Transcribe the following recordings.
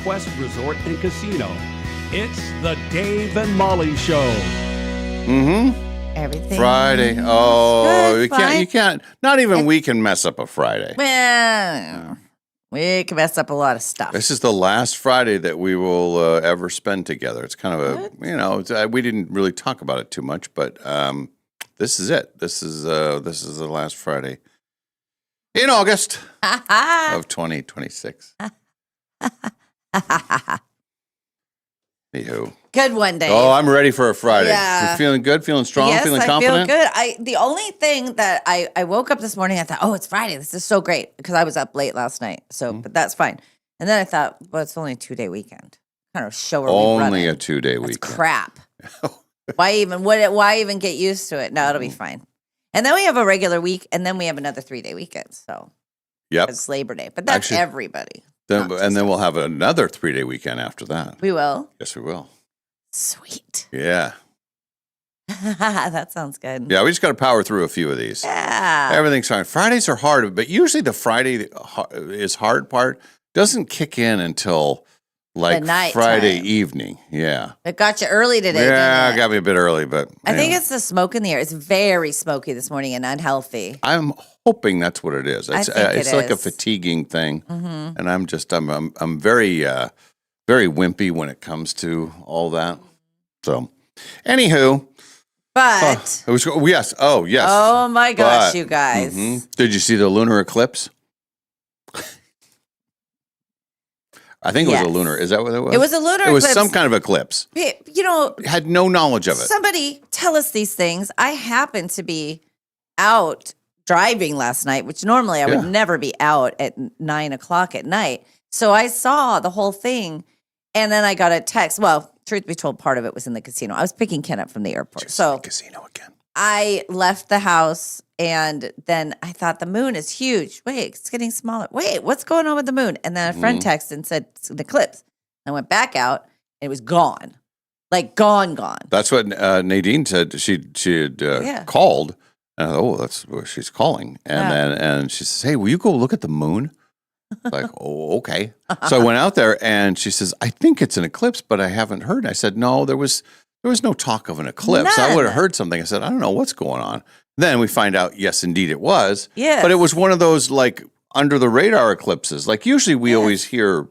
Quest Resort and Casino. It's the Dave and Molly Show. Everything. Friday. Oh, good, you can't. Not even we can mess up a Friday. Well, we can mess up a lot of stuff. This is the last Friday that we will ever spend together. It's kind of we didn't really talk about it too much, but this is it. This is the last Friday in August of 2026. Anywho. Good one, Dave. Oh, I'm ready for a Friday. Yeah. You feeling good? Feeling strong? Yes, feeling I confident? feel good. The only thing that I woke up this morning, I thought, oh, it's Friday. This is so great because I was up late last night. So, but that's fine. And then I thought, well, it's only a 2-day weekend. Kind of show where we run Only it. a 2-day That's weekend. crap. Why even get used to it? No, it'll be fine. And then we have a regular week, and then we have another 3-day weekend. So Yep. it's Labor Day, but that's Actually, everybody. And then we'll have another 3-day weekend after that. We will. Yes, we will. Sweet. Yeah. That sounds good. Yeah, we just got to power through a few of these. Yeah. Everything's fine. Fridays are hard, but usually the Friday is hard part doesn't kick in until like The night Friday time. evening. Yeah. It got you early today. Yeah, didn't it? got me a bit early, but I think it's the smoke in the air. It's very smoky this morning and unhealthy. I'm hoping that's what it is. It's, I think it's it like a is. fatiguing thing, Mm-hmm. and I'm very very wimpy when it comes to all that. So, anywho, But it was yes. Oh yes. oh my gosh, But- you guys. Mhm. Did you see the lunar eclipse? I think it was Yes. a lunar. Is that what it was? It was a lunar It was eclipse. some kind of eclipse. You know, Had no knowledge of it. somebody tell us these things. I happened to be out driving last night, which normally I would Yeah. never be out at 9:00 at night. So I saw the whole thing, and then I got a text. Well, truth be told, part of it was in the casino. I was picking Ken up from the airport. Just So the casino again. I left the house, and then I thought the moon is huge. Wait, it's getting smaller. Wait, what's going on with the moon? And then a friend texted and said it's an eclipse. I went back out, and it was gone, like gone. That's what Nadine said. She had Yeah. called. And I thought, oh, that's where she's calling. And Yeah. then she says, hey, will you go look at the moon? Like, oh, okay. So I went out there, and she says, I think it's an eclipse, but I haven't heard. I said, no, there was no talk of an eclipse. I would have None. heard something. I said, I don't know what's going on. Then we find out, yes, indeed it was. Yes. But it was one of those like under the radar eclipses. Like usually we always hear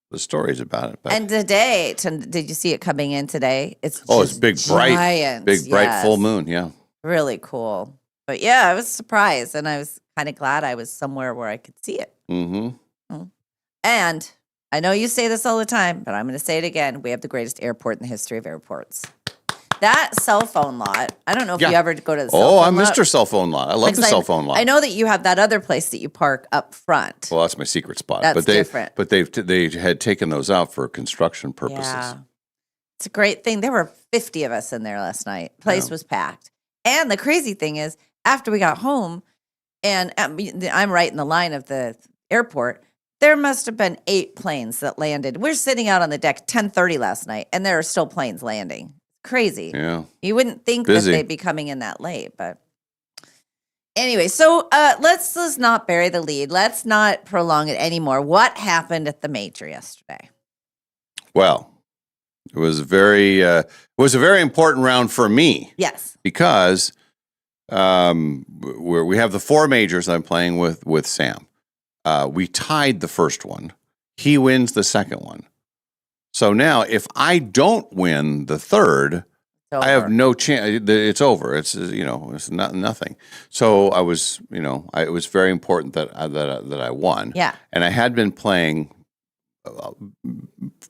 the stories about it. But And today, did you see it coming in today? It's it's just big, bright, giant, big, bright yes. full moon. Yeah. Really cool. But yeah, I was surprised, and I was kind of glad I was somewhere where I could see it. Mm-hmm. And I know you say this all the time, but I'm going to say it again. We have the greatest airport in the history of airports. That cell phone lot. I don't know if Yeah. you ever go to the cell Oh, phone I'm lot. Mr. Cell Phone Lot. I love the Because cell phone lot. I know that you have that other place that you park up front. Well, that's my secret spot. That's but different. But they had taken those out for construction purposes. Yeah. It's a great thing. There were 50 of us in there last night. Place was packed. And the crazy thing is, after we got home, and I'm right in the line of the airport, there must have been 8 planes that landed. We're sitting out on the deck 10:30 last night, and there are still planes landing. Crazy. Yeah. You wouldn't think Busy. that they'd be coming in that late, but anyway. So let's not bury the lead. Let's not prolong it anymore. What happened at the Major yesterday? Well, it was a very important round for me Yes. because we have the 4 majors I'm playing with Sam. We tied the first one. He wins the second one. So now, if I don't win the third, I have no chance. It's over. It's it's nothing. So I was, it was very important that I won. Yeah. And I had been playing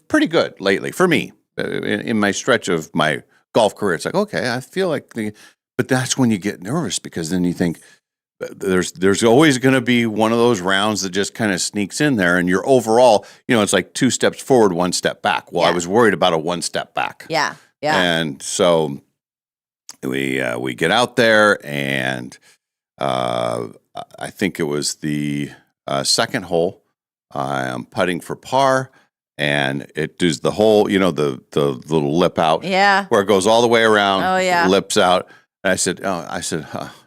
pretty good lately for me in my stretch of my golf career. It's like, okay, I feel like but that's when you get nervous because then you think there's always going to be one of those rounds that just kind of sneaks in there, and you're overall, it's like 2 steps forward, 1 step back. Well, I was worried about a 1 step back. Yeah. Yeah. And so we get out there, and I think it was the second hole. I'm putting for par, and it does the whole, the little lip out, Yeah. where it goes all the way around. Oh, yeah. Lips out. And I said,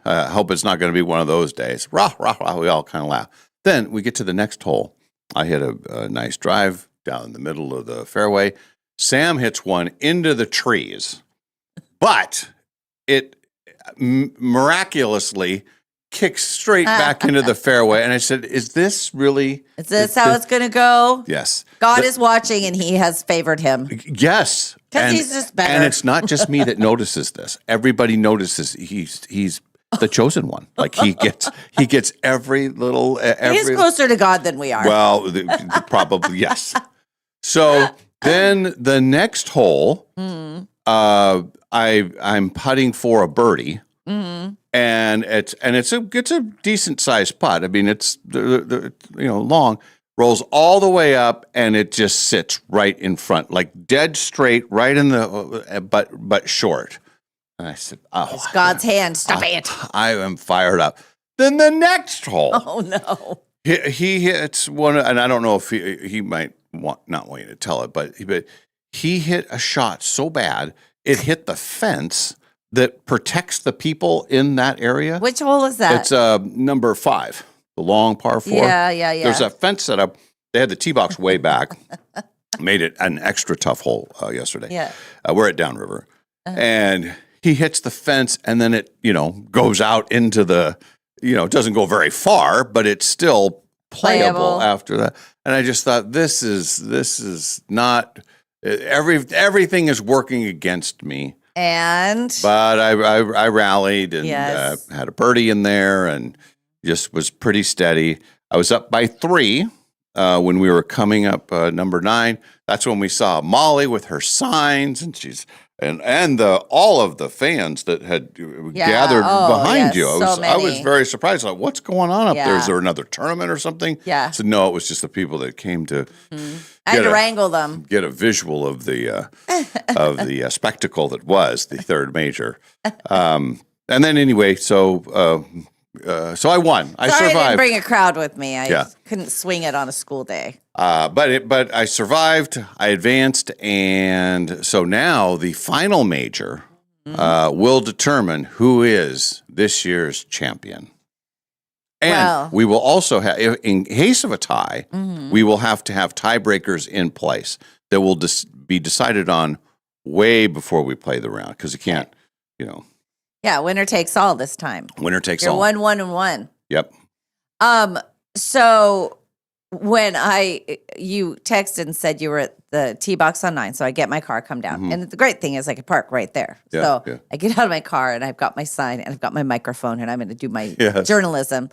I hope it's not going to be one of those days. Rah, rah, rah. We all kind of laugh. Then we get to the next hole. I hit a nice drive down in the middle of the fairway. Sam hits one into the trees, but it miraculously kicks straight back into the fairway. And I said, is this really? Is this how it's going to go? Yes. God is watching and he has favored him. Yes. Because he's just better. And it's not just me that notices this. Everybody notices he's the chosen one. Like he gets every little. He's closer to God than we are. Well, probably yes. So then the next hole, I'm putting for a birdie, and it's a decent sized putt. I mean, it's long, rolls all the way up, and it just sits right in front, like dead straight, right in the but short. And I said, "Oh, it's God's hand. Stop it!" I am fired up. Then the next hole. Oh no! He hits one, and I don't know if he might not want you to tell it, but he hit a shot so bad it hit the fence that protects the people in that area. Which hole is that? It's number 5, the long par 4. Yeah. There's a fence set up. They had the tee box way back, made it an extra tough hole yesterday. Yeah, we're at Downriver, and he hits the fence, and then it goes out into the. It doesn't go very far, but it's still playable after that. And I just thought, this is not everything is working against me. But I rallied and had a birdie in there and just was pretty steady. I was up by 3 when we were coming up number 9. That's when we saw Molly with her signs, and she's. And all of the fans that had gathered behind you. I was very surprised. Like, what's going on up there? Is there another tournament or something? Yeah. So no, it was just the people that came to. I had to wrangle them. Get a visual of the spectacle that was the third major. And then anyway, so I won. I survived. I didn't bring a crowd with me. I couldn't swing it on a school day. But I survived. I advanced, and so now the final major will determine who is this year's champion. And we will also have, in case of a tie, we will have to have tiebreakers in place that will be decided on way before we play the round, because you can't, Yeah, winner takes all this time. Winner takes You're all. 1-1-1. Yep. So when you texted and said you were at the tee box on 9, so I get my car, come down. And the great thing is I could park right there. I get out of my car and I've got my sign and I've got my microphone and I'm going to do my journalism.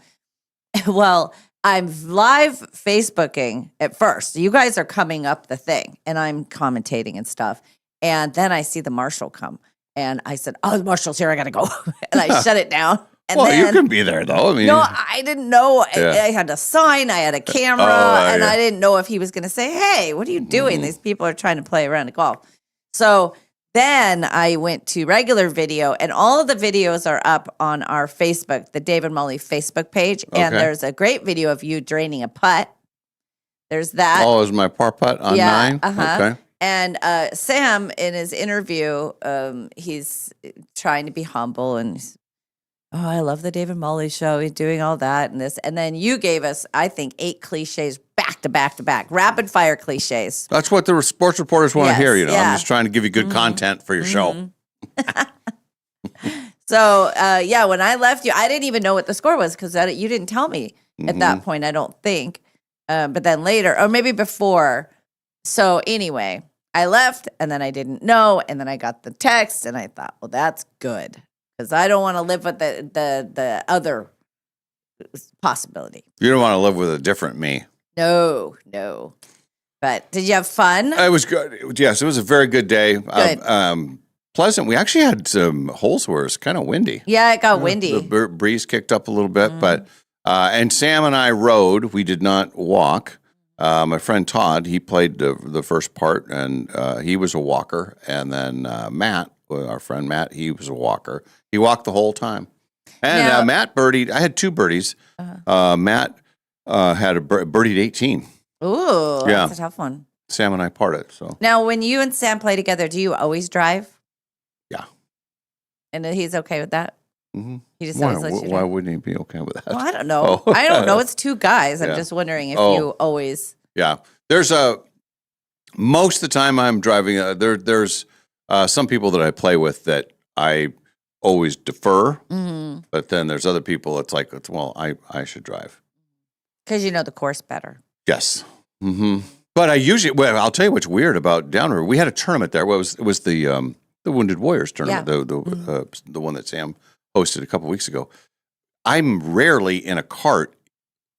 Well, I'm live Facebooking at first. You guys are coming up the thing and I'm commentating and stuff. And then I see the marshal come. And I said, "Oh, the marshal's here. I got to go." And I shut it down. And then, you can be there, though. I mean, no, I didn't know. I had a sign. I had a camera. I didn't know if he was going to say, "Hey, what are you doing? These people are trying to play around at golf." So then I went to regular video, and all of the videos are up on our Facebook, the Dave and Molly Facebook page. And there's a great video of you draining a putt. There's that. Oh, is my par putt on 9? Okay. And Sam, in his interview, he's trying to be humble and, I love the Dave and Molly show. He's doing all that and this. And then you gave us, I think, 8 cliches back to back to back, rapid fire cliches. That's what the sports reporters want to hear. I'm just trying to give you good content for your show. So, when I left you, I didn't even know what the score was because you didn't tell me at that point, I don't think. But then later, or maybe before. So anyway, I left and then I didn't know. And then I got the text and I thought, well, that's good because I don't want to live with the other possibility. You don't want to live with a different me. No. But did you have fun? It was good. Yes, it was a very good day. Good. Pleasant. We actually had some holes where it was kind of windy. Yeah, it got windy. The breeze kicked up a little bit, but and Sam and I rode. We did not walk. My friend Todd, he played the first part, and he was a walker. And then Matt, our friend Matt, he was a walker. He walked the whole time. And Matt birdied. I had 2 birdies. Matt had a birdied 18. Ooh, that's a tough one. Sam and I parted. So now, when you and Sam play together, do you always drive? Yeah. And he's okay with that? Mm-hmm. He just always lets you drive? Why wouldn't he be okay with that? Well, I don't know. I don't know. It's 2 guys. I'm just wondering if you always. Yeah. There's a Most of the time I'm driving. There's some people that I play with that I always defer, but then there's other people. It's like, well, I should drive because you know the course better. Yes. But I usually, well, I'll tell you what's weird about Downriver. We had a tournament there. Well, it was the Wounded Warriors tournament, the one that Sam hosted a couple weeks ago. I'm rarely in a cart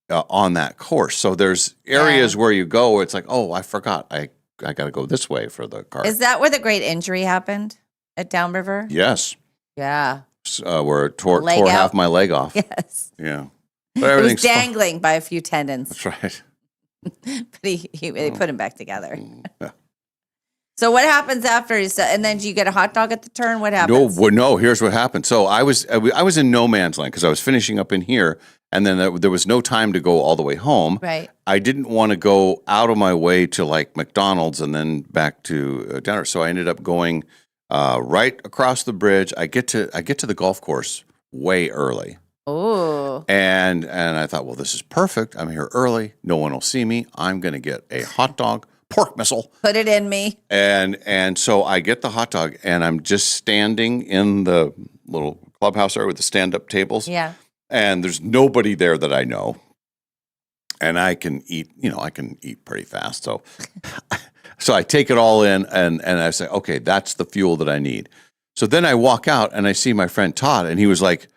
on that course. So there's areas where you go where it's like, oh, I forgot. I got to go this way for the cart. Is that where the great injury happened at Downriver? Yes. Yeah. Where it tore Leg out. half my leg off. Yes. Yeah. It But was everything's fine. dangling by a few tendons, That's right. but they put him back together. Yeah. So what happens after? And then do you get a hot dog at the turn? What happens? No. Here's what happened. So I was in no man's land because I was finishing up in here, and then there was no time to go all the way home. Right. I didn't want to go out of my way to like McDonald's and then back to dinner. So I ended up going right across the bridge. I get to the golf course way early. Oh. And I thought, well, this is perfect. I'm here early. No one will see me. I'm going to get a hot dog. Pork missile. Put it in me. And so I get the hot dog, and I'm just standing in the little clubhouse area with the stand-up tables. Yeah. And there's nobody there that I know. And I can eat, I can eat pretty fast. So so I take it all in, and I say, okay, that's the fuel that I need. So then I walk out, and I see my friend Todd, and he was like,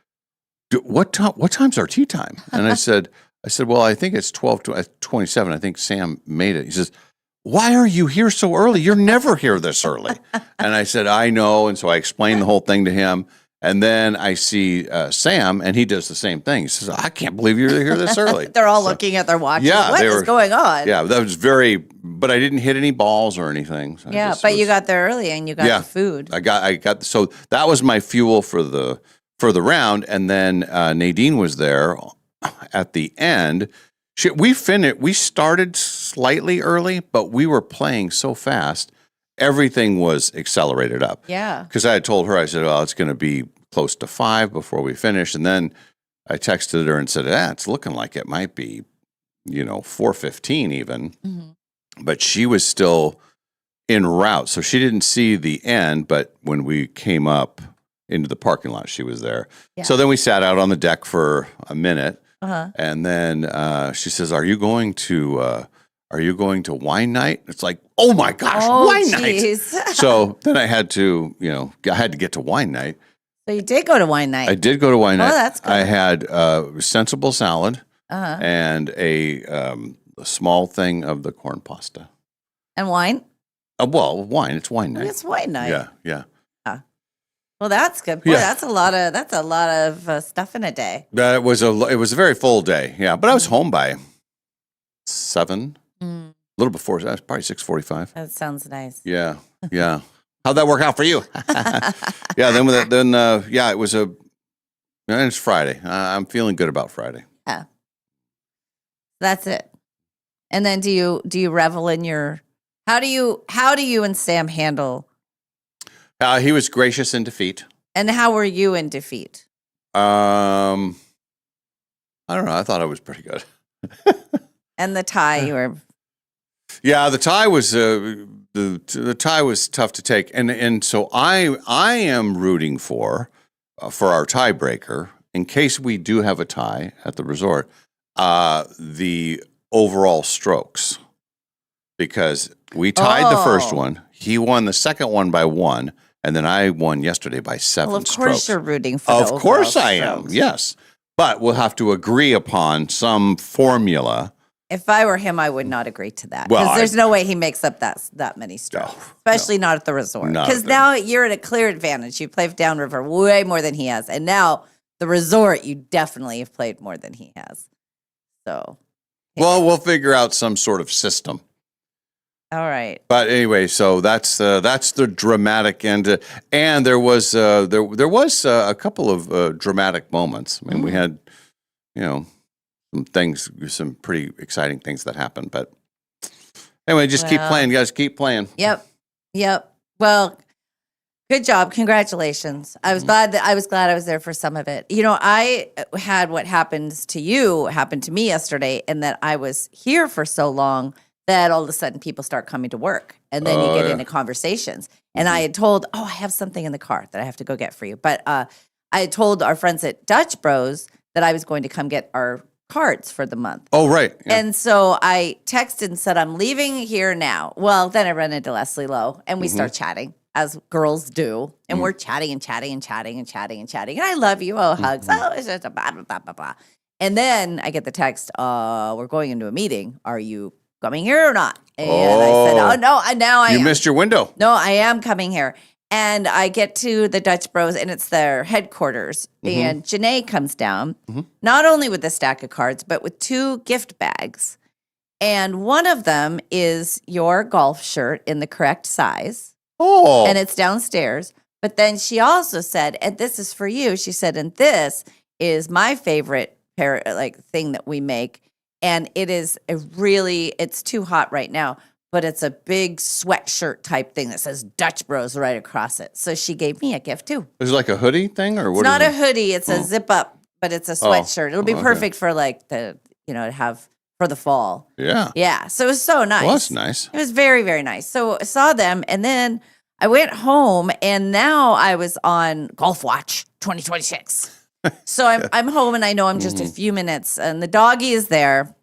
what time's our tea time? And I said, well, I think it's 12:27. I think Sam made it. He says, why are you here so early? You're never here this early. And I said, I know. And so I explained the whole thing to him. And then I see Sam, and he does the same thing. He says, I can't believe you're here this early. They're all looking at their watches. Yeah, What is going on? Yeah, that was but I didn't hit any balls or anything. So You got there early and you got the food. I got, so that was my fuel for the round. And then Nadine was there at the end. We started slightly early, but we were playing so fast, everything was accelerated up. Yeah. Because I had told her, I said, well, it's going to be close to 5 before we finish. And then I texted her and said, it's looking like it might be, 4:15 even. Mm-hmm. But she was still en route. So she didn't see the end, but when we came up into the parking lot, she was there. Yeah. So then we sat out on the deck for a minute. Uh-huh. And then she says, "Are you going to wine night?" It's like, oh my gosh, wine night! So then I had to, get to wine night. So you did go to wine night. I did go to wine night. Oh, that's good. I had sensible salad and a small thing of the corn pasta and wine. Well, wine. It's wine night. It's wine night. Yeah. Well, that's good. Boy, that's a lot of stuff in a day. It was a very full day. Yeah, but I was home by 7, a little before. That was probably 6:45. That sounds nice. Yeah. How'd that work out for you? Yeah. It was it's Friday. I'm feeling good about Friday. Yeah. That's it. And then do you revel in your? How do you and Sam handle? He was gracious in defeat. And how were you in defeat? I don't know. I thought I was pretty good. And the tie, you were. Yeah, the tie was the tie was tough to take, and so I am rooting for our tiebreaker in case we do have a tie at the resort. The overall strokes, because we tied the first one. He won the second one by 1. And then I won yesterday by 7 Well, of strokes. course you're rooting for the Of course overall I am, strokes. yes. But we'll have to agree upon some formula. If I were him, I would not agree to that. Well, Because there's no way he makes up that many strokes. Especially not at the resort. Because now you're at a clear advantage. You played Downriver way more than he has. And now the resort, you definitely have played more than he has. So. Well, we'll figure out some sort of system. All right. But anyway, so that's the dramatic end, and there was a couple of dramatic moments. I mean, we had some pretty exciting things that happened. But anyway, just keep playing, guys. Keep playing. Yep. Well, good job. Congratulations. I was glad I was there for some of it. I had what happened to me yesterday, and that I was here for so long that all of a sudden people start coming to work, and then you get into conversations. And I had told, I have something in the car that I have to go get for you. But I had told our friends at Dutch Bros that I was going to come get our cards for the month. Oh, right. Yeah. And so I texted and said, I'm leaving here now. Well, then I run into Leslie Lowe, and we start chatting, as girls do. And we're chatting and chatting and chatting and chatting and chatting. And I love you. Oh, hugs. Oh, it's just a blah, blah, blah, blah, blah. And then I get the text, we're going into a meeting. Are you coming here or not? And I said, oh, no, now I am. You missed your window. No, I am coming here. And I get to the Dutch Bros, and it's their headquarters. And Janae comes down, not only with a stack of cards, but with 2 gift bags. And one of them is your golf shirt in the correct size. Oh. And it's downstairs. But then she also said, and this is for you. She said, and this is my favorite thing that we make. And it is it's too hot right now, but it's a big sweatshirt type thing that says Dutch Bros right across it. So she gave me a gift too. Is it like a hoodie thing or what? It's not a hoodie. It's a zip up, but it's a sweatshirt. It'll be perfect for to have for the fall. Yeah. Yeah. So it was so nice. Well, that's nice. It was very, very nice. So I saw them, and then I went home, and now I was on Golf Watch 2026. So I'm home, and I know I'm just a few minutes, and the doggy is there.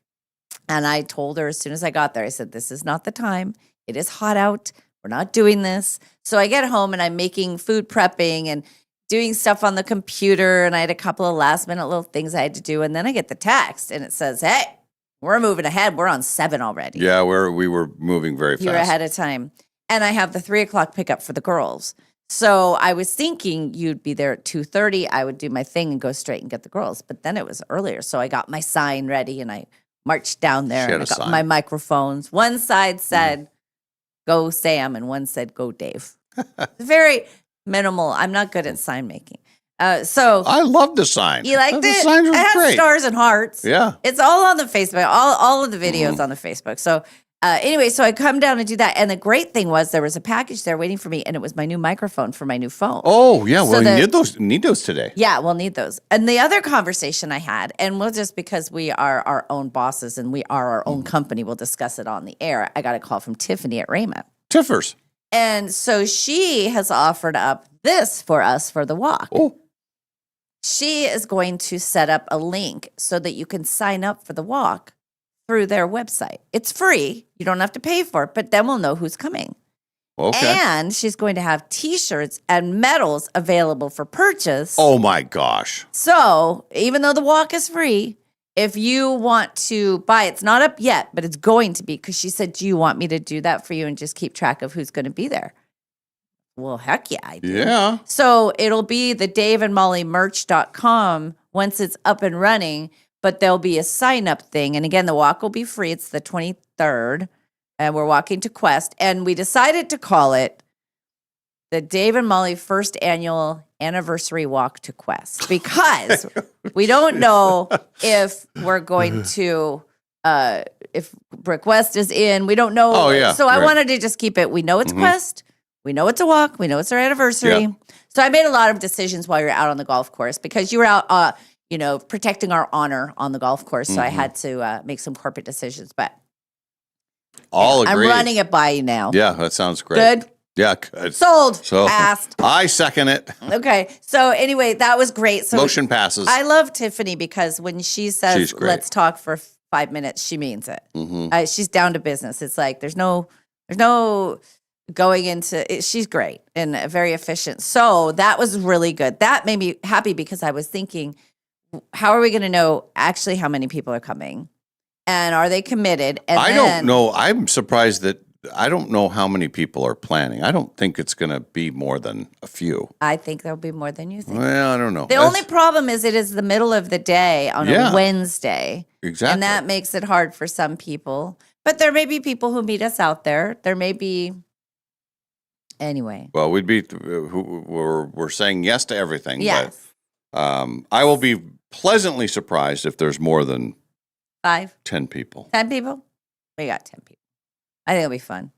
And I told her as soon as I got there, I said, this is not the time. It is hot out. We're not doing this. So I get home, and I'm making food prepping and doing stuff on the computer. And I had a couple of last minute little things I had to do. And then I get the text, and it says, hey, we're moving ahead. We're on 7 already. Yeah, we were moving very fast. You're ahead of time. And I have the 3:00 pickup for the girls. So I was thinking you'd be there at 2:30. I would do my thing and go straight and get the girls. But then it was earlier. So I got my sign ready, and I marched down there, and I got my microphones. One side said, go Sam, and one said, go Dave. Very minimal. I'm not good at sign making. So I love the sign. You liked the it? Signs it had great. stars and hearts. Yeah. It's all on the Facebook, all of the videos on the Facebook. So anyway, so I come down and do that. And the great thing was there was a package there waiting for me, and it was my new microphone for my new phone. Oh, yeah. Well, So you need those today. Yeah, we'll need those. And the other conversation I had, and we'll just because we are our own bosses and we are our own company, we'll discuss it on the air. I got a call from Tiffany at Raymond. Tiffers. And so she has offered up this for us for the walk. Oh. She is going to set up a link so that you can sign up for the walk through their website. It's free. You don't have to pay for it, but then we'll know who's coming. Okay. And she's going to have T-shirts and medals available for purchase. Oh, my gosh. So even though the walk is free, if you want to buy, it's not up yet, but it's going to be, because she said, do you want me to do that for you and just keep track of who's going to be there? Well, heck yeah, I do. Yeah. So it'll be the daveandmollymerch.com once it's up and running, but there'll be a sign-up thing. And again, the walk will be free. It's the 23rd, and we're walking to Quest. And we decided to call it the Dave and Molly first annual anniversary walk to Quest, because we don't know if we're going to, if Brick West is in. We don't know. Oh, yeah. So I wanted to just keep it. We know it's Quest. We know it's a walk. We know it's our anniversary. Yeah. So I made a lot of decisions while you're out on the golf course, because you were out, protecting our honor on the golf course. So I had to make some corporate decisions, but All agreed. I'm running it by you now. Yeah, that sounds great. Good. Yeah, good. Sold. So Passed. I second it. Okay. So anyway, that was great. So Motion passes. I love Tiffany because when she She's says, great. let's talk for 5 minutes, she means it. She's down to business. It's like, there's no going into it. She's great and very efficient. So that was really good. That made me happy because I was thinking, how are we going to know actually how many people are coming? And are they committed? And I don't know. I'm surprised that I don't know how many people are planning. I don't think it's going to be more than a few. I think there'll be more than you think. Well, I don't know. The only problem is it is the middle of the day on a Wednesday. Exactly. And that makes it hard for some people. But there may be people who meet us out there. There may be. Anyway. Well, we're saying yes to everything. Yes. But, I will be pleasantly surprised if there's more than 5, 10 people. 10 people? We got 10 people. I think it'll be fun.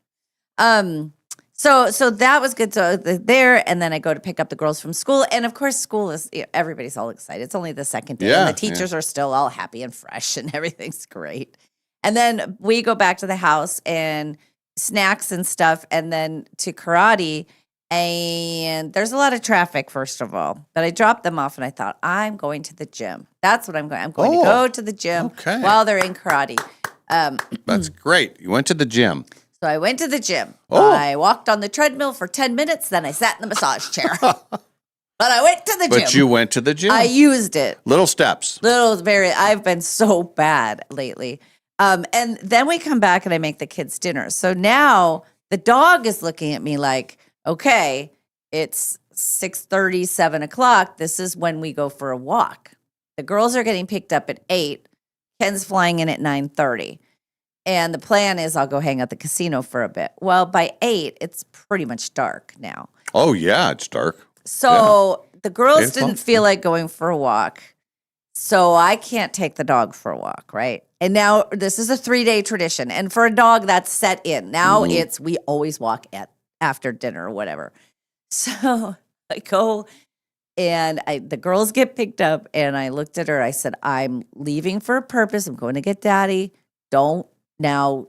So that was good. So there, and then I go to pick up the girls from school. And of course, school is, everybody's all excited. It's only the second day. Yeah, And the teachers are still all happy and fresh and everything's great. And then we go back to the house and snacks and stuff, and then to karate. And there's a lot of traffic, first of all. But I dropped them off and I thought, I'm going to the gym. That's what I'm going. I'm going to go to the gym while they're in karate. That's great. You went to the gym. So I went to the gym. I walked on the treadmill for 10 minutes. Then I sat in the massage chair. But I went to the gym. But you went to the gym. I used it. Little steps. I've been so bad lately. And then we come back and I make the kids dinner. So now the dog is looking at me like, okay, it's 6:30, 7 o'clock. This is when we go for a walk. The girls are getting picked up at 8. Ken's flying in at 9:30. And the plan is I'll go hang out at the casino for a bit. Well, by 8, it's pretty much dark now. Oh, yeah, it's dark. So the girls didn't feel like going for a walk. So I can't take the dog for a walk, right? And now this is a 3-day tradition. And for a dog, that's set in. Now we always walk after dinner or whatever. So I go and the girls get picked up and I looked at her. I said, I'm leaving for a purpose. I'm going to get daddy. Don't now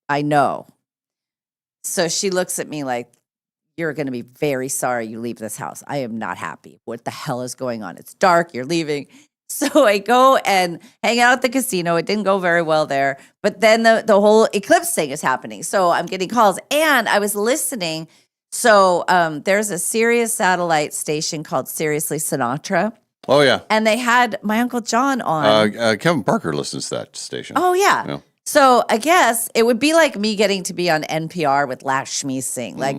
I know. So she looks at me like, you're going to be very sorry you leave this house. I am not happy. What the hell is going on? It's dark. You're leaving. So I go and hang out at the casino. It didn't go very well there. But then the whole eclipse thing is happening. So I'm getting calls. And I was listening. So there's a Sirius satellite station called Seriously Sinatra. Oh, yeah. And they had my Uncle John on. Kevin Parker listens to that station. Oh, yeah. So I guess it would be like me getting to be on NPR with Lakshmi Singh. Like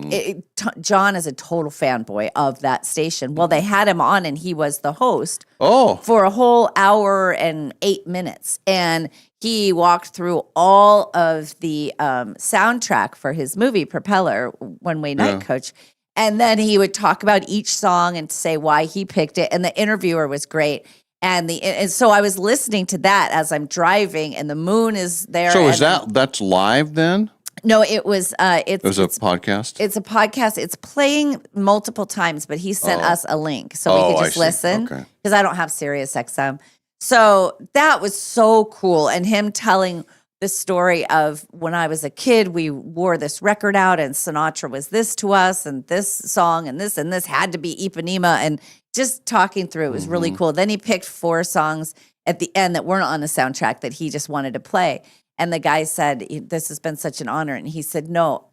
John is a total fanboy of that station. Well, they had him on and he was the host for a whole hour and 8 minutes. And he walked through all of the soundtrack for his movie, Propeller, One Way Night Coach. And then he would talk about each song and say why he picked it. And the interviewer was great. And so I was listening to that as I'm driving, and the moon is there. So that's live then? No, it was. It was a podcast. It's a podcast. It's playing multiple times, but he sent us a link so we could just listen because I don't have Sirius XM. So that was so cool, and him telling the story of when I was a kid, we wore this record out, and Sinatra was this to us, and this song, and this had to be Ipanema, and just talking through it was really cool. Then he picked 4 songs at the end that weren't on the soundtrack that he just wanted to play. And the guy said, this has been such an honor. And he said, no,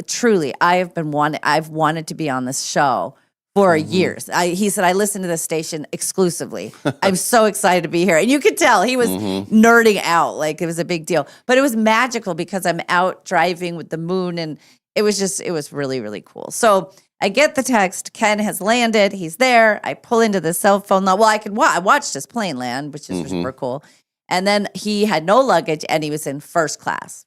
truly, I've wanted to be on this show for years. He said, I listened to this station exclusively. I'm so excited to be here. And you could tell he was nerding out. Like it was a big deal. But it was magical because I'm out driving with the moon. And it was really, really cool. So I get the text, Ken has landed, he's there. I pull into the cell phone. Well, I watched his plane land, which is super cool. And then he had no luggage and he was in first class.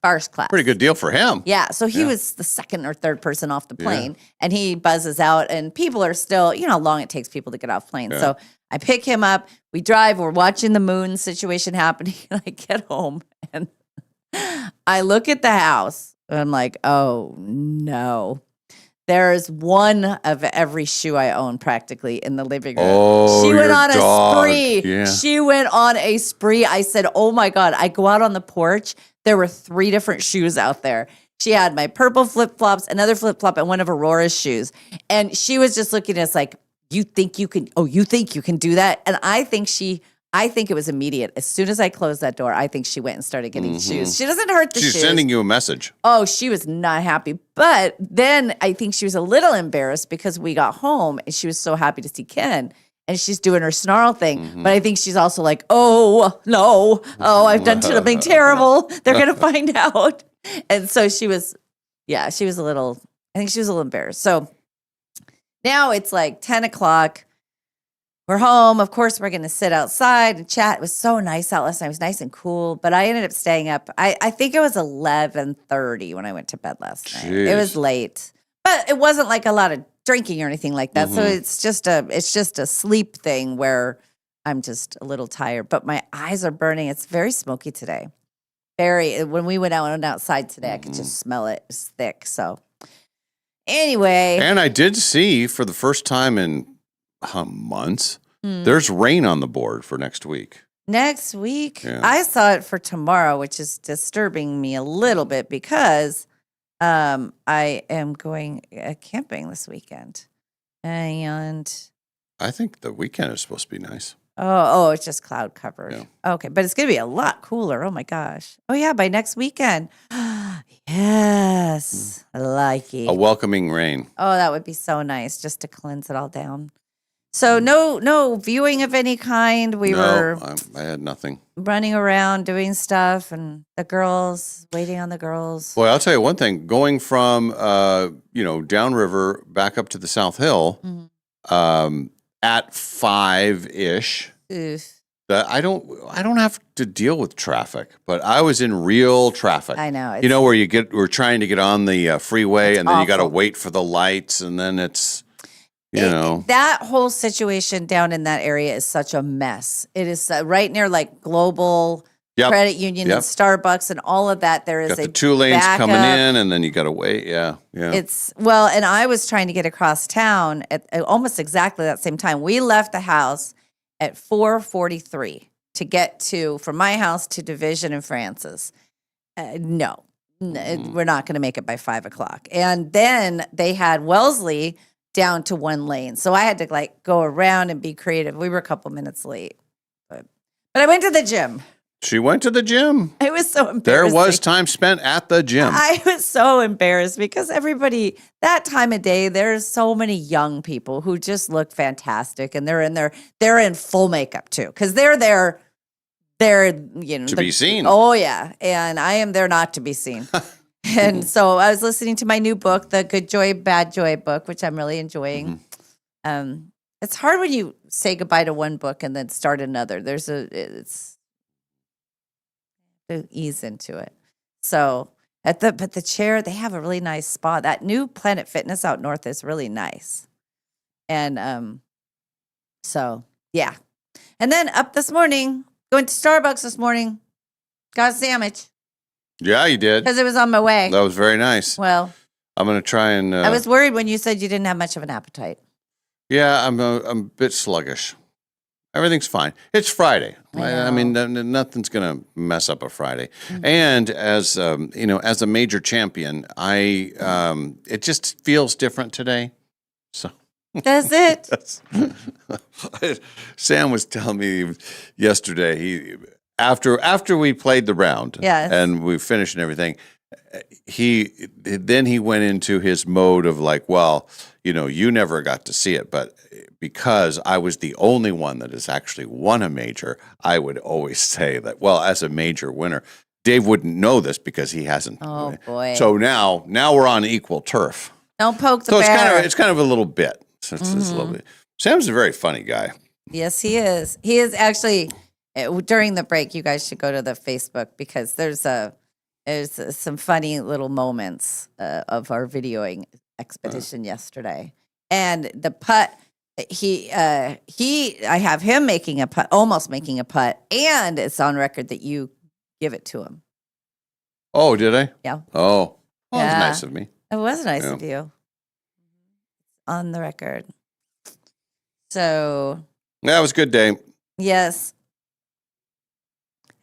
First class. Pretty good deal for him. Yeah, so he was the second or third person off the plane and he buzzes out and people are still, you know how long it takes people to get off planes. So I pick him up, we drive, we're watching the moon situation happening and I get home and I look at the house and I'm like, oh no. There's one of every shoe I own practically in the living room. Oh, she went on dog. a spree. Yeah. She went on a spree. I said, oh my God. I go out on the porch. There were 3 different shoes out there. She had my purple flip-flops, another flip-flop, and one of Aurora's shoes. And she was just looking at us like, you think you can do that? And I think it was immediate. As soon as I closed that door, I think she went and started getting shoes. She doesn't hurt the shoes. She's sending you a message. Oh, she was not happy. But then I think she was a little embarrassed because we got home and she was so happy to see Ken and she's doing her snarl thing. But I think she's also like, oh, no. Oh, I've done something terrible. They're going to find out. And so she was I think she was a little embarrassed. So now it's like 10 o'clock. We're home. Of course, we're going to sit outside and chat. It was so nice out last night. It was nice and cool. But I ended up staying up. I think it was 11:30 when I went to bed last night. It was late. But it wasn't like a lot of drinking or anything like that. So it's just a sleep thing where I'm just a little tired. But my eyes are burning. It's very smoky today. When we went outside today, I could just smell it. It was thick. So anyway. And I did see for the first time in months, there's rain on the board for next week. Next week, Yeah. I saw it for tomorrow, which is disturbing me a little bit because I am going camping this weekend. And I think the weekend is supposed to be nice. it's just cloud covered. Yeah. Okay, but it's going to be a lot cooler. Oh my gosh. Oh yeah, by next weekend. Yes, I like it. A welcoming rain. Oh, that would be so nice just to cleanse it all down. So no viewing of any kind. We were I had nothing. running around doing stuff, and the girls waiting on the girls. Boy, I'll tell you one thing. Going from downriver back up to the South Hill at 5-ish. Oof. That I don't have to deal with traffic, but I was in real traffic. I know. You know where we're trying to get on the freeway, and then you got to awful. wait for the lights, and then it's That whole situation down in that area is such a mess. It is right near like Global Yep. Credit Union Yep. and Starbucks and all of that. There is got a the 2 lanes coming backup. in, and then you got to wait. Yeah. And I was trying to get across town at almost exactly that same time. We left the house at 4:43 to get from my house to Division and Francis. No, we're not going to make it by 5:00. And then they had Wellesley down to 1 lane, so I had to go around and be creative. We were a couple minutes late, but I went to the gym. She went to the gym. I was so embarrassed. There was time spent at the gym. I was so embarrassed because everybody that time of day, there's so many young people who just look fantastic, and they're in full makeup too because they're there. They're to be seen. Oh yeah, and I am there not to be seen. And so I was listening to my new book, the Good Joy, Bad Joy book, which I'm really enjoying. It's hard when you say goodbye to one book and then start another. It's to ease into it. So but the chair, they have a really nice spa. That new Planet Fitness out north is really nice. And so yeah. And then up this morning, going to Starbucks this morning, got a sandwich Yeah, you did. because it was on my way. That was very nice. Well, I'm going to try and. I was worried when you said you didn't have much of an appetite. Yeah, I'm a bit sluggish. Everything's fine. It's Friday. I mean, nothing's going to mess up a Friday. And as as a major champion, it just feels different today. So. Does it? Sam was telling me yesterday. After we played the round, Yes. and we finished and everything, he went into his mode of you never got to see it, but because I was the only one that has actually won a major, I would always say that, as a major winner, Dave wouldn't know this because he hasn't. Oh boy. So now we're on equal turf. Don't poke the So bear. it's kind of a little bit. So it's a little bit. Sam's a very funny guy. Yes, he is. He is actually, during the break, you guys should go to the Facebook because there's some funny little moments of our videoing expedition yesterday. And the putt, I have him making a putt, almost making a putt, and it's on record that you give it to him. Oh, did I? Yeah. Oh, that Yeah. was nice of me. It was nice Yeah. of you. On the record. So, That was a good day. yes.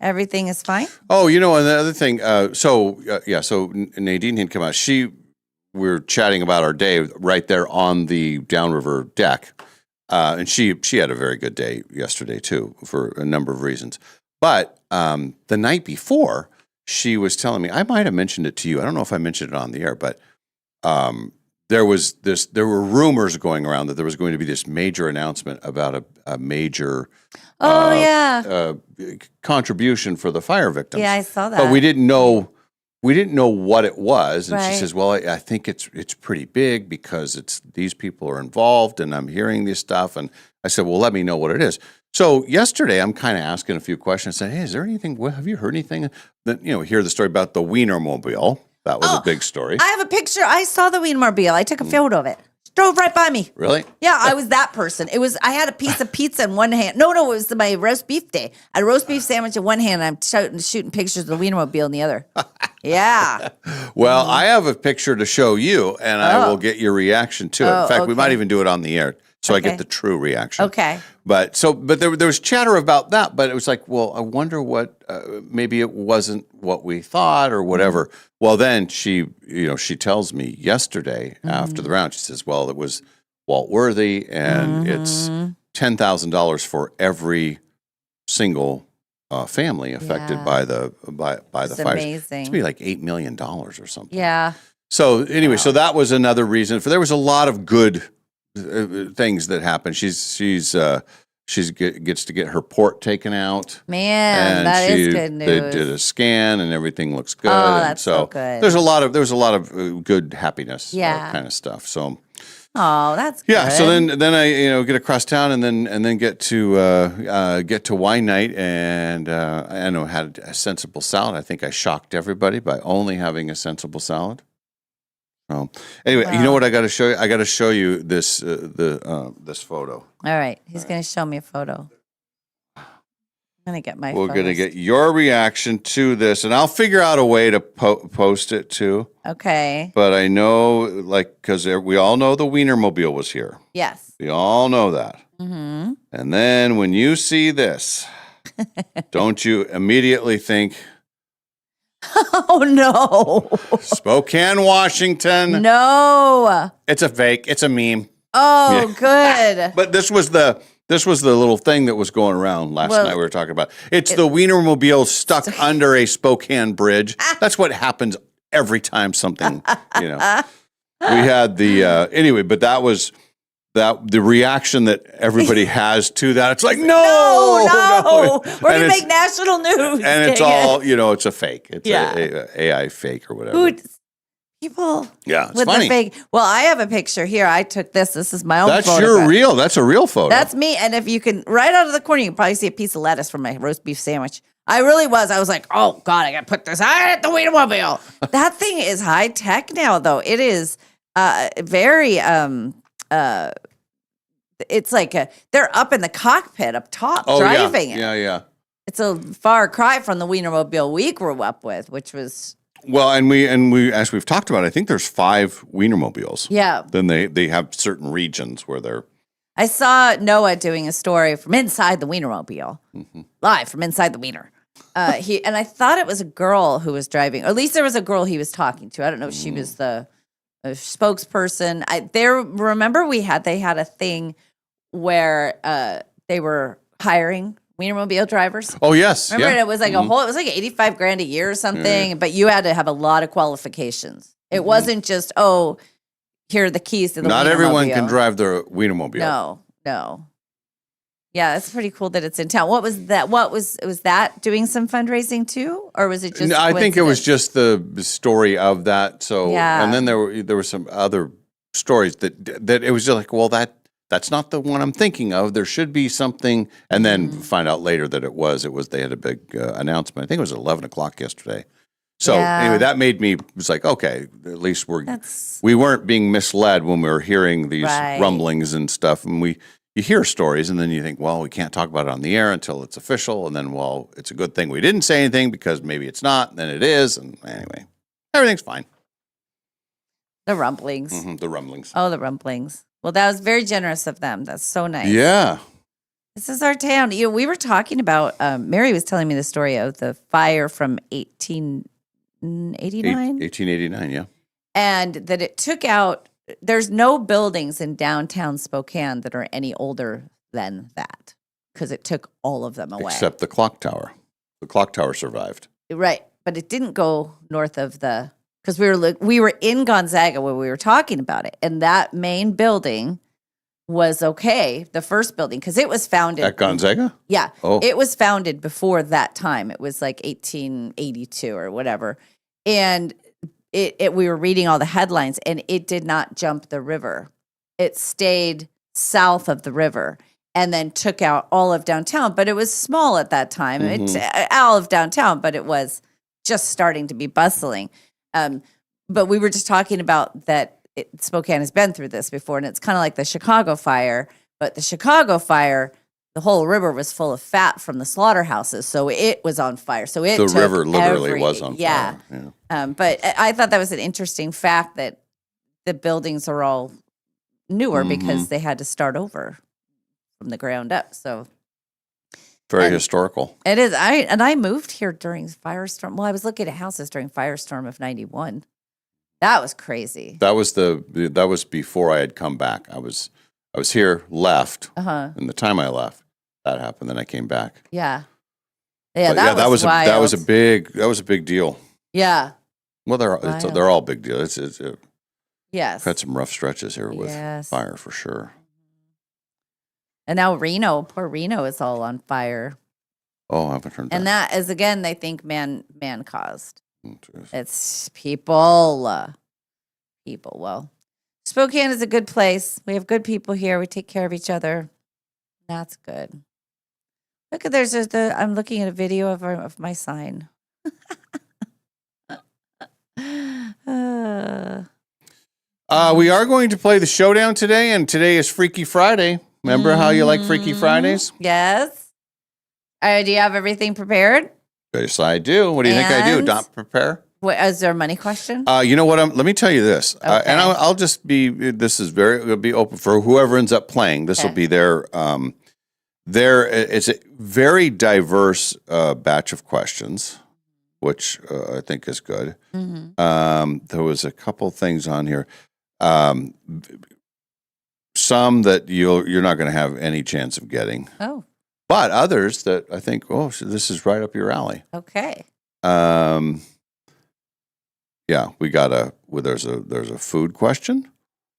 Everything is fine? Oh, and the other thing, so Nadine had come out. We were chatting about our day right there on the downriver deck. And she had a very good day yesterday too, for a number of reasons. But the night before, she was telling me, I might have mentioned it to you. I don't know if I mentioned it on the air, but there were rumors going around that there was going to be this major announcement about a major contribution for the fire victims. Yeah, I saw that. But we didn't know what it was. And she Right. says, well, I think it's pretty big because these people are involved and I'm hearing this stuff. And I said, well, let me know what it is. So yesterday I'm kind of asking a few questions. I said, hey, is there anything, have you heard anything that, hear the story about the Wienermobile? That was a big story. I have a picture. I saw the Wienermobile. I took a photo of it. Drove right by me. Really? Yeah, I was that person. I had a piece of pizza in one hand. No, it was my roast beef day. I had a roast beef sandwich in one hand, and I'm shooting pictures of the Wienermobile in the other. Yeah. Well, I have a picture to show you, and I will get your reaction to it. Oh, In fact, we might okay. even do it on the air, so I Okay. get the true reaction. Okay. But there was chatter about that, but it was like, well, I wonder what maybe it wasn't what we thought or whatever. Well, then she tells me yesterday after the round, she says, well, it was Walt Worthy, and it's $10,000 for every single family affected Yeah. by the It's fires. amazing. It's be like $8 million or something. Yeah. So anyway, so that was another reason. For there was a lot of good things that happened. She's gets to get her port taken out. Man, that is good news. They did a scan and everything looks good. Oh, And that's so good. There's a lot of good happiness, Yeah. kind of stuff. So Oh, that's good. yeah. So then I get across town and then get to wine night, and I know had a sensible salad. I think I shocked everybody by only having a sensible salad. So anyway, you know what I got to show you? I got to show you this this photo. All right. He's going to show me a photo. I'm going to get my We're going to photos. get your reaction to this, and I'll figure out a way to post it too. Okay. But I know, because we all know the Wienermobile was here. Yes. We all know that. Mm-hmm. And then when you see this, don't you immediately think Oh, no. Spokane, Washington? No. It's a fake. It's a meme. Oh, good. But this was the little thing that was going around last Well, night we were talking about. It's the Wienermobile stuck under a Spokane bridge. That's what happens every time something, We had the anyway, but that was the reaction that everybody has to that. It's like, no. No. We're And going to it's- make national news. And it's Dang all, it. it's a fake. It's Yeah. a AI fake or whatever. Who, people Yeah, it's with funny. the fake. Well, I have a picture here. I took this. This is my own That's photograph. that's a real photo. That's me. And if you can, right out of the corner, you can probably see a piece of lettuce from my roast beef sandwich. I really was. I was like, oh, God, I got to put this at the Wienermobile. That thing is high tech now, though. It is very, it's like they're up in the cockpit up top driving it. Yeah. It's a far cry from the Wienermobile we grew up with, which was, Well, and we as we've talked about, I think there's 5 Wienermobiles. yeah. Then they have certain regions where they're I saw Noah doing a story from inside the Wienermobile, live from inside the Wiener. And I thought it was a girl who was driving, or at least there was a girl he was talking to. I don't know if she was the spokesperson. Remember they had a thing where they were hiring Wienermobile drivers. Oh yes. Remember, yeah. it was like it was like $85,000 a year or something, but you had to have a lot of qualifications. It wasn't just, here are the keys to the Not everyone can Wienermobile. drive the Wienermobile. No. Yeah, it's pretty cool that it's in town. What was that? Was that doing some fundraising too, or was it just? No, I think it was coincidence? just the story of that. So Yeah. and then there were some other stories that it was just like, well, that's not the one I'm thinking of. There should be something, and then find out later that it was they had a big announcement. I think it was 11:00 yesterday. So Yeah. anyway, that made me was like, okay, at least That's we weren't being misled when we were hearing these Right. rumblings and stuff. And you hear stories, and then you think, well, we can't talk about it on the air until it's official. And then, well, it's a good thing we didn't say anything because maybe it's not, and then it is. And anyway, everything's fine. the rumblings. The rumblings. Oh, the rumblings. Well, that was very generous of them. That's so nice. Yeah. This is our town. We were talking about. Mary was telling me the story of the fire from 1889. 1889, yeah. And that it took out, there's no buildings in downtown Spokane that are any older than that because it took all of them away. Except the clock tower. The clock tower survived. Right. But it didn't go north of because we were in Gonzaga when we were talking about it. And that main building was okay, the first building, because it was founded. At Gonzaga? Yeah. Oh. It was founded before that time. It was like 1882 or whatever. And we were reading all the headlines, and it did not jump the river. It stayed south of the river and then took out all of downtown. But it was small at that time. It's all of downtown, but it was just starting to be bustling. But we were just talking about that Spokane has been through this before, and it's kind of like the Chicago fire. But the Chicago fire, the whole river was full of fat from the slaughterhouses, so it was on fire. So it The took river literally was on yeah. fire. Yeah. But I thought that was an interesting fact that the buildings are all newer because they had to start over from the ground up. So Very historical. it is. I moved here during Firestorm. Well, I was looking at houses during Firestorm of '91. That was crazy. That was before I had come back. I was here, left, and the time I left, that happened. Then I came back. Yeah. But That was wild. that was a big deal. Yeah. Well, they're all big deals. Yes. I've had some rough stretches here with Yes. fire for sure. And now poor Reno is all on fire. Oh, I haven't heard that. And that is, again, they think man caused. Oh, geez. It's people. People. Well, Spokane is a good place. We have good people here. We take care of each other. That's good. Look at I'm looking at a video of my sign. We are going to play the showdown today, and today is Freaky Friday. Remember how you like Freaky Fridays? Yes. Do you have everything prepared? Yes, I do. What do you think I do? And- Not prepare? Is there a money question? You know what? Let me tell you this, Okay. and I'll just be. This is it'll be open for whoever ends up playing. This will Okay. be their. It's a very diverse batch of questions, which I think is good. There was a couple things on here. Some that you're not going to have any chance of getting, Oh, but others that I think, so this is right up your alley. okay. Yeah, we got there's a food question,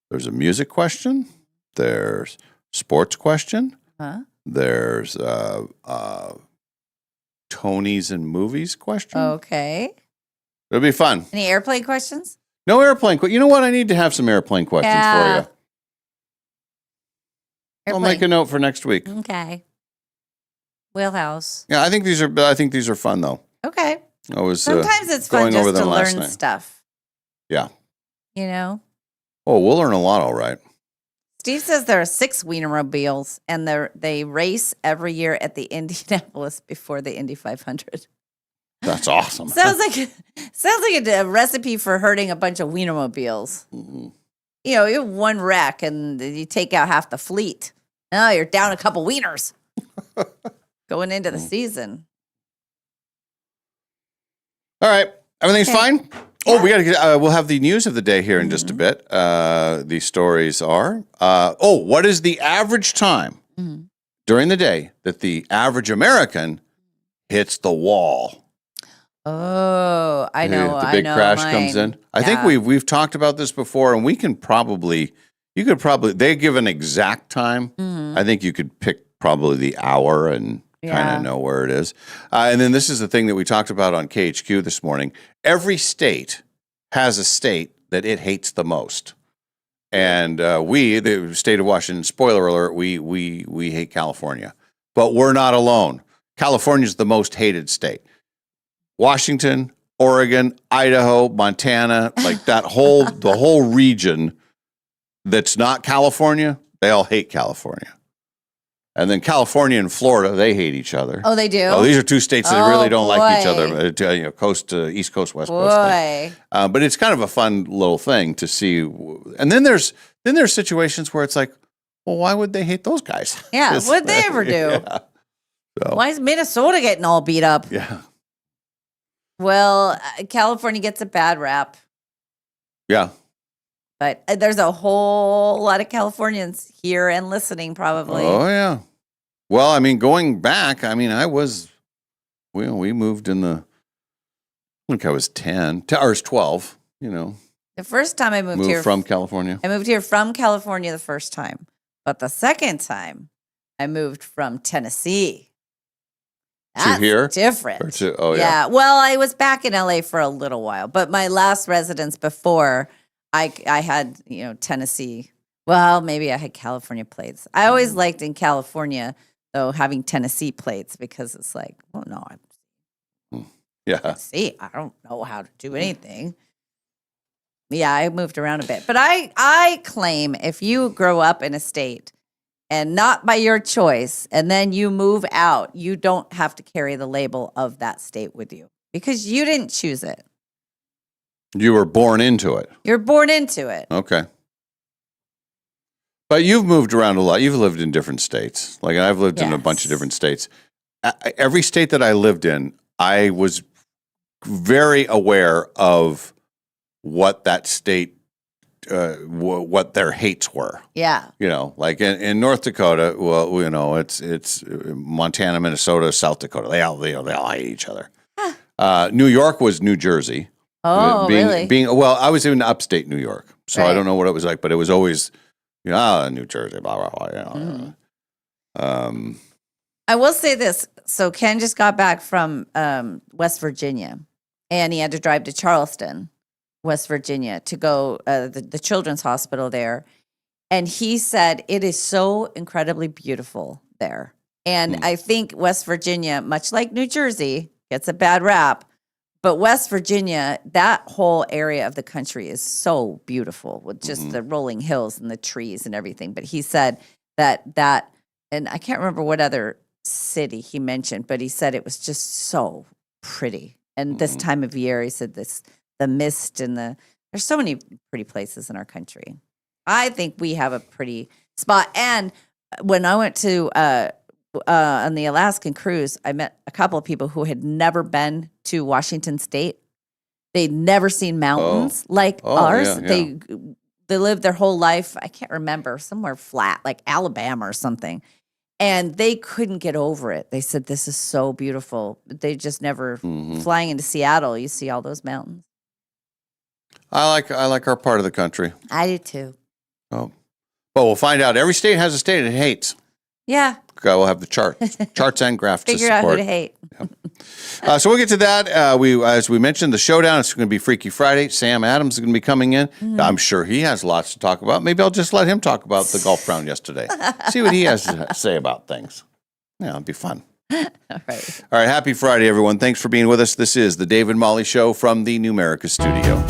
there's a music question, there's sports question, Huh? there's Tony's and movies question. Okay. It'll be fun. Any airplane questions? No airplane. You know what? I need to have some airplane questions Yeah. for you. I'll make a note for next week. Okay. Wheelhouse. Yeah, I think these are fun though. Okay. I was Sometimes it's fun going over just to them last learn night. stuff. Yeah. You know? Oh, we'll learn a lot, all right. Steve says there are 6 Wienermobiles, and they race every year at the Indianapolis before the Indy 500. That's awesome. Sounds like a recipe for hurting a bunch of Wienermobiles. Mhm. You know, you have one wreck and you take out half the fleet. Oh, you're down a couple wieners going into the season. All right, everything's Okay. fine. Oh, we got to get. We'll have the news of the day here in just a bit. The stories are. What is the average time during the day that the average American hits the wall? Oh, I know. The big I know crash mine. comes in. I think Yeah. we've talked about this before, and we can probably. You could probably. They give an exact time. I think you could pick probably the hour and kind Yeah. of know where it is. And then this is the thing that we talked about on KHQ this morning. Every state has a state that it hates the most. And the state of Washington, spoiler alert, we hate California. But we're not alone. California is the most hated state. Washington, Oregon, Idaho, Montana, like the whole region that's not California, they all hate California. And then California and Florida, they hate each other. Oh, they do? Oh, these are two states that really don't like each boy. other. Coast to East Coast, West Coast. Boy. But it's kind of a fun little thing to see. And then there's situations where it's like, well, why would they hate those guys? Yeah, what'd they ever do? Yeah. So, Why is Minnesota getting all beat up? yeah. Well, California gets a bad rap, Yeah. but there's a whole lot of Californians here and listening probably. Oh, yeah. Well, I mean, going back, we moved in I think I was 10, or 12, The first time I moved here from California. I moved here from California the first time, but the second time I moved from Tennessee. That's here? different. Or oh, yeah. Well, I was back in LA for a little while, but my last residence before I had, Tennessee. Well, maybe I had California plates. I always liked in California though having Tennessee plates because it's like, well, no, I'm Yeah. Tennessee. I don't know how to do anything. Yeah, I moved around a bit, but I claim if you grow up in a state and not by your choice, and then you move out, you don't have to carry the label of that state with you because you didn't choose it. You were born into it. You're born into it. Okay. But you've moved around a lot. You've lived in different states. Like I've lived in a bunch of different states. Every state that I lived in, I was very aware of what that state, what their hates were. Yeah. You know, like in North Dakota, well, you know, it's Montana, Minnesota, South Dakota. They all hate each other. New York was New Jersey. Oh, really? Well, I was in upstate New York, so I don't know what it was like, but it was always, you know, New Jersey, blah blah blah. You know. Mm-hmm. I will say this. So Ken just got back from West Virginia, and he had to drive to Charleston, West Virginia, to go the children's hospital there. And he said it is so incredibly beautiful there. And I think West Virginia, much like New Jersey, gets a bad rap. But West Virginia, that whole area of the country is so beautiful with just the rolling hills and the trees and everything. But he said that, and I can't remember what other city he mentioned, but he said it was just so pretty. And this time of year, he said the mist and there's so many pretty places in our country. I think we have a pretty spot. And when I went to on the Alaskan cruise, I met a couple of people who had never been to Washington State. They'd never seen mountains like ours. Yeah. They lived their whole life, I can't remember, somewhere flat, like Alabama or something. And they couldn't get over it. They said, this is so beautiful. They just never, flying into Seattle, you see all those mountains. I like our part of the country. I do too. Oh, but we'll find out. Every state has a state it hates. Yeah. Okay, we'll have the charts and graphs to Figure out who support. to hate. So we'll get to that. As we mentioned, the showdown is going to be Freaky Friday. Sam Adams is going to be coming in. I'm sure he has lots to talk about. Maybe I'll just let him talk about the golf round yesterday. See what he has to say about things. Yeah, it'll be fun. All right. All right, happy Friday, everyone. Thanks for being with us. This is the Dave and Molly Show from the Numerica studio.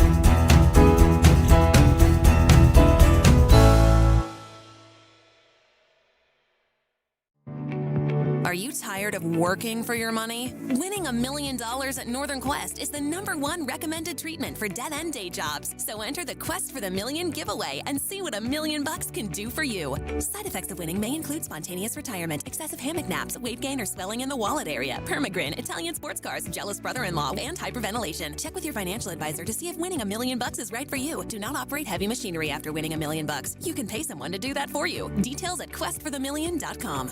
Are you tired of working for your money? Winning $1 million at Northern Quest is the #1 recommended treatment for dead-end day jobs. So enter the Quest for the Million giveaway and see what $1 million can do for you. Side effects of winning may include spontaneous retirement, excessive hammock naps, weight gain or swelling in the wallet area, permagrin, Italian sports cars, jealous brother-in-law, and hyperventilation. Check with your financial advisor to see if winning $1 million is right for you. Do not operate heavy machinery after winning $1 million. You can pay someone to do that for you. Details at questforthemillion.com.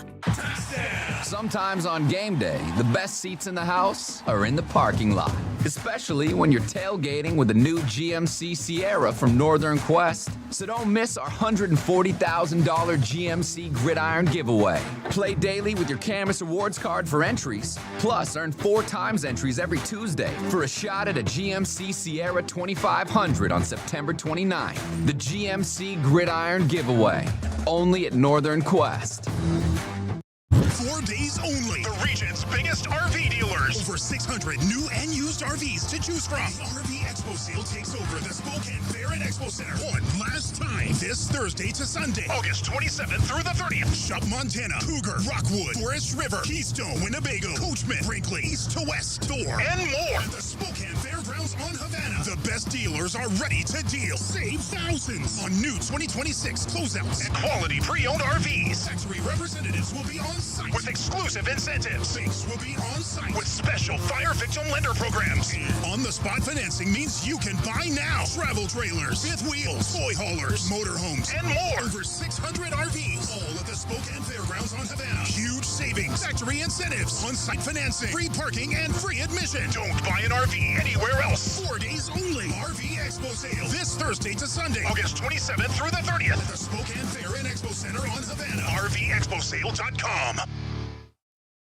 Sometimes on game day, the best seats in the house are in the parking lot. Especially when you're tailgating with the new GMC Sierra from Northern Quest. So don't miss our $140,000 GMC Gridiron giveaway. Play daily with your Camus Rewards card for entries. Plus, earn 4 times entries every Tuesday for a shot at a GMC Sierra 2500 on September 29th. The GMC Gridiron giveaway. Only at Northern Quest. 4 days only. The region's biggest RV dealers. Over 600 new and used RVs to choose from. The RV Expo sale takes over the Spokane Fair and Expo Center one last time. This Thursday to Sunday, August 27th through the 30th. Shop Montana, Cougar, Rockwood, Forest River, Keystone, Winnebago, Coachman, Brinkley, East to West, Thor, and more. At the Spokane Fairgrounds on Havana. The best dealers are ready to deal. Save thousands on new 2026 closeouts and quality pre-owned RVs. Factory representatives will be on site with exclusive incentives. Banks will be on site with special fire victim lender programs. And on-the-spot financing means you can buy now. Travel trailers, fifth wheels, toy haulers, motorhomes, and more. Over 600 RVs, all at the Spokane Fairgrounds on Havana. Huge savings, factory incentives, on-site financing, free parking, and free admission. Don't buy an RV anywhere else. 4 days only. RV Expo sale this Thursday to Sunday, August 27th through the 30th at the Spokane Fair and Expo Center on Havana. RVExposale.com.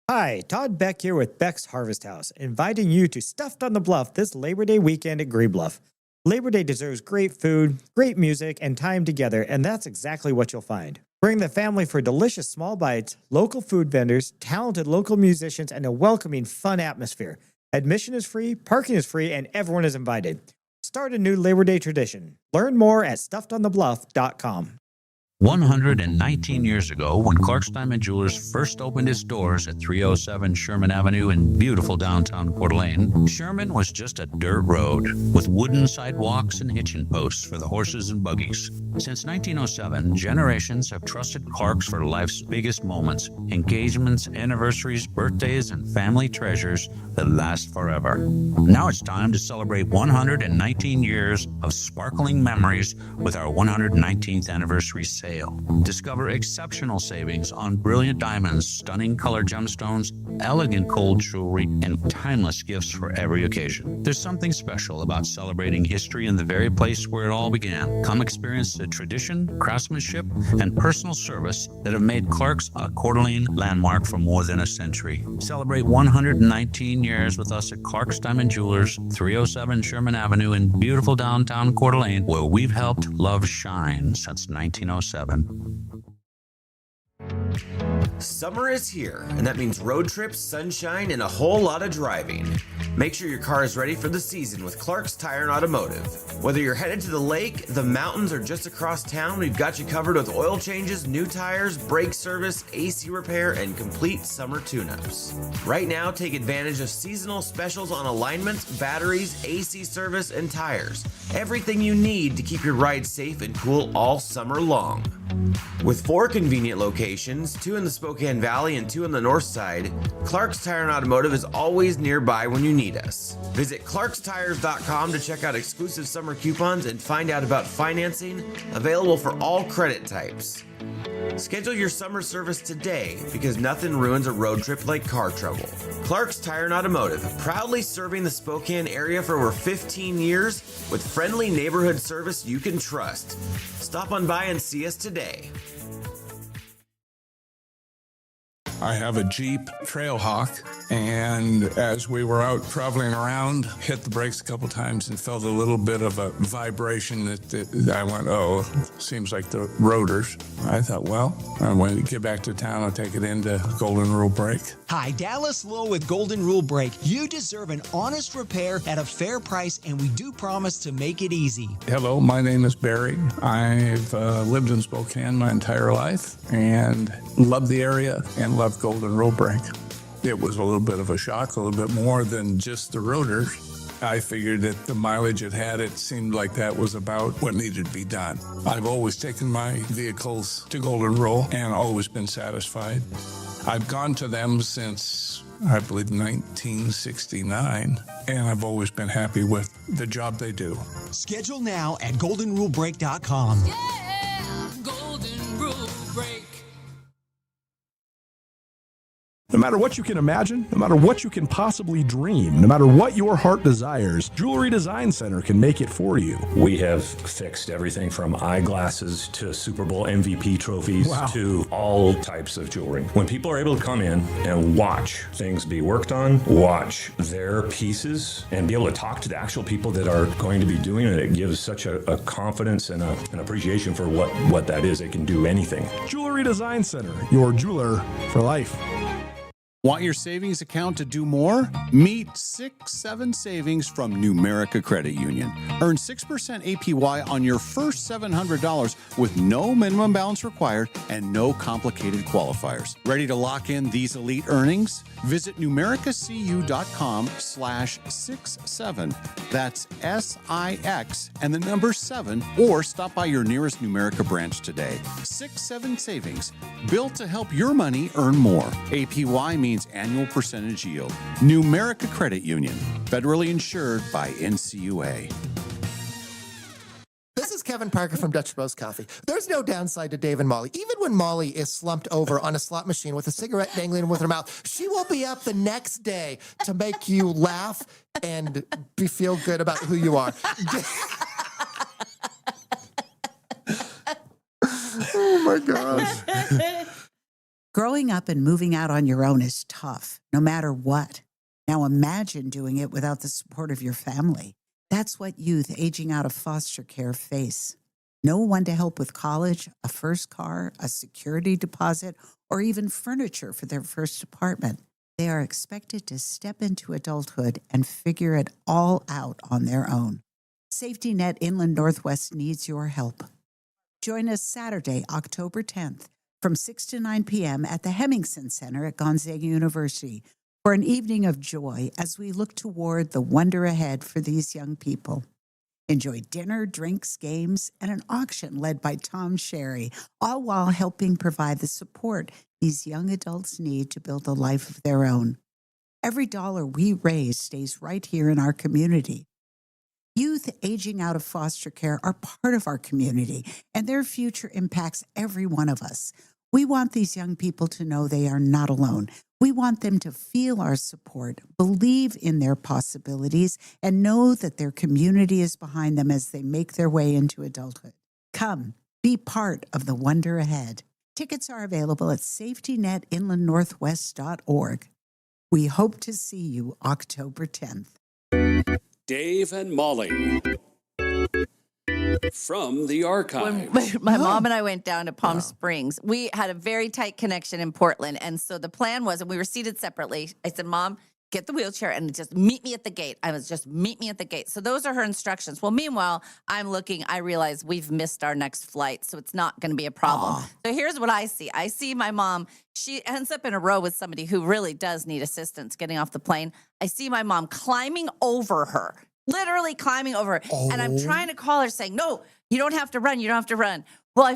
Hi, Todd Beck here with Beck's Harvest House, inviting you to Stuffed on the Bluff this Labor Day weekend at Green Bluff. Labor Day deserves great food, great music, and time together, and that's exactly what you'll find. Bring the family for delicious small bites, local food vendors, talented local musicians, and a welcoming, fun atmosphere. Admission is free, parking is free, and everyone is invited. Start a new Labor Day tradition. Learn more at stuffedonthebluff.com. 119 years ago, when Clark's Diamond Jewelers first opened its doors at 307 Sherman Avenue in beautiful downtown Coeur d'Alene, Sherman was just a dirt road with wooden sidewalks and hitching posts for the horses and buggies. Since 1907, generations have trusted Clark's for life's biggest moments, engagements, anniversaries, birthdays, and family treasures that last forever. Now it's time to celebrate 119 years of sparkling memories with our 119th anniversary sale. Discover exceptional savings on brilliant diamonds, stunning color gemstones, elegant gold jewelry, and timeless gifts for every occasion. There's something special about celebrating history in the very place where it all began. Come experience the tradition, craftsmanship, and personal service that have made Clark's a Coeur d'Alene landmark for more than a century. Celebrate 119 years with us at Clark's Diamond Jewelers, 307 Sherman Avenue in beautiful downtown Coeur d'Alene, where we've helped love shine since 1907. Summer is here, and that means road trips, sunshine, and a whole lot of driving. Make sure your car is ready for the season with Clark's Tire and Automotive. Whether you're headed to the lake, the mountains, or just across town, we've got you covered with oil changes, new tires, brake service, AC repair, and complete summer tune-ups. Right now, take advantage of seasonal specials on alignments, batteries, AC service, and tires. Everything you need to keep your ride safe and cool all summer long. With 4 convenient locations, 2 in the Spokane Valley and 2 on the north side, Clark's Tire and Automotive is always nearby when you need us. Visit clarkstires.com to check out exclusive summer coupons and find out about financing, available for all credit types. Schedule your summer service today because nothing ruins a road trip like car trouble. Clark's Tire and Automotive, proudly serving the Spokane area for over 15 years with friendly neighborhood service you can trust. Stop on by and see us today. I have a Jeep Trailhawk, and as we were out traveling around, hit the brakes a couple times and felt a little bit of a vibration that I went, oh, seems like the rotors. I thought, well, when we get back to town, I'll take it into Golden Rule Brake. Hi, Dallas Lowe with Golden Rule Brake. You deserve an honest repair at a fair price, and we do promise to make it easy. Hello, my name is Barry. I've lived in Spokane my entire life and love the area and love Golden Rule Brake. It was a little bit of a shock, a little bit more than just the rotors. I figured that the mileage it had, it seemed like that was about what needed to be done. I've always taken my vehicles to Golden Rule and always been satisfied. I've gone to them since, I believe, 1969, and I've always been happy with the job they do. Schedule now at goldenrulebrake.com. Yeah, Golden Rule Brake. No matter what you can imagine, no matter what you can possibly dream, no matter what your heart desires, Jewelry Design Center can make it for you. We have fixed everything from eyeglasses to Super Bowl MVP trophies to all types of jewelry. When people are able to come in and watch things be worked on, watch their pieces, and be able to talk to the actual people that are going to be doing it, it gives such a confidence and an appreciation for what that is. It can do anything. Jewelry Design Center, your jeweler for life. Want your savings account to do more? Meet 6-7 Savings from Numerica Credit Union. Earn 6% APY on your first $700 with no minimum balance required and no complicated qualifiers. Ready to lock in these elite earnings? Visit numericacu.com/67. That's SIX and the number 7, or stop by your nearest Numerica branch today. 6-7 Savings, built to help your money earn more. APY means annual percentage yield. Numerica Credit Union, federally insured by NCUA. This is Kevin Parker from Dutch Bros Coffee. There's no downside to Dave and Molly. Even when Molly is slumped over on a slot machine with a cigarette dangling with her mouth, she will be up the next day to make you laugh and feel good about who you are. Oh my gosh. Growing up and moving out on your own is tough, no matter what. Now imagine doing it without the support of your family. That's what youth aging out of foster care face. No one to help with college, a first car, a security deposit, or even furniture for their first apartment. They are expected to step into adulthood and figure it all out on their own. Safety Net Inland Northwest needs your help. Join us Saturday, October 10th, from 6 to 9 p.m. at the Hemmingson Center at Gonzaga University for an evening of joy as we look toward the wonder ahead for these young people. Enjoy dinner, drinks, games, and an auction led by Tom Sherry, all while helping provide the support these young adults need to build a life of their own. Every dollar we raise stays right here in our community. Youth aging out of foster care are part of our community, and their future impacts every one of us. We want these young people to know they are not alone. We want them to feel our support, believe in their possibilities, and know that their community is behind them as they make their way into adulthood. Come, be part of the wonder ahead. Tickets are available at safetynetinlandnorthwest.org. We hope to see you October 10th. Dave and Molly from the archive. When my mom and I went down to Palm Springs, we had a very tight connection in Portland. And so the plan was, and we were seated separately. I said, Mom, get the wheelchair and just meet me at the gate. Meet me at the gate. So those are her instructions. Well, meanwhile, I'm looking, I realize we've missed our next flight, so it's not going to be a problem. So here's what I see. I see my mom. She ends up in a row with somebody who really does need assistance getting off the plane. I see my mom climbing over her. Literally climbing over her. And I'm trying to call her saying, no, you don't have to run. You don't have to run. Well, I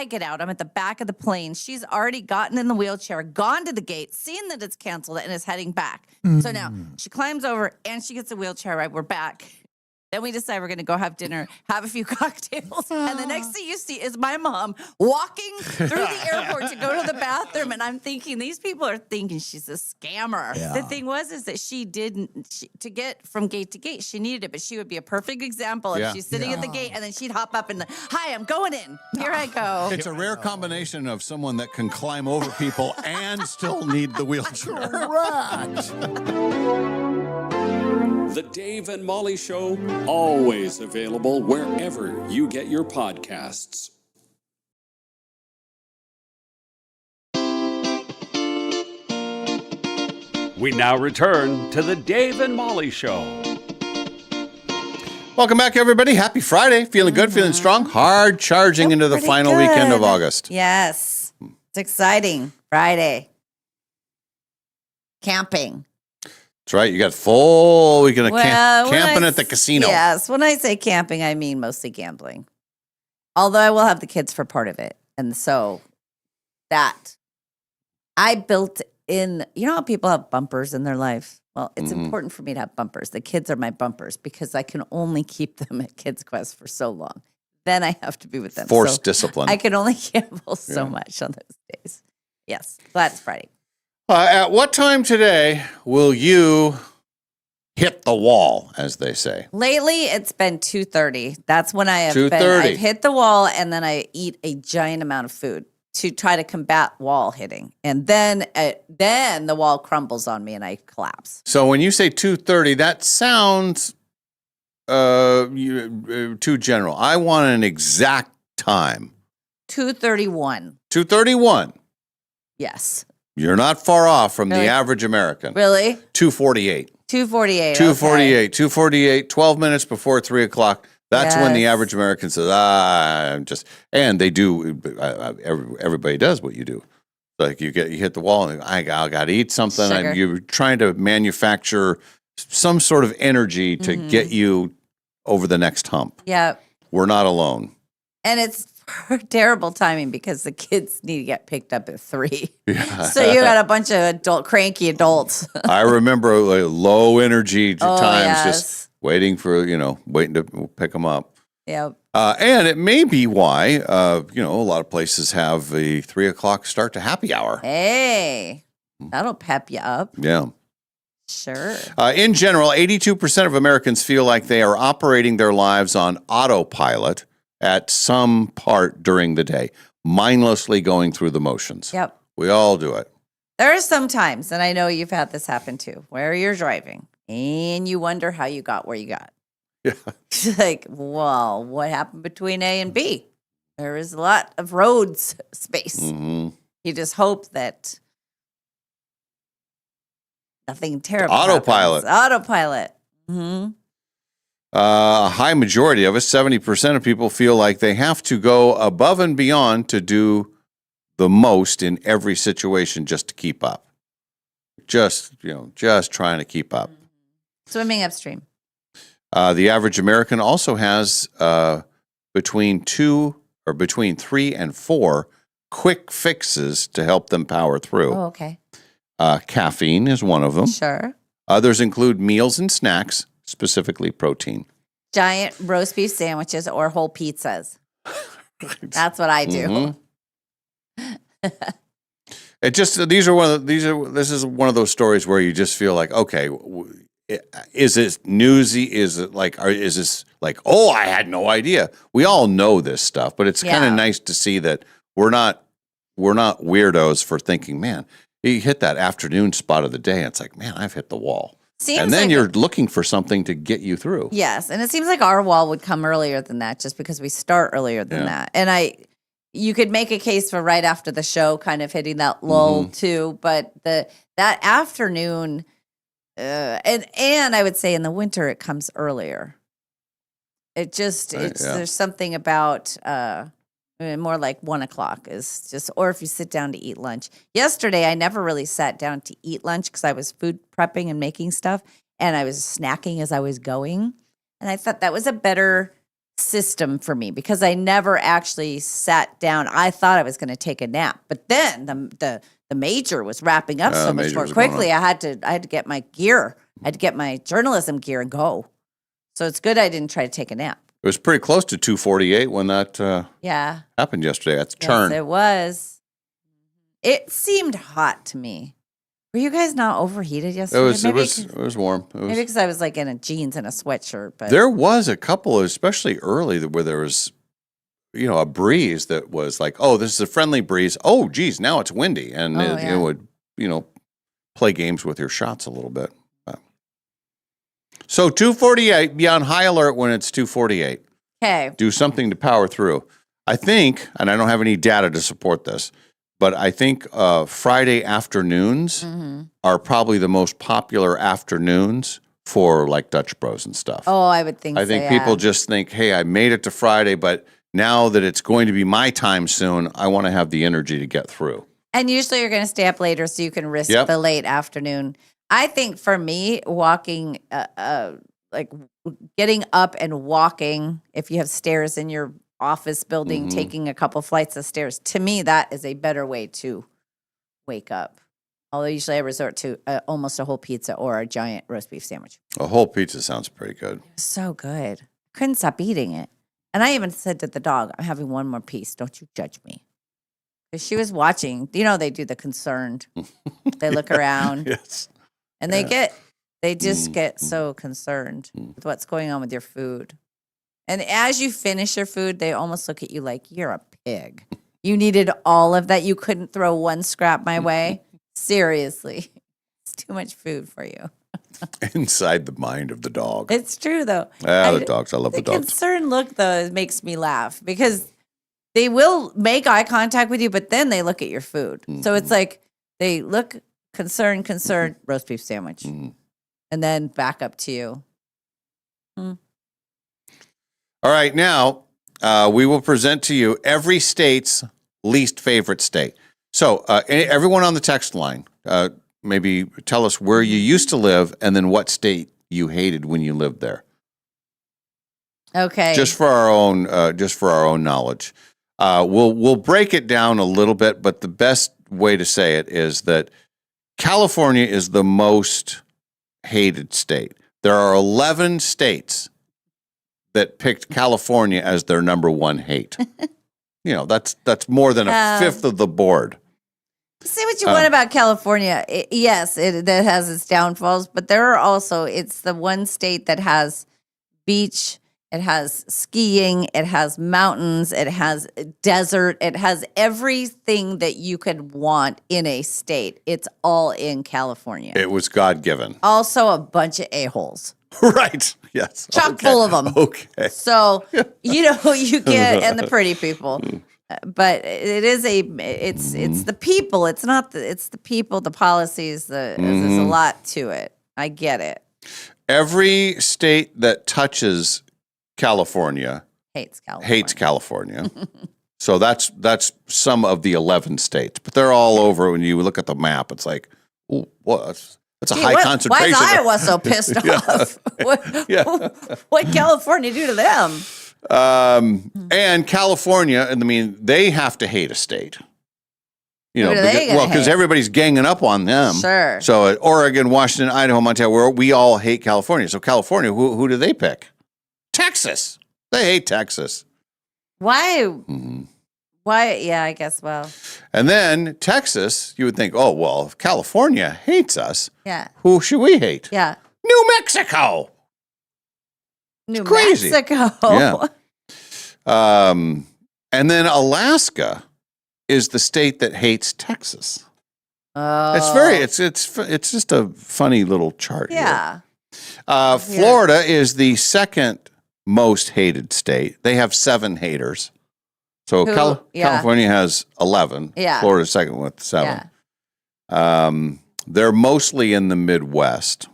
get out. I'm at the back of the plane. She's already gotten in the wheelchair, gone to the gate, seen that it's canceled, and is heading back. So now she climbs over and she gets a wheelchair, right? We're back. Then we decide we're going to go have dinner, have a few cocktails. And the next thing you see is my mom walking through the airport to go to the bathroom. And I'm thinking, these people are thinking she's a scammer. Yeah. The thing is that to get from gate to gate, she needed it. But she would be a perfect example if she's sitting at the gate and then she'd hop up and, hi, I'm going in. Here I go. It's a rare combination of someone that can climb over people and still need the wheelchair. Correct. The Dave and Molly Show, always available wherever you get your podcasts. We now return to the Dave and Molly Show. Welcome back, everybody. Happy Friday. Feeling good, feeling strong, hard charging into the final weekend of August. Yes. It's exciting. Friday. Camping. That's right. You got full weekend of camping when at the casino. Yes. When I say camping, I mean mostly gambling. Although I will have the kids for part of it. And so that I built in, you know how people have bumpers in their life? Well, it's important for me to have bumpers. The kids are my bumpers because I can only keep them at Kids Quest for so long. Then I have to be with them. Forced discipline. I can only gamble so much on those days. Yes. Glad it's Friday. At what time today will you hit the wall, as they say? Lately, it's been 2:30. That's when I have 2:30. I've hit the wall, and then I eat a giant amount of food to try to combat wall hitting. And then the wall crumbles on me, and I collapse. So when you say 2:30, that sounds too general. I want an exact time. 2:31. 2:31. Yes. You're not far off from Really? the average American. Really? 2:48. 2:48. 2:48. 2:48. 12 minutes before 3 o'clock. That's when the Yes. average American says, I'm just, and they do, everybody does what you do. Like you hit the wall and I got to eat something. Sugar. You're trying to manufacture some sort of energy to get you over the next hump. Yeah. We're not alone. And it's terrible timing because the kids need to get picked up at 3. Yeah. So you got a bunch of cranky adults. I remember low energy times, yes. just waiting to pick them up. Yep. And it may be why, a lot of places have a 3 o'clock start to happy hour. Hey, that'll pep you up. Yeah. Sure. In general, 82% of Americans feel like they are operating their lives on autopilot at some part during the day, mindlessly going through the motions. Yep. We all do it. There are some times, and I know you've had this happen too, where you're driving and you wonder how you got where you got. Yeah. Like, well, what happened between A and B? There is a lot of roads space. Mm-hmm. You just hope that nothing terrible Autopilot. happens. Autopilot. Mm-hmm. A high majority of us, 70% of people, feel like they have to go above and beyond to do the most in every situation just to keep up. Just trying to keep up. Swimming upstream. The average American also has between 3 and 4 quick fixes to help them power through. Oh, okay. Caffeine is one of them. Sure. Others include meals and snacks, specifically protein. Giant roast beef sandwiches or whole pizzas. That's what I do. This is one of those stories where you just feel like, okay, is it newsy? Is it like, is this like, oh, I had no idea. We all know this stuff, but it's kind of nice to see that we're not weirdos for thinking, man, you hit that afternoon spot of the day. And it's like, man, I've hit the wall. And then you're looking for something to get you through. Yes, and it seems like our wall would come earlier than that, just because we start earlier than that. And you could make a case for right after the show, kind of hitting that lull too. But that afternoon, and I would say in the winter it comes earlier. There's something about more like 1 o'clock is just, or if you sit down to eat lunch. Yesterday, I never really sat down to eat lunch because I was food prepping and making stuff, and I was snacking as I was going. And I thought that was a better system for me because I never actually sat down. I thought I was going to take a nap, but then the major was wrapping up so much more quickly. I had to get my gear. I had to get my journalism gear and go. So it's good I didn't try to take a nap. It was pretty close to 2:48 when that happened yesterday. That's turn. Yes, it was. It seemed hot to me. Were you guys not overheated yesterday? It was warm. Maybe because I was like in a jeans and a sweatshirt. But there was a couple, especially early, where there was, a breeze that was like, oh, this is a friendly breeze. Oh, geez, now it's windy, and it would, play games with your shots a little bit. So 2:48, be on high alert when it's 2:48. Okay. Do something to power through. I think, and I don't have any data to support this, but I think Friday afternoons are probably the most popular afternoons for like Dutch Bros and stuff. Oh, I would think so. I think people just think, hey, I made it to Friday, but now that it's going to be my time soon, I want to have the energy to get through. And usually you're going to stay up later so you can risk the late afternoon. I think for me, walking, like getting up and walking, if you have stairs in your office building, taking a couple flights of stairs, to me, that is a better way to wake up. Although usually I resort to almost a whole pizza or a giant roast beef sandwich. A whole pizza sounds pretty good. So good. Couldn't stop eating it. And I even said to the dog, I'm having one more piece. Don't you judge me. Because she was watching. They do the concerned. They look around. Yes. And they just get so concerned with what's going on with your food. And as you finish your food, they almost look at you like you're a pig. You needed all of that. You couldn't throw one scrap my way. Seriously. It's too much food for you. Inside the mind of the dog. It's true, though. The dogs. I love the dogs. The concerned look, though, makes me laugh because they will make eye contact with you, but then they look at your food. So it's like they look concerned, roast beef sandwich. And then back up to you. All right, now we will present to you every state's least favorite state. So everyone on the text line, maybe tell us where you used to live and then what state you hated when you lived there. Okay. Just for our own knowledge. We'll break it down a little bit, but the best way to say it is that California is the most hated state. There are 11 states that picked California as their number one hate. That's more than a fifth of the board. Say what you want about California. That has its downfalls, but there are also, it's the one state that has beach, it has skiing, it has mountains, it has desert, it has everything that you could want in a state. It's all in California. It was God-given. Also a bunch of a-holes. Right. Yes. Chock full of them. Okay. So, you get, and the pretty people. But it's the people. It's the people, the policies, there's a lot to it. I get it. every state that touches California Hates California. hates California. So that's some of the 11 states, but they're all over. When you look at the map, it's like, ooh, well, that's a high concentration. Why is Iowa so pissed off? What California do to them? And California, and I mean, they have to hate a state. You Who know, do they gonna because hate? everybody's ganging up on them. Sure. So Oregon, Washington, Idaho, Montana, we all hate California. So California, who do they pick? Texas. They hate Texas. Why? Mm-hmm. Why? Yeah, I guess. Well, And then Texas, you would think, oh, well, if California hates us, yeah, who should we hate? yeah. New Mexico. New crazy. Mexico. Yeah. And then Alaska is the state that hates Texas. Oh, It's just a funny little chart here. yeah. Florida is the second most hated state. They have 7 haters. So Yeah. California has 11. Yeah. Florida's second with 7. They're mostly in the Midwest.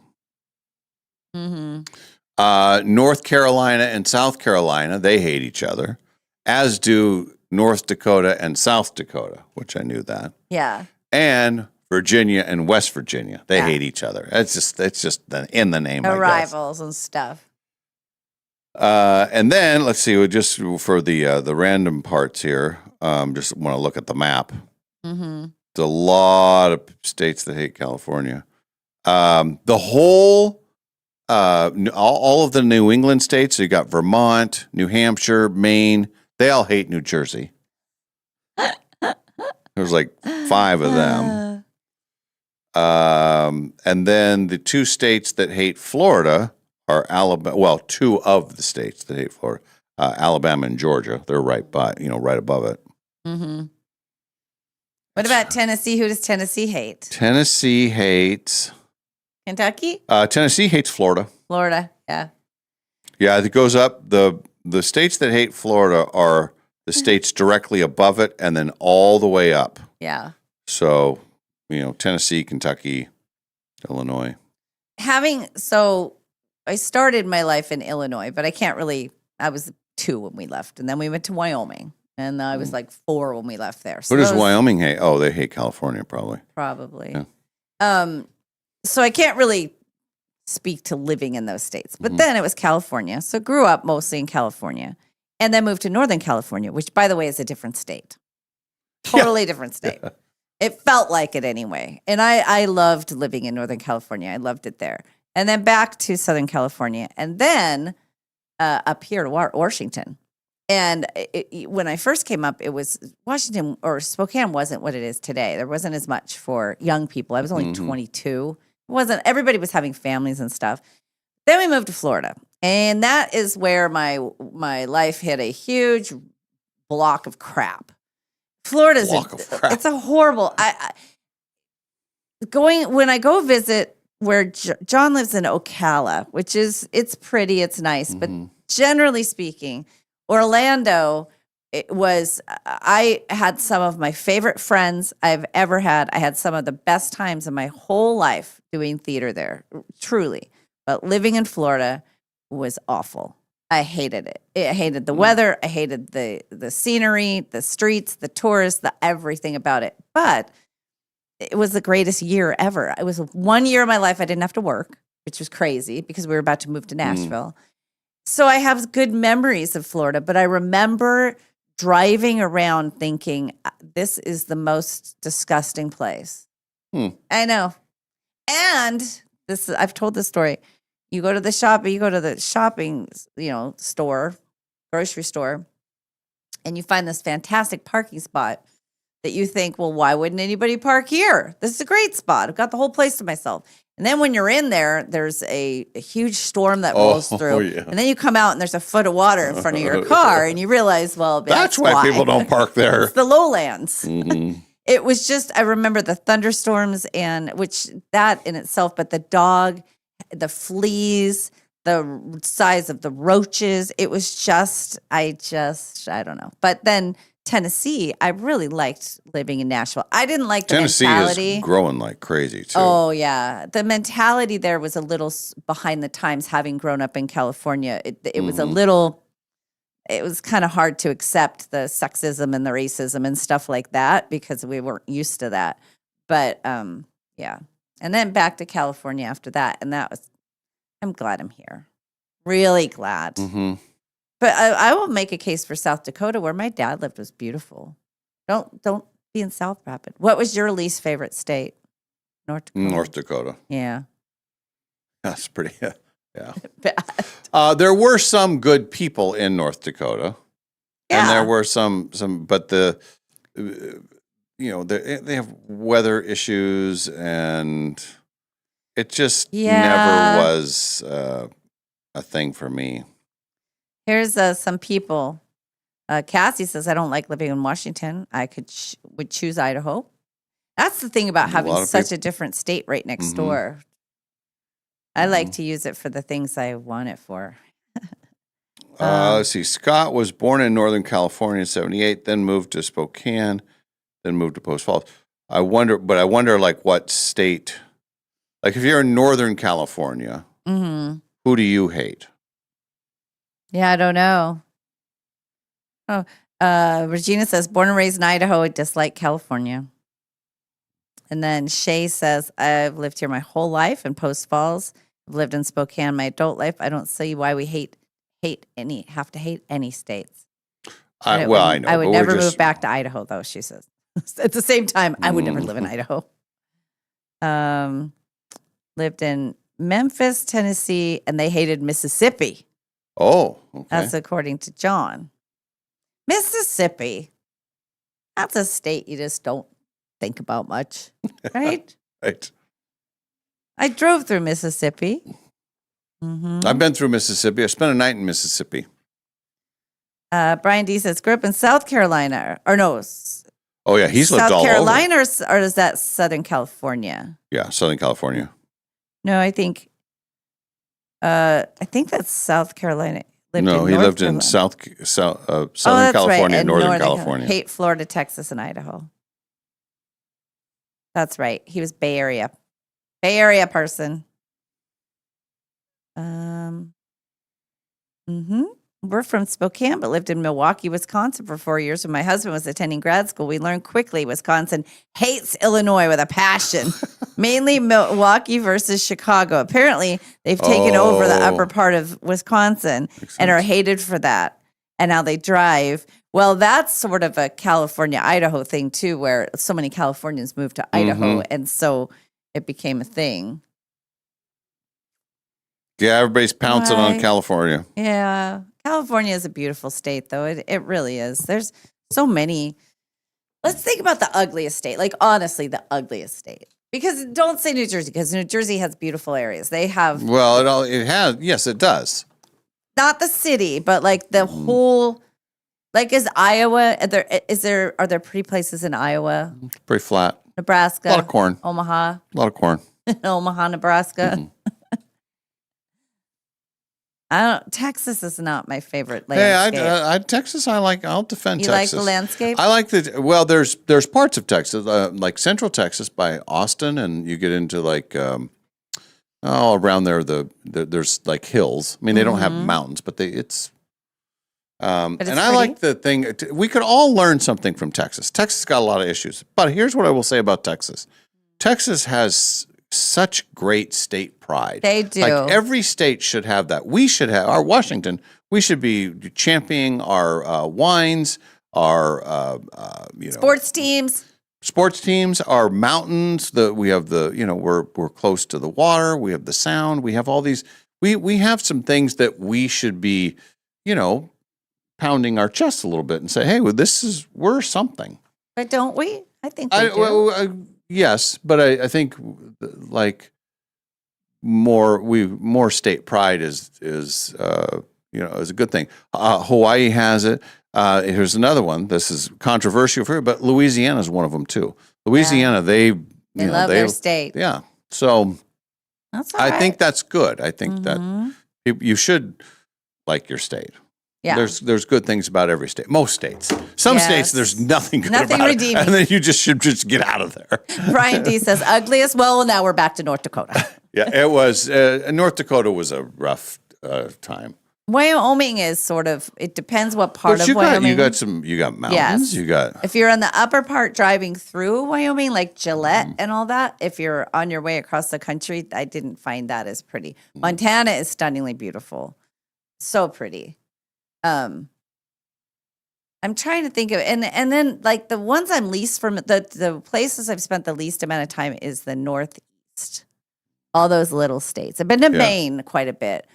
Mm-hmm. North Carolina and South Carolina, they hate each other, as do North Dakota and South Dakota, which I knew that. Yeah. And Virginia and West Virginia, they Yeah. hate each other. It's just in the name, I guess. Rivals and stuff. And then let's see, just for the random parts here, just want to look at the map. Mm-hmm. There's a lot of states that hate California. The whole, all of the New England states. So you got Vermont, New Hampshire, Maine. They all hate New Jersey. There's like 5 of them. And then the 2 states that hate Florida are Alabama. Well, 2 of the states that hate Florida, Alabama and Georgia. They're right above it. Mm-hmm. What about Tennessee? Who does Tennessee hate? Tennessee hates Kentucky? Tennessee hates Florida. Florida. Yeah. Yeah, it goes up. The states that hate Florida are the states directly above it, and then all the way up. Yeah. So, Tennessee, Kentucky, Illinois. So I started my life in Illinois, but I was 2 when we left, and then we went to Wyoming, and I was like 4 when we left there. So Who does Wyoming hate? Oh, they hate California, probably. Probably. Yeah. So I can't really speak to living in those states, but Mm-hmm. then it was California. So grew up mostly in California, and then moved to Northern California, which, by the way, is a different state. Totally different state. It felt like it anyway. And I loved living in Northern California. I loved it there. And then back to Southern California. And then up here to Washington. And when I first came up, it was Washington or Spokane wasn't what it is today. There wasn't as much for young people. I was only 22. Everybody was having families and stuff. Then we moved to Florida. And that is where my life hit a huge block of crap. Florida's it's a horrible. When I go visit where John lives in Ocala, which it's pretty, it's nice, but generally speaking, Orlando, I had some of my favorite friends I've ever had. I had some of the best times in my whole life doing theater there, truly. But living in Florida was awful. I hated it. I hated the weather. I hated the scenery, the streets, the tourists, everything about it. But it was the greatest year ever. It was 1 year of my life I didn't have to work, which was crazy because we were about to move to Nashville. So I have good memories of Florida, but I remember driving around thinking, this is the most disgusting place. I know. And I've told this story. You go to the shopping, store, grocery store, and you find this fantastic parking spot that you think, well, why wouldn't anybody park here? This is a great spot. I've got the whole place to myself. And then when you're in there, there's a huge storm that rolls through. Yeah. And then you come out and there's a foot of water in front of your car and you realize, well, That's why people don't park there. It's the lowlands. Mm-hmm. It was just, I remember the thunderstorms which that in itself, but the dog, the fleas, the size of the roaches, it was just, I don't know. But then Tennessee, I really liked living in Nashville. I didn't like the Tennessee mentality. is growing like crazy too. Oh yeah, the mentality there was a little behind the times. Having grown up in California, it was a little. It was kind of hard to accept the sexism and the racism and stuff like that because we weren't used to that. But yeah, and then back to California after that, and that was. I'm glad I'm here. Really glad. Mm-hmm. But I will make a case for South Dakota, where my dad lived, was beautiful. Don't be in South Rapid. What was your least favorite state? North Dakota. North Dakota. Yeah. That's pretty. Yeah. Bad. There were some good people in North Dakota, and there were some, but they have weather issues, and it just never was a thing for me. Here's some people. Cassie says, I don't like living in Washington. I would choose Idaho. That's the thing about having such a different state right next door. I like to use it for the things I want it for. Let's see. Scott was born in Northern California in 1978, then moved to Spokane, then moved to Post Falls. I wonder like what state, like if you're in Northern California, who do you hate? Yeah, I don't know. Oh, Regina says, born and raised in Idaho, I dislike California. And then Shay says, I've lived here my whole life in Post Falls. I've lived in Spokane my adult life. I don't see why we have to hate any states. I know. I would never move back to Idaho, though, she says. At the same time, I would never live in Idaho. Lived in Memphis, Tennessee, and they hated Mississippi. Oh, okay. That's according to John. Mississippi. That's a state you just don't think about much, right? Right. I drove through Mississippi. I've been through Mississippi. I spent a night in Mississippi. Brian D says, grew up in South Carolina. Or no. Oh, yeah. He's lived all over. South Carolina or is that Southern California? Yeah, Southern California. No, I think that's South Carolina. He lived in Southern California, right. Northern California. Hate Florida, Texas, and Idaho. That's right. He was Bay Area person. We're from Spokane, but lived in Milwaukee, Wisconsin for 4 years. When my husband was attending grad school, we learned quickly Wisconsin hates Illinois with a passion. Mainly Milwaukee versus Chicago. Apparently, they've taken over the upper part of Wisconsin and are hated for that. And now they drive. Well, that's sort of a California-Idaho thing, too, where so many Californians moved to Idaho, and so it became a thing. Yeah, everybody's pouncing on California. Yeah. California is a beautiful state, though. It really is. There's so many. Let's think about the ugliest state. Like, honestly, the ugliest state. Because don't say New Jersey, because New Jersey has beautiful areas. They have. Well, it has. Yes, it does. Not the city, but like the whole. Like, is Iowa? Are there pretty places in Iowa? Pretty flat. Nebraska. A lot of corn. Omaha. A lot of corn. Omaha, Nebraska. Texas is not my favorite landscape. Hey, Texas, I'll defend Texas. You like the landscape? I like well, there's parts of Texas, like Central Texas by Austin, and you get into like, around there, there's like hills. I mean, they don't have mountains, but it's and pretty. I like the thing, we could all learn something from Texas. Texas got a lot of issues, but here's what I will say about Texas. Texas has such great state pride. They do. Like every state should have that. We should have our Washington. We should be championing our wines, our sports teams, our mountains. We have we're close to the water. We have the sound. We have all these. We have some things that we should be, pounding our chest a little bit and say, hey, well, we're something. But don't we? I think we do. Yes, but I think like more state pride is a good thing. Hawaii has it. Here's another one. This is controversial for you, but Louisiana is one of them too. Louisiana, they love their state. Yeah, so that's all right. I think that's good. I think that you should like your state. Yeah. There's good things about every state. Most states. Some states there's nothing good Nothing about redeeming. it. And then you should get out of there. Brian D says ugliest. Well, now we're back to North Dakota. Yeah, it was North Dakota was a rough time. Wyoming is sort of, it depends what part But of you Wyoming. you got mountains, Yes. you got If you're on the upper part driving through Wyoming, like Gillette Mm-hmm. and all that, if you're on your way across the country, I didn't find that as pretty. Mm-hmm. Montana is stunningly beautiful. So pretty. I'm trying to think of, and then like the ones I'm least from, the places I've spent the least amount of time is the Northeast. All those little states. I've been to Maine quite a bit,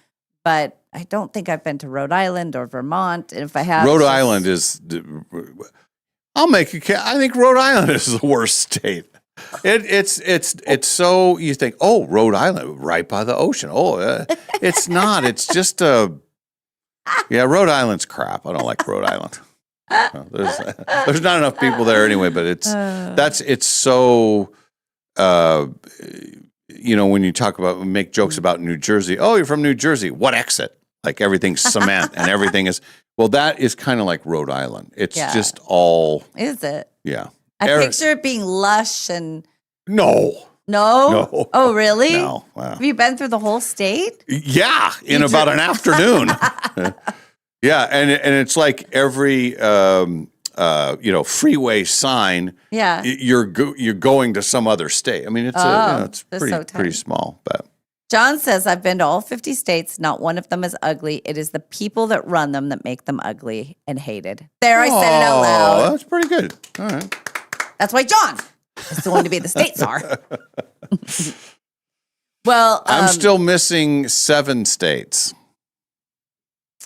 but I don't think I've been to Rhode Island or Vermont. And if I have, Rhode Island is. I'll make a case. I think Rhode Island is the worst state. It's so you think, oh, Rhode Island, right by the ocean. Oh, it's not. It's just Rhode Island's crap. I don't like Rhode Island. No, there's not enough people there anyway. But it's so. When you talk about make jokes about New Jersey, oh, you're from New Jersey. What exit? Like everything's cement and everything is. Well, that is kind of like Rhode Island. It's just all. Is it? Yeah. I picture it being lush and. No. No? Oh, really? No. Wow. Have you been through the whole state? Yeah, in about an afternoon. Yeah, and it's like every freeway sign. Yeah. You're going to some other state. I mean, it's it's pretty small, but. John says, I've been to all 50 states. Not one of them is ugly. It is the people that run them that make them ugly and hated. There, I said it out loud. Oh, that's pretty good. All right. That's why John is going to be the state czar. Well, I'm still missing 7 states.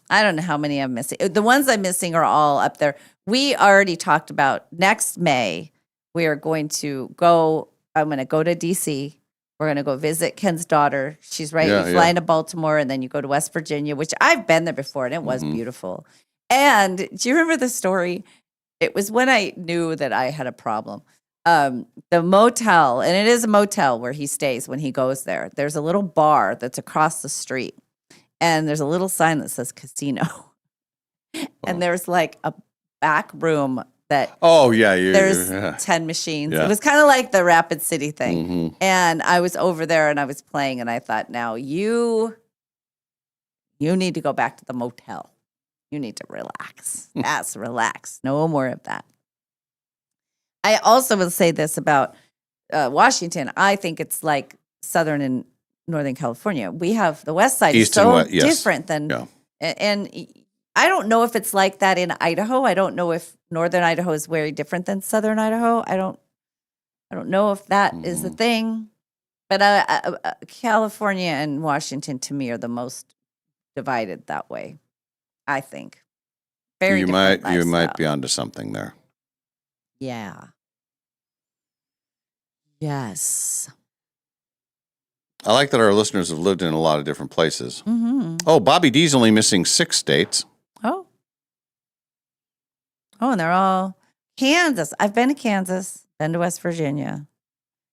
I don't know how many I'm missing. The ones I'm missing are all up there. We already talked about next May, we are going to go. I'm going to go to DC. We're going to go visit Ken's daughter. She's right. You fly into Baltimore and then you go to West Virginia, which I've been there before and it was beautiful. And do you remember the story? It was when I knew that I had a problem. The motel, and it is a motel where he stays when he goes there. There's a little bar that's across the street and there's a little sign that says casino. And there's like a back room that there's 10 machines. Yeah. It was kind of like the Rapid City thing. And I was over there and I was playing and I thought, now you need to go back to the motel. You need to relax. Yes, relax. No more of that. I also will say this about Washington. I think it's like Southern and Northern California. We have the West Side East is so and West, yes. different than, and I don't know if it's like that in Idaho. I don't know if Northern Idaho is very different than Southern Idaho. I don't know if that is the thing. But California and Washington to me are the most divided that way. I think. Very you different might lifestyle. be onto something there. Yeah. Yes. I like that our listeners have lived in a lot of different places. Mm-hmm. Oh, Bobby D's only missing 6 states. Oh, and they're all Kansas. I've been to Kansas, been to West Virginia.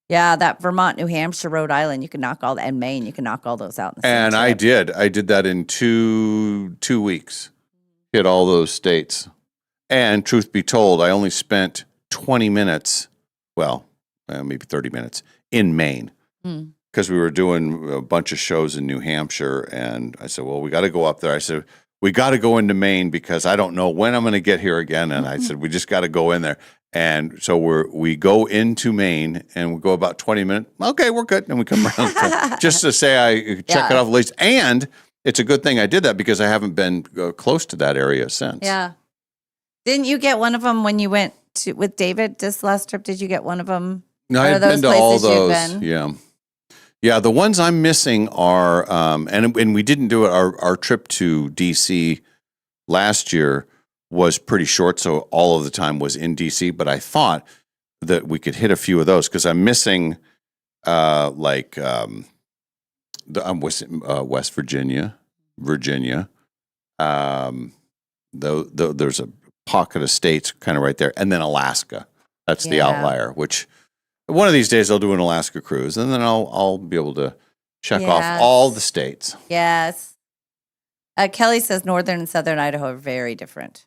Yeah, that Vermont, New Hampshire, Rhode Island, you can knock all and Maine, you can knock all those out. In the And same I trip. did that in two weeks. Hit all those states. And truth be told, I only spent 20 minutes, maybe 30 minutes in Maine. Because we were doing a bunch of shows in New Hampshire. And I said, well, we got to go up there. I said, we got to go into Maine because I don't know when I'm going to get here again. And I said, we just got to go in there. And so we go into Maine and we go about 20 minutes. Okay, we're good. And we come around just to say I check it off the list. And it's a good thing I did that because I haven't been close to that area since. Yeah. Didn't you get one of them when you went with David this last trip? Did you get one of them? No, I've been to all those. Yeah. Yeah, the ones I'm missing are, and we didn't do it. Our trip to D.C. last year was pretty short, so all of the time was in D.C., but I thought that we could hit a few of those because I'm missing, I'm West Virginia. There's a pocket of states kind of right there, and then Alaska. That's the outlier, which... One of these days I'll do an Alaska cruise, and then I'll be able to check off all the states. Yes. Kelly says northern and southern Idaho are very different.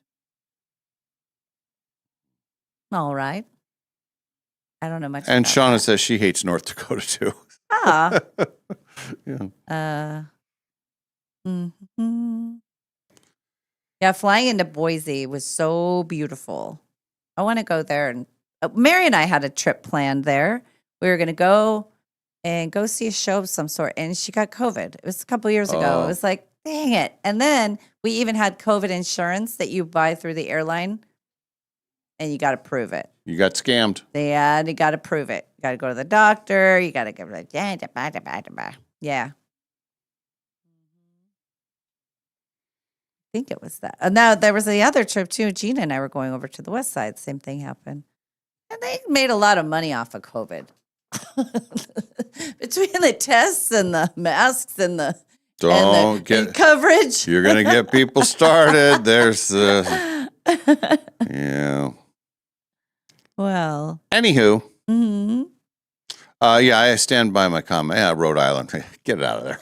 All right. I don't know much. And about Shauna that. says she hates North Dakota too. Ah. Yeah. Mhm. Yeah, flying into Boise was so beautiful. I want to go there. And Mary and I had a trip planned there. We were going to go and go see a show of some sort, and she got COVID. It was a couple years ago. Oh. It was like, dang it. And then we even had COVID insurance that you buy through the airline, and you got to prove it. You got scammed. Yeah, you got to prove it. You got to go to the doctor. You got to give it yeah. I think it was that. Now there was the other trip too. Gina and I were going over to the west side. Same thing happened, and they made a lot of money off of COVID. Between the tests and the masks and the and coverage. You're gonna get people started. There's the yeah. Well. Anywho. Mm-hmm. Yeah, I stand by my comment. Yeah, Rhode Island. Get it out of there.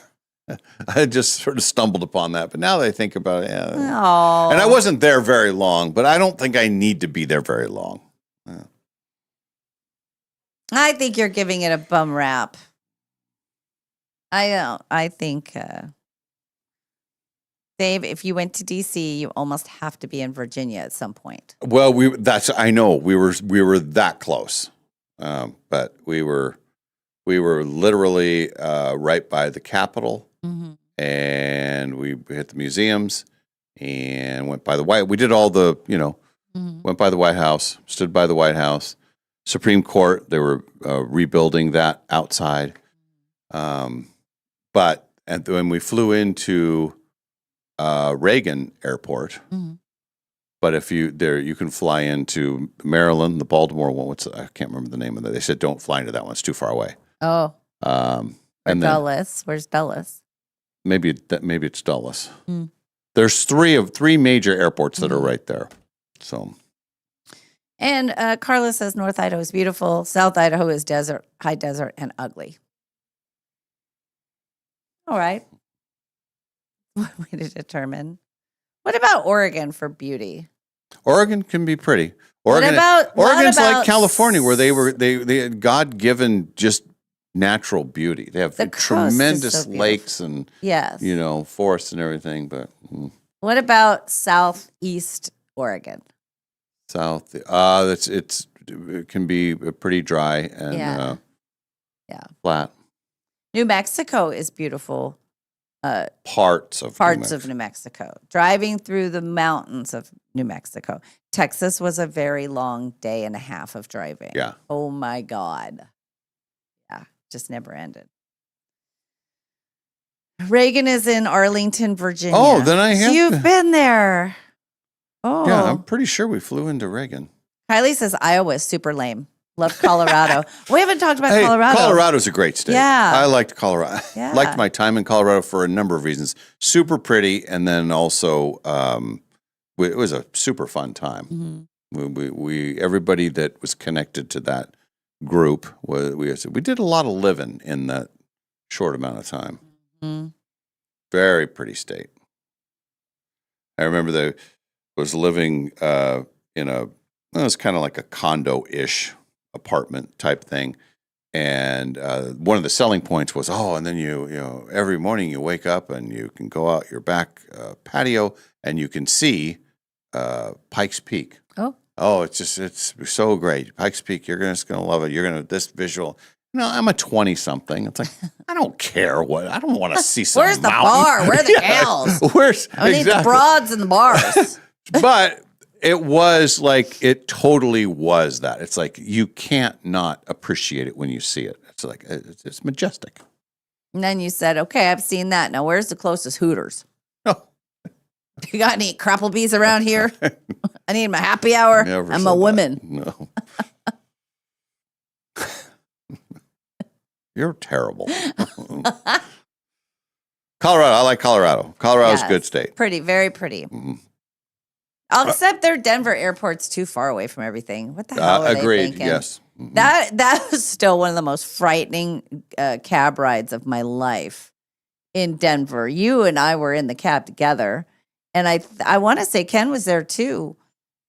I just sort of stumbled upon that, but now that I think about it, yeah. Aww. And I wasn't there very long, but I don't think I need to be there very long. Yeah. I think you're giving it a bum rap. I don't. I think, Dave, if you went to DC, you almost have to be in Virginia at some point. Well, I know we were that close, but we were literally right by the Capitol. Mm-hmm. And we hit the museums and went by the we did all the, went by the White House, stood by the White House, Supreme Court. They were rebuilding that outside. But when we flew into Reagan Airport, but if you can fly into Maryland, the Baltimore one. I can't remember the name of that. They said don't fly into that one; it's too far away. Oh, and Dulles. Where's Dulles? Maybe it's Dulles. There's three major airports that are right there. So, and Carla says North Idaho is beautiful. South Idaho is desert, high desert, and ugly. All right. One way to determine. What about Oregon for beauty? Oregon can be pretty. Oregon's like California, where they had God-given just natural beauty. They have tremendous lakes and yes, forests and everything. But what about Southeast Oregon? South, it can be pretty dry and flat. New Mexico is beautiful. Parts of New Mexico. Driving through the mountains of New Mexico. Texas was a very long day and a half of driving. Yeah. Oh my God. Yeah, just never ended. Reagan is in Arlington, Virginia. Oh, then I have. You've been there. Oh. Yeah, I'm pretty sure we flew into Reagan. Kylie says Iowa is super lame. Love Colorado. We haven't talked about Hey, Colorado. Colorado's a great state. Yeah. I liked Colorado. Yeah. Liked my time in Colorado for a number of reasons. Super pretty, and then also it was a super fun time. We everybody that was connected to that group we did a lot of living in that short amount of time. Very pretty state. I remember was living in it was kind of like a condo-ish apartment type thing, and one of the selling points was and then you every morning you wake up and you can go out your back patio and you can see Pikes Peak. It's so great. Pikes Peak, you're just gonna love it. This visual. I'm a 20-something. It's like I don't care I don't want to see some Where's the mountain. bar? Where are the gals? I need the broads and the bars. But it was like, it totally was that. It's like, you can't not appreciate it when you see it. It's like, it's majestic. And then you said, okay, I've seen that. Now, where's the closest Hooters? You got any Crapplebees around here? I need my happy hour. I'm a woman. No. You're terrible. Colorado. I like Colorado. Colorado's a good state. Pretty, very pretty. Except their Denver airport's too far away from everything. What the hell are agreed, they thinking? Yes. That was still one of the most frightening cab rides of my life. in Denver. You and I were in the cab together. And I want to say Ken was there too.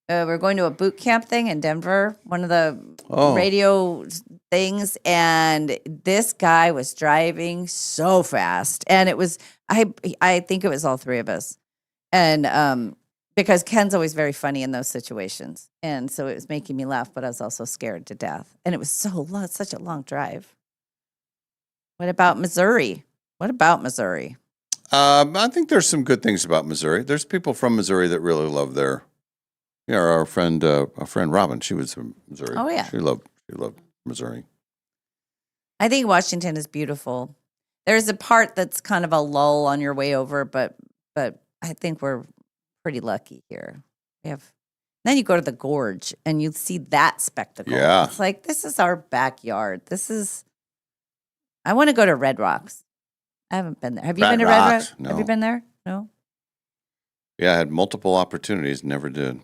We're going to a boot camp thing in Denver, one of the radio things. And this guy was driving so fast. And it was, I think it was all three of us. And because Ken's always very funny in those situations. And so it was making me laugh, but I was also scared to death. And it was such a long drive. What about Missouri? I think there's some good things about Missouri. There's people from Missouri that really love their, our friend Robin, she was from Missouri. Oh, yeah. She loved Missouri. I think Washington is beautiful. There's a part that's kind of a lull on your way over, but I think we're pretty lucky here. Then you go to the gorge and you see that spectacle. Yeah. It's like, this is our backyard. I want to go to Red Rocks. I haven't been there. Have you been to Red Rocks? No. Have you been there? No. Yeah, I had multiple opportunities, never did.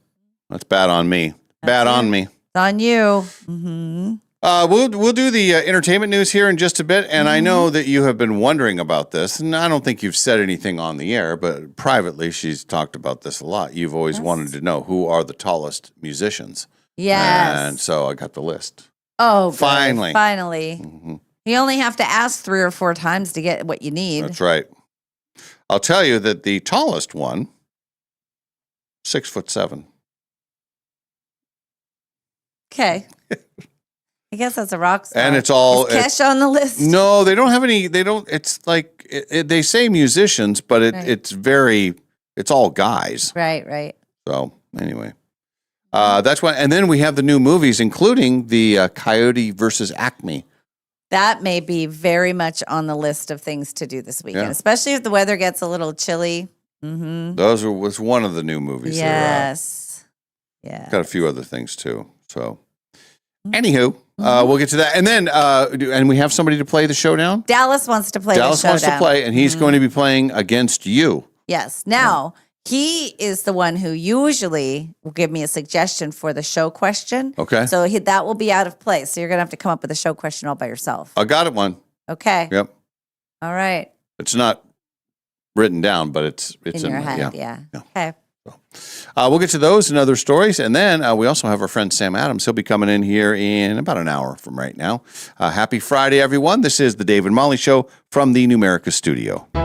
That's bad on me. On me. It's on you. Mm-hmm. We'll do the entertainment news here in just a bit, and I know that you have been wondering about this, and I don't think you've said anything on the air, but privately she's talked about this a lot. You've always wanted to know who are the tallest musicians. Yes. And so I got the list. Oh, finally. Finally. You only have to ask 3 or 4 times to get what you need. That's right. I'll tell you that the tallest one, 6'7". Okay. I guess that's a rock star. And it's all... Is Kesha on the list? No, they don't have any... They don't... It's like... they say musicians, but it's very... It's all guys. Right. So, anyway. That's why... And then we have the new movies, including the Coyote versus Acme. That may be very much on the list of things to do this weekend, especially if the weather gets a little chilly. Mm-hmm. Was one of the new movies. Yes. Yeah. Got a few other things, too. So... Anywho, we'll get to that. And then, and we have somebody to play the showdown? Dallas wants to play the showdown. Dallas wants to play, and he's going to be playing against you. Yes. Now, he is the one who usually will give me a suggestion for the show question. Okay. So that will be out of place. So you're going to have to come up with a show question all by yourself. I got it one. Okay. Yep. All right. It's not written down, but it's in your head. Yeah. Okay. We'll get to those and other stories. And then we also have our friend Sam Adams. He'll be coming in here in about an hour from right now. Happy Friday, everyone. This is the Dave and Molly Show from the Numerica studio. 4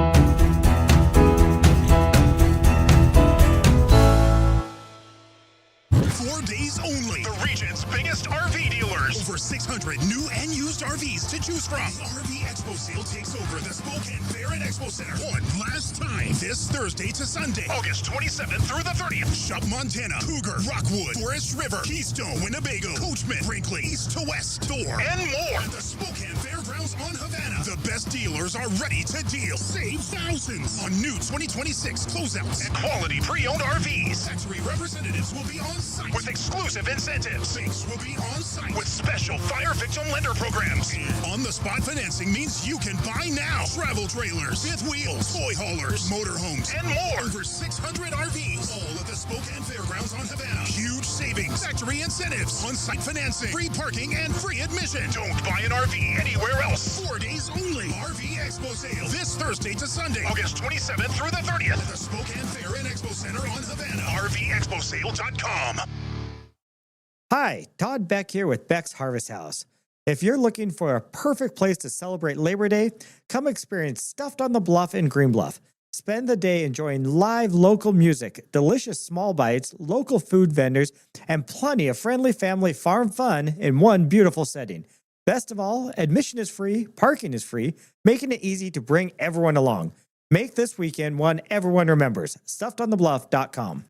days only. The region's biggest RV dealers. Over 600 new and used RVs to choose from. The RV Expo sale takes over the Spokane Barrett Expo Center one last time. This Thursday to Sunday, August 27th through the 30th. Shop Montana, Cougar, Rockwood, Forest River, Keystone, Winnebago, Coachman, Brinkley, East to West, Thor, and more. At the Spokane Fairgrounds on Havana. The best dealers are ready to deal. Save thousands on new 2026 closeouts and quality pre-owned RVs. Factory representatives will be on site with exclusive incentives. Banks will be on site with special fire victim lender programs. And on-the-spot financing means you can buy now. Travel trailers, fifth wheels, toy haulers, motorhomes, and more. Over 600 RVs, all at the Spokane Fairgrounds on Havana. Huge savings, factory incentives, on-site financing, free parking, and free admission. Don't buy an RV anywhere else. 4 days only. RV Expo sale this Thursday to Sunday, August 27th through the 30th at the Spokane Fair and Expo Center on Havana. RVExposale.com. Hi, Todd Beck here with Beck's Harvest House. If you're looking for a perfect place to celebrate Labor Day, come experience Stuffed on the Bluff in Green Bluff. Spend the day enjoying live local music, delicious small bites, local food vendors, and plenty of friendly family farm fun in one beautiful setting. Best of all, admission is free, parking is free, making it easy to bring everyone along. Make this weekend one everyone remembers. StuffedOnTheBluff.com.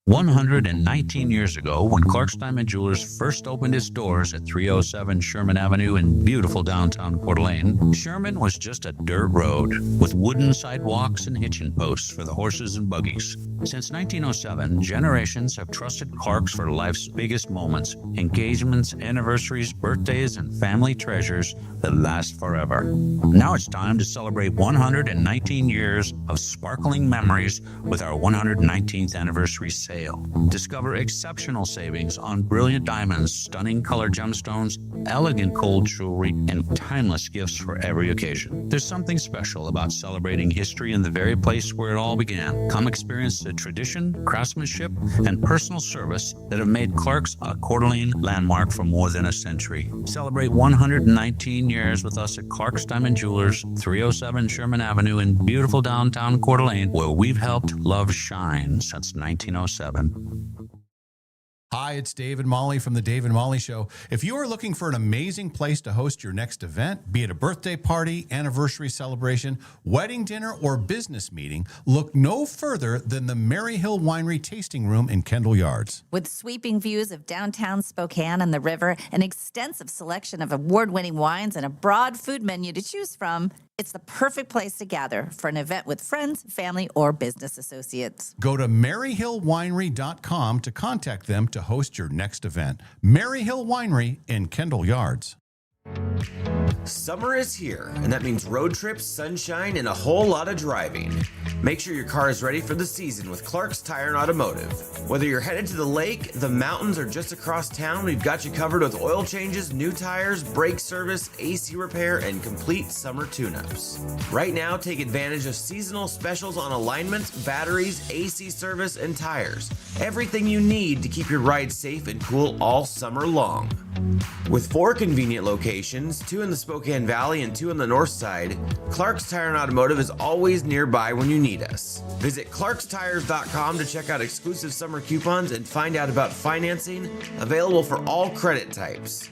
119 years ago, when Clark's Diamond Jewelers first opened its doors at 307 Sherman Avenue in beautiful downtown Coeur d'Alene, Sherman was just a dirt road with wooden sidewalks and hitching posts for the horses and buggies. Since 1907, generations have trusted Clark's for life's biggest moments, engagements, anniversaries, birthdays, and family treasures that last forever. Now it's time to celebrate 119 years of sparkling memories with our 119th anniversary sale. fail. Discover exceptional savings on brilliant diamonds, stunning color gemstones, elegant gold jewelry, and timeless gifts for every occasion. There's something special about celebrating history in the very place where it all began. Come experience the tradition, craftsmanship, and personal service that have made Clark's a Coeur d'Alene landmark for more than a century. Celebrate 119 years with us at Clark's Diamond Jewelers, 307 Sherman Avenue in beautiful downtown Coeur d'Alene, where we've helped love shine since 1907. Hi, it's Dave and Molly from The Dave and Molly Show. If you are looking for an amazing place to host your next event, be it a birthday party, anniversary celebration, wedding dinner, or business meeting, look no further than the Maryhill Winery Tasting Room in Kendall Yards. With sweeping views of downtown Spokane and the river, an extensive selection of award-winning wines, and a broad food menu to choose from, it's the perfect place to gather for an event with friends, family, or business associates. Go to MaryhillWinery.com to contact them to host your next event. Maryhill Winery in Kendall Yards. Summer is here, and that means road trips, sunshine, and a whole lot of driving. Make sure your car is ready for the season with Clark's Tire and Automotive. Whether you're headed to the lake, the mountains, or just across town, we've got you covered with oil changes, new tires, brake service, AC repair, and complete summer tune-ups. Right now, take advantage of seasonal specials on alignments, batteries, AC service, and tires. Everything you need to keep your ride safe and cool all summer long. With 4 convenient locations, 2 in the Spokane Valley and 2 on the north side, Clark's Tire and Automotive is always nearby when you need us. Visit clarkstires.com to check out exclusive summer coupons and find out about financing available for all credit types.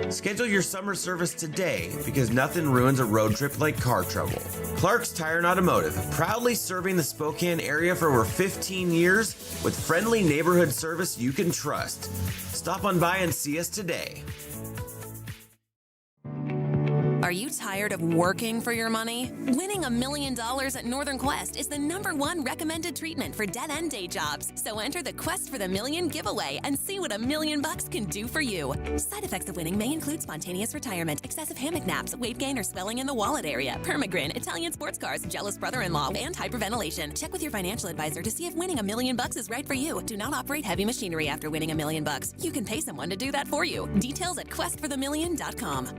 Schedule your summer service today because nothing ruins a road trip like car trouble. Clark's Tire and Automotive, proudly serving the Spokane area for over 15 years with friendly neighborhood service you can trust. Stop on by and see us today. Are you tired of working for your money? Winning $1 million at Northern Quest is the #1 recommended treatment for dead-end day jobs. So enter the Quest for the Million giveaway and see what $1 million can do for you. Side effects of winning may include spontaneous retirement, excessive hammock naps, weight gain or swelling in the wallet area, permagrin, Italian sports cars, jealous brother-in-law, and hyperventilation. Check with your financial advisor to see if winning $1 million is right for you. Do not operate heavy machinery after winning $1 million. You can pay someone to do that for you. Details at questforthemillion.com.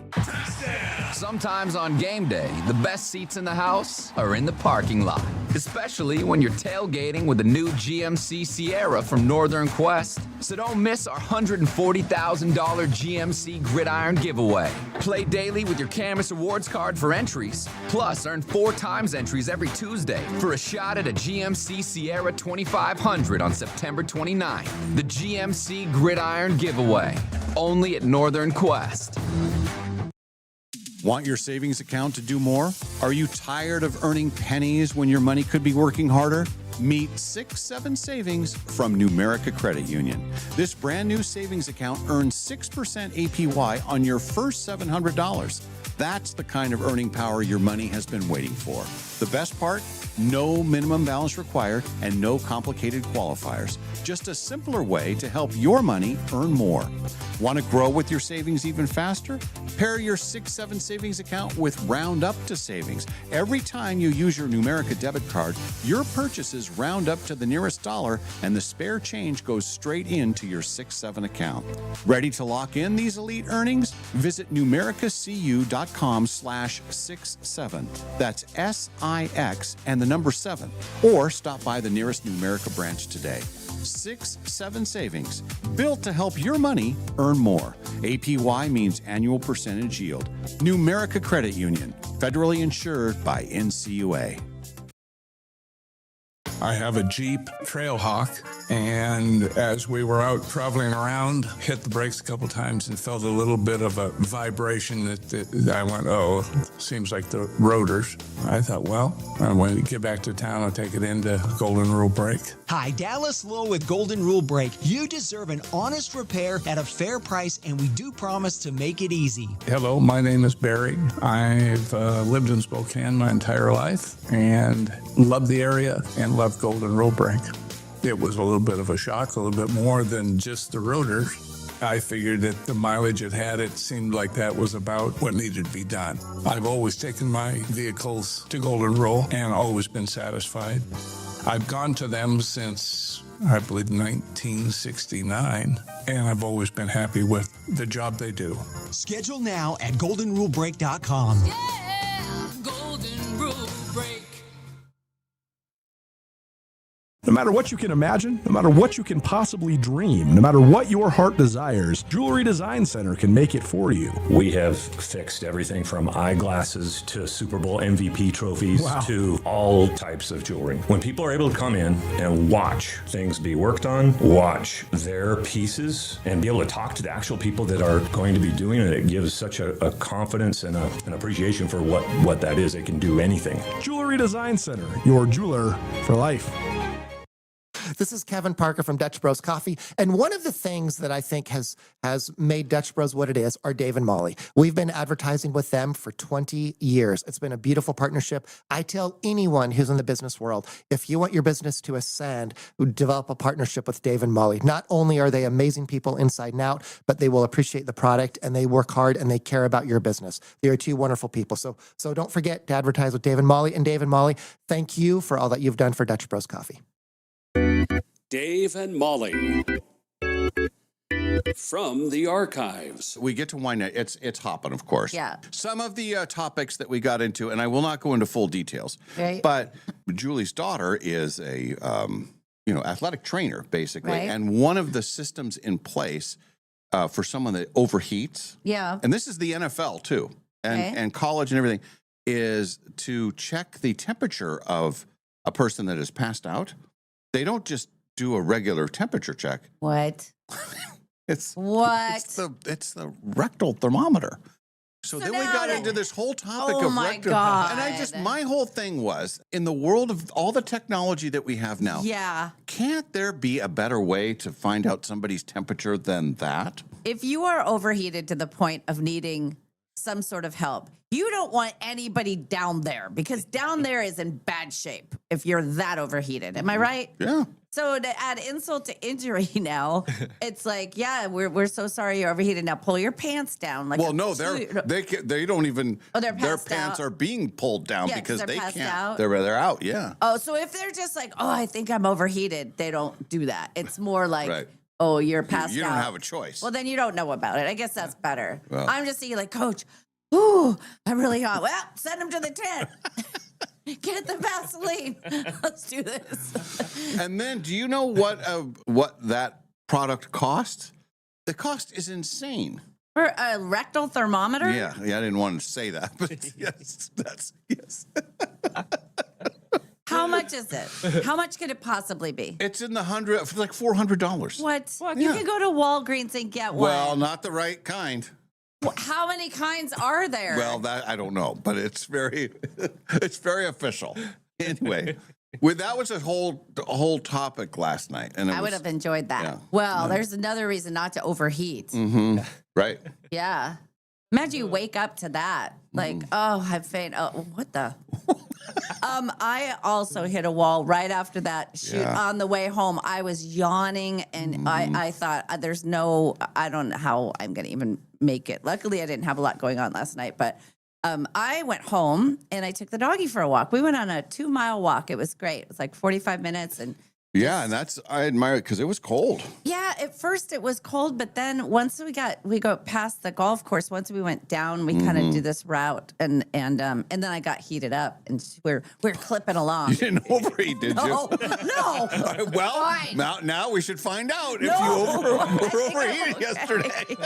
Sometimes on game day, the best seats in the house are in the parking lot, especially when you're tailgating with the new GMC Sierra from Northern Quest. So don't miss our $140,000 GMC Gridiron giveaway. Play daily with your Canvas Awards card for entries. Plus, earn 4 times entries every Tuesday for a shot at a GMC Sierra 2500 on September 29th. The GMC Gridiron giveaway, only at Northern Quest. Want your savings account to do more? Are you tired of earning pennies when your money could be working harder? Meet 6-7 Savings from Numerica Credit Union. This brand new savings account earns 6% APY on your first $700. That's the kind of earning power your money has been waiting for. The best part? No minimum balance required and no complicated qualifiers. Just a simpler way to help your money earn more. Want to grow with your savings even faster? Pair your 6-7 savings account with Round Up to Savings. Every time you use your Numerica debit card, your purchases round up to the nearest dollar and the spare change goes straight into your 6-7 account. Ready to lock in these elite earnings? Visit numericacu.com/67. That's SIX and the number 7. Or stop by the nearest Numerica branch today. 6-7 Savings, built to help your money earn more. APY means annual percentage yield. Numerica Credit Union, federally insured by NCUA. I have a Jeep Trailhawk, and as we were out traveling around, hit the brakes a couple times and felt a little bit of a vibration that I went, oh, seems like the rotors. I thought, well, I'm going to get back to town and take it into Golden Rule Brake. Hi, Dallas Lowe with Golden Rule Brake. You deserve an honest repair at a fair price, and we do promise to make it easy. Hello, my name is Barry. I've lived in Spokane my entire life and love the area and love Golden Rule Brake. It was a little bit of a shock, a little bit more than just the rotors. I figured that the mileage it had, it seemed like that was about what needed to be done. I've always taken my vehicles to Golden Rule and always been satisfied. I've gone to them since, I believe, 1969, and I've always been happy with the job they do. Schedule now at goldenrulebreak.com. Yeah, Golden Rule Break. No matter what you can imagine, no matter what you can possibly dream, no matter what your heart desires, Jewelry Design Center can make it for you. We have fixed everything from eyeglasses to Super Bowl MVP trophies to all types of jewelry. When people are able to come in and watch things be worked on, watch their pieces, and be able to talk to the actual people that are going to be doing it, it gives such a confidence and an appreciation for what that is. It can do anything. Jewelry Design Center, your jeweler for life. This is Kevin Parker from Dutch Bros Coffee. And one of the things that I think has made Dutch Bros what it is are Dave and Molly. We've been advertising with them for 20 years. It's been a beautiful partnership. I tell anyone who's in the business world, if you want your business to ascend, develop a partnership with Dave and Molly. Not only are they amazing people inside and out, but they will appreciate the product and they work hard and they care about your business. They are two wonderful people. So don't forget to advertise with Dave and Molly. And Dave and Molly, thank you for all that you've done for Dutch Bros Coffee. Dave and Molly from the archives. We get to wind it. It's hopping, of course. Yeah. Some of the topics that we got into, and I will not go into full details, Right. but Julie's daughter is a athletic trainer, basically. Right. And one of the systems in place for someone that overheats, Yeah. and this is the NFL too, Okay. and college and everything, is to check the temperature of a person that has passed out. They don't just do a regular temperature check. What? It's What? It's the rectal thermometer. So then we now got that- into this whole topic Oh of my rectal. God. And my whole thing was, in the world of all the technology that we have now, Yeah. can't there be a better way to find out somebody's temperature than that? If you are overheated to the point of needing some sort of help, you don't want anybody down there because down there is in bad shape if you're that overheated. Am I right? Yeah. So to add insult to injury now, it's like, yeah, we're so sorry you're overheated. Now pull your pants down. Like, Well, no, they don't even. Oh, they're their passed pants out. are being pulled down Yeah, 'cause because they're they passed can't. out. They're out. Yeah. Oh, so if they're just like, oh, I think I'm overheated, they don't do that. It's more like, Right. oh, you're passed out. You don't have a choice. Well, then you don't know about it. I guess that's better. Well. I'm just thinking like, Coach, ooh, I'm really hot. Well, send him to the tent. Get the Vaseline. Let's do this. And then, do you know what that product costs? The cost is insane. For a rectal thermometer? Yeah, I didn't want to say that, but yes, yes. How much is it? How much could it possibly be? It's in the $100, like $400. What? You Yeah. can go to Walgreens and get one. Well, not the right kind. How many kinds are there? Well, that I don't know, but it's very official. Anyway, that was a whole topic last night, and I would have enjoyed that. Yeah. Well, there's another reason not to overheat. Mm-hmm. Right. Yeah. Imagine you wake up to that. Like, oh, I'm faint. Oh, what the? I also hit a wall right after that shoot. Yeah. On the way home, I was yawning, and I thought, I don't know how I'm going to even make it. Luckily, I didn't have a lot going on last night, but I went home, and I took the doggy for a walk. We went on a 2-mile walk. It was great. It was like 45 minutes, and Yeah, and I admire it because it was cold. yeah, at first it was cold, but then once we got past the golf course, once we went down, we kind of do this route, and then I got heated up, and we're clipping along. You didn't overeat, did No, you? no. Well, Fine. now we should find out if No. you I think I'm overheated okay. yesterday.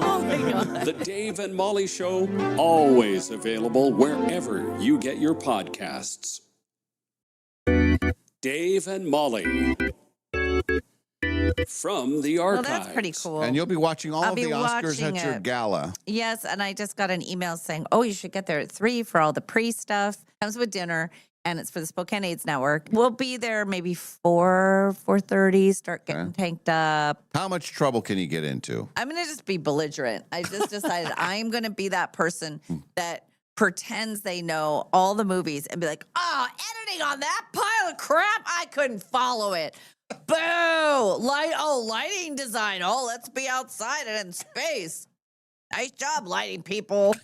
Oh my God. The Dave and Molly Show, always available wherever you get your podcasts. Dave and Molly from the Well, archives. that's pretty cool. And you'll be watching all I'll of be the Oscars watching at your it. gala. Yes, and I just got an email saying, oh, you should get there at 3 for all the pre-stuff. Comes with dinner, and it's for the Spokane AIDS Network. We'll be there maybe 4:30, start getting tanked up. How much trouble can you get into? I'm going to just be belligerent. I just decided I'm going to be that person that pretends they know all the movies and be like, oh, editing on that pile of crap, I couldn't follow it. Boo! Lighting design. Oh, let's be outside and in space. Nice job, lighting people.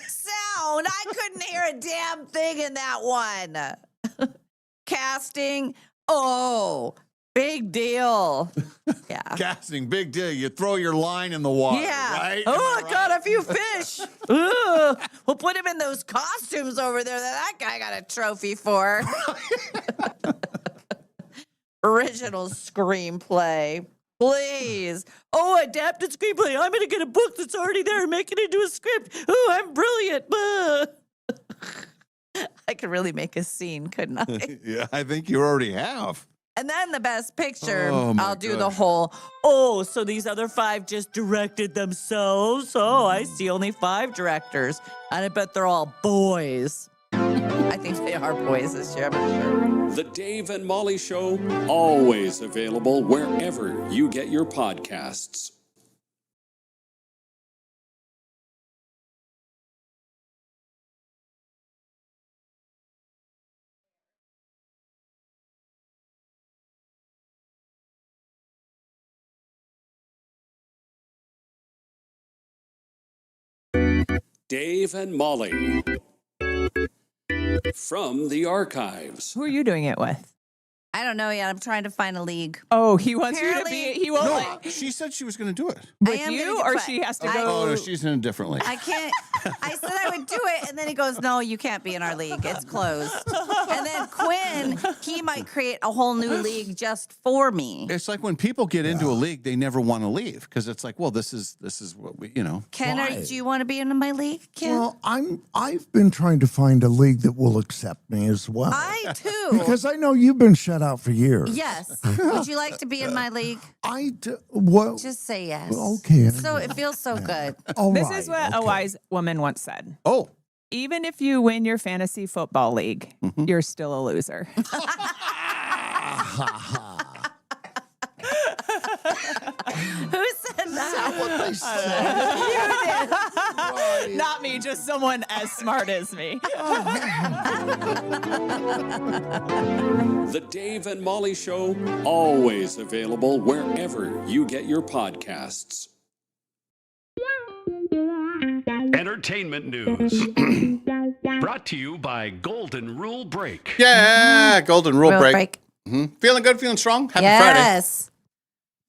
Sal, phone. I couldn't hear a damn thing in that one. Casting. Oh, big deal. Yeah. Casting, big deal. You throw your line in the water, Yeah. right? Oh, I got a few fish. Ooh. We'll put him in those costumes over there that guy got a trophy for. Original screenplay. Please. Oh, adapted screenplay. I'm going to get a book that's already there and make it into a script. Oh, I'm brilliant. I could really make a scene, couldn't I? Yeah, I think you already have. And then the best picture, Oh, my I'll do the gosh. whole, oh, so these other 5 just directed themselves? Oh, I see only 5 directors. And I bet they're all boys. I think they are boys this year, I'm not sure. The Dave and Molly Show, always available wherever you get your podcasts. Dave and Molly from the archives. Who are you doing it with? I don't know yet. I'm trying to find a league. Oh, he wants you to Apparently- be. He won't No, let she said she was going to do it. I with am you, gonna or do- she has to I- go. Oh, no, she's in a different league. I can't. I said I would do it, and then he goes, "No, you can't be in our league. It's closed." And then Quinn, he might create a whole new league just for me. It's like when people get into a league, they never want to leave because it's like, well, this is what we, Ken, do you want to be in my league, Ken? Well, I've been trying to find a league that will accept me as well. I too. Because I know you've been shut out for years. Yes. Would you like to be in my league? Well, Just say yes. okay. So it feels so good. This is what a wise woman once said. Oh. Even if you win your fantasy football league, you're still a loser. Who said that? What they said. Not me, just someone as smart as me. The Dave and Molly Show, always available wherever you get your podcasts. Entertainment news. Brought to you by Golden Rule Break. Yeah, Golden Rule Rule Break. Break. Feeling good, feeling strong? Happy Yes.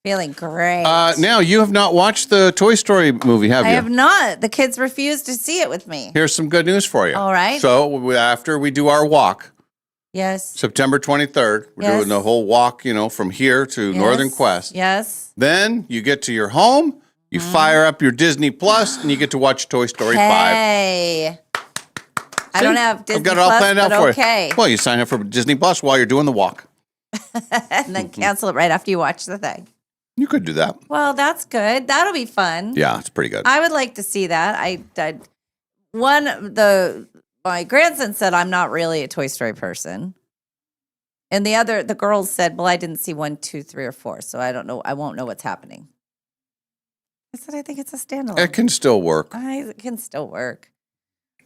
Feeling great. Friday. Now, you have not watched the Toy Story movie, have I you? have not. The kids refuse to see it with me. Here's some good news for you. All right. So after we do our walk, Yes. September 23rd, we're Yes. doing the whole walk, from here to Northern Quest. Yes. Then you get to your home, you fire up your Disney Plus, and you get to watch Toy Story 5. Hey. I don't have Disney I've got it all Plus, planned out but for okay. you. Well, you sign up for Disney Plus while you're doing the walk. And then cancel it right after you watch the thing. You could do that. Well, that's good. That'll be fun. Yeah, it's pretty good. I would like to see that. My grandson said I'm not really a Toy Story person. And the girls said, well, I didn't see 1, 2, 3, or 4, so I don't know. I won't know what's happening. I said, I think it's a standalone. It can still work. It can still work.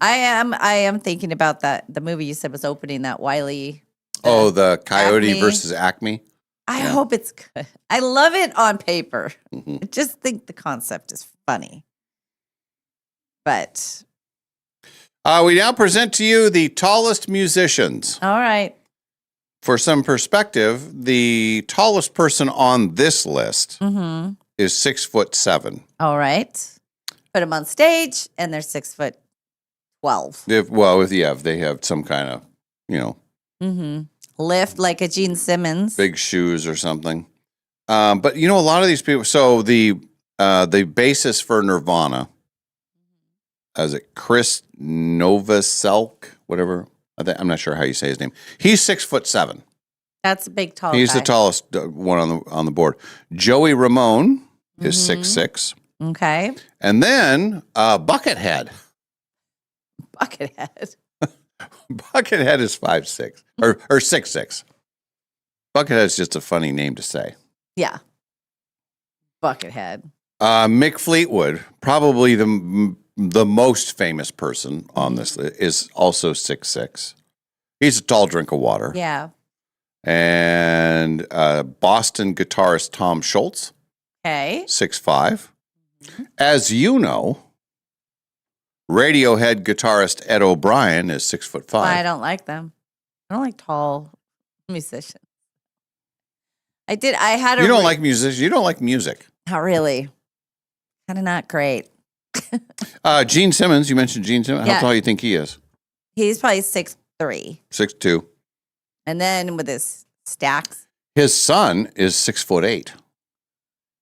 I am thinking about the movie you said was opening, that Wiley. Oh, the Coyote Acme. versus Acme. I hope it's good. I love it on paper. Mm-hmm. I just think the concept is funny. But We now present to you the tallest musicians. all right. For some perspective, the tallest person on this list Mm-hmm. is 6'7". All right. Put them on stage, and they're 6'12". If they have some kind of, Mm-hmm. Lift like a Gene Simmons. big shoes or something. But a lot of these people. So the bassist for Nirvana, is it Chris Novoselic, whatever? I'm not sure how you say his name. He's 6'7". That's a big tall He's guy. the tallest one on the board. Joey Ramone is Mm-hmm. 6'6". Okay. And then Buckethead. Buckethead. Buckethead is 5'6" or 6'6". Buckethead's just a funny name to say. Yeah. Buckethead. Mick Fleetwood, probably the most famous person on this list, is also 6'6". He's a tall drink of water. Yeah. And Boston guitarist Tom Scholz, Okay. 6'5". As you know, Radiohead guitarist Ed O'Brien is 6'5". I don't like them. I don't like tall musicians. I had a. You don't like musicians. You don't like music. Not really. Kind of not great. Gene Simmons. You mentioned Gene Simmons. Yeah. How tall do you think he is? He's probably 6'3". 6'2". And then with his stacks. His son is 6'8".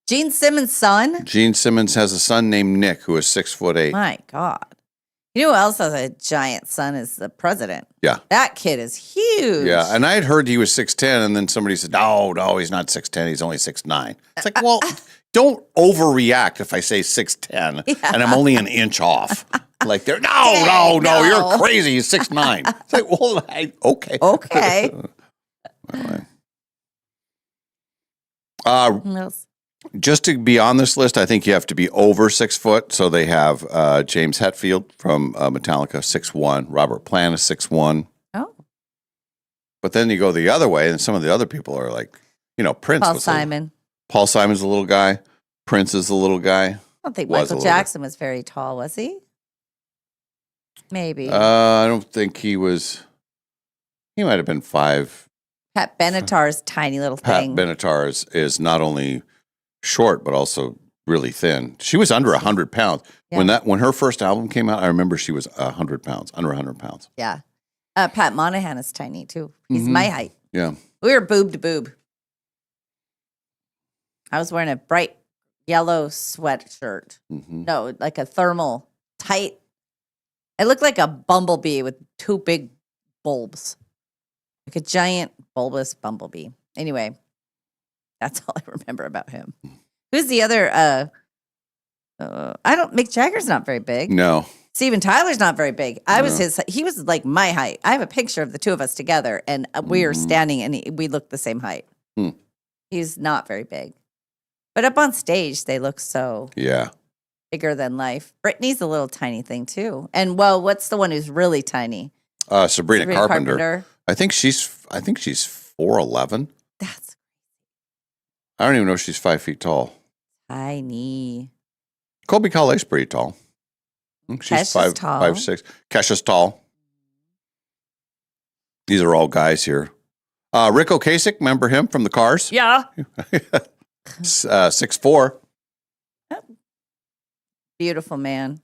Gene Simmons' son? Gene Simmons has a son named Nick who is 6'8". My God. You know who else has a giant son is the president. Yeah. That kid is huge. Yeah. And I had heard he was 6'10", and then somebody said, no, he's not 6'10". He's only 6'9". It's like, well, don't overreact if I say 6'10", and I'm only an inch off. Like, they're, no, you're crazy. He's 6'9". It's like, well, okay. Okay. Just to be on this list, I think you have to be over 6 foot. So they have James Hetfield from Metallica, 6'1". Robert Plant is 6'1". Oh. But then you go the other way, and some of the other people are like, Prince. Paul Simon. Paul Simon's a little guy. Prince is a little guy. I don't think Michael Jackson was very tall, was he? Maybe. I don't think he was. He might have been 5. Pat Benatar's tiny little thing. Pat Benatar is not only short, but also really thin. She was under 100 pounds. Yeah. When her first album came out, I remember she was 100 pounds, under 100 pounds. Yeah. Pat Monahan is tiny, too. He's my height. Yeah. We were boob to boob. I was wearing a bright yellow sweatshirt. No, like a thermal, tight. It looked like a bumblebee with 2 big bulbs. Like a giant bulbous bumblebee. Anyway, that's all I remember about him. Who's the other? Mick Jagger's not very big. No. Steven Tyler's not very big. He was like my height. I have a picture of the two of us together, and we are standing, and we look the same height. He's not very big. But up on stage, they look so bigger than life. Britney's a little tiny thing, too. And, what's the one who's really tiny? Sabrina Carpenter. I think she's 4'11". I don't even know if she's 5 feet tall. Tiny. Colby Calais pretty tall. She's Kesha's tall. 5'6". Kesha's tall. These are all guys here. Rick Ocasek, remember him from the Cars? Yeah. 6'4". Beautiful man.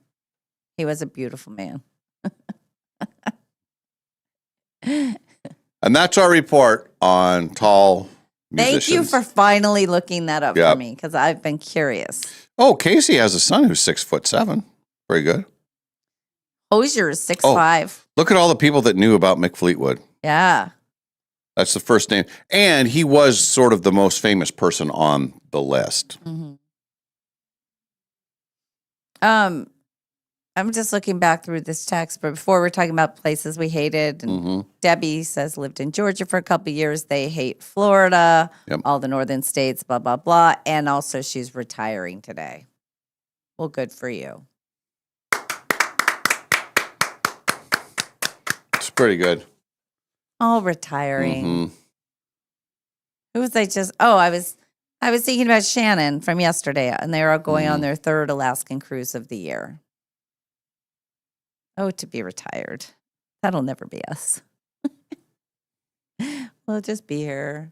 He was a beautiful man. And that's our report on tall musicians. Thank you for finally looking that up for me, because I've been curious. Oh, Casey has a son who's 6'7". Very good. Hozier is 6'5". Look at all the people that knew about Mick Fleetwood. Yeah. That's the first name. And he was sort of the most famous person on the list. I'm just looking back through this text, but before we're talking about places we hated, and Debbie says lived in Georgia for a couple of years. They hate Florida, all the northern states, blah, blah, blah. And also she's retiring today. Well, good for you. It's pretty good. Oh, retiring. Who was I just? Oh, I was thinking about Shannon from yesterday, and they are going on their 3rd Alaskan cruise of the year. Oh, to be retired. That'll never be us. We'll just be here.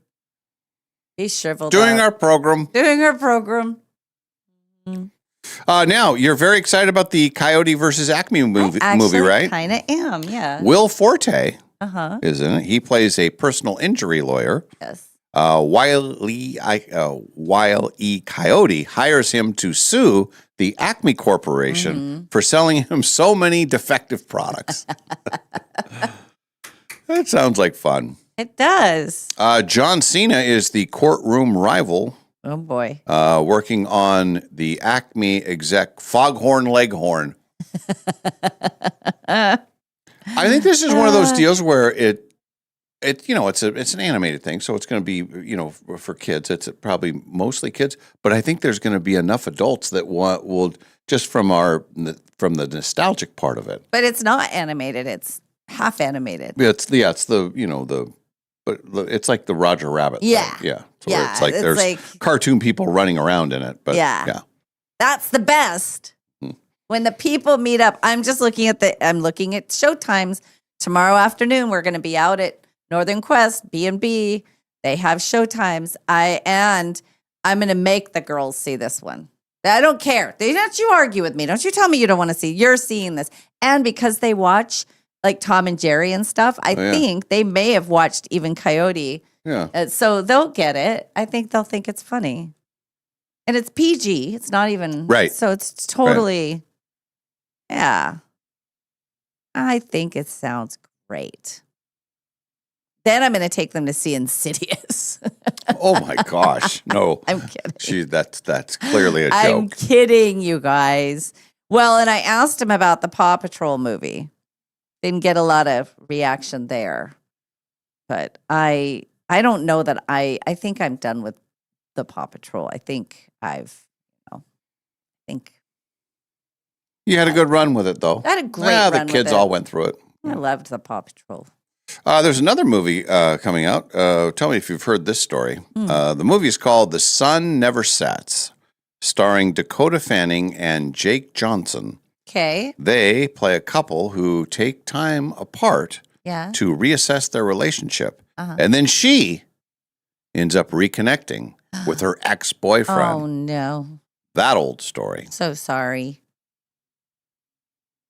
Be shriveled Doing up. our program. Doing our program. Now, you're very excited about the Coyote versus Acme movie, right? Kind of am, yeah. Will Forte Uh-huh. is in it. He plays a personal injury lawyer. Yes. Wile E. Coyote hires him to sue the Acme Corporation for selling him so many defective products. That sounds like fun. It does. John Cena is the courtroom rival. Oh, boy. Working on the Acme exec Foghorn Leghorn. I think this is one of those deals where it's an animated thing, so it's going to be for kids. It's probably mostly kids, but I think there's going to be enough adults that will just from the nostalgic part of it. But it's not animated. It's half animated. It's like the Roger Rabbit thing. Yeah. Yeah. So Yeah, it's like it's there's like- cartoon people running around in it, but yeah. That's the best. When the people meet up, I'm looking at showtimes. Tomorrow afternoon, we're going to be out at Northern Quest, B&B. They have showtimes. I'm going to make the girls see this one. I don't care. Don't you argue with me. Don't you tell me you don't want to see. You're seeing this. And because they watch like Tom and Jerry and stuff, I think they may have watched even Coyote. Yeah. So they'll get it. I think they'll think it's funny. And it's PG. It's not even. Right. So it's totally. Right. Yeah. I think it sounds great. Then I'm going to take them to see Insidious. Oh my gosh. No. I'm kidding. That's clearly a joke. I'm kidding, you guys. Well, and I asked him about the Paw Patrol movie. Didn't get a lot of reaction there. But I don't know that I think I'm done with the Paw Patrol. I think You had a good run with it, though. I had a great run with it. The kids all went through it. I loved the Paw Patrol. There's another movie coming out. Tell me if you've heard this story. The movie is called The Sun Never Sets, starring Dakota Fanning and Jake Johnson. Okay. They play a couple who take time apart to reassess their relationship. And then she ends up reconnecting with her ex-boyfriend. Oh, no. That old story. So sorry.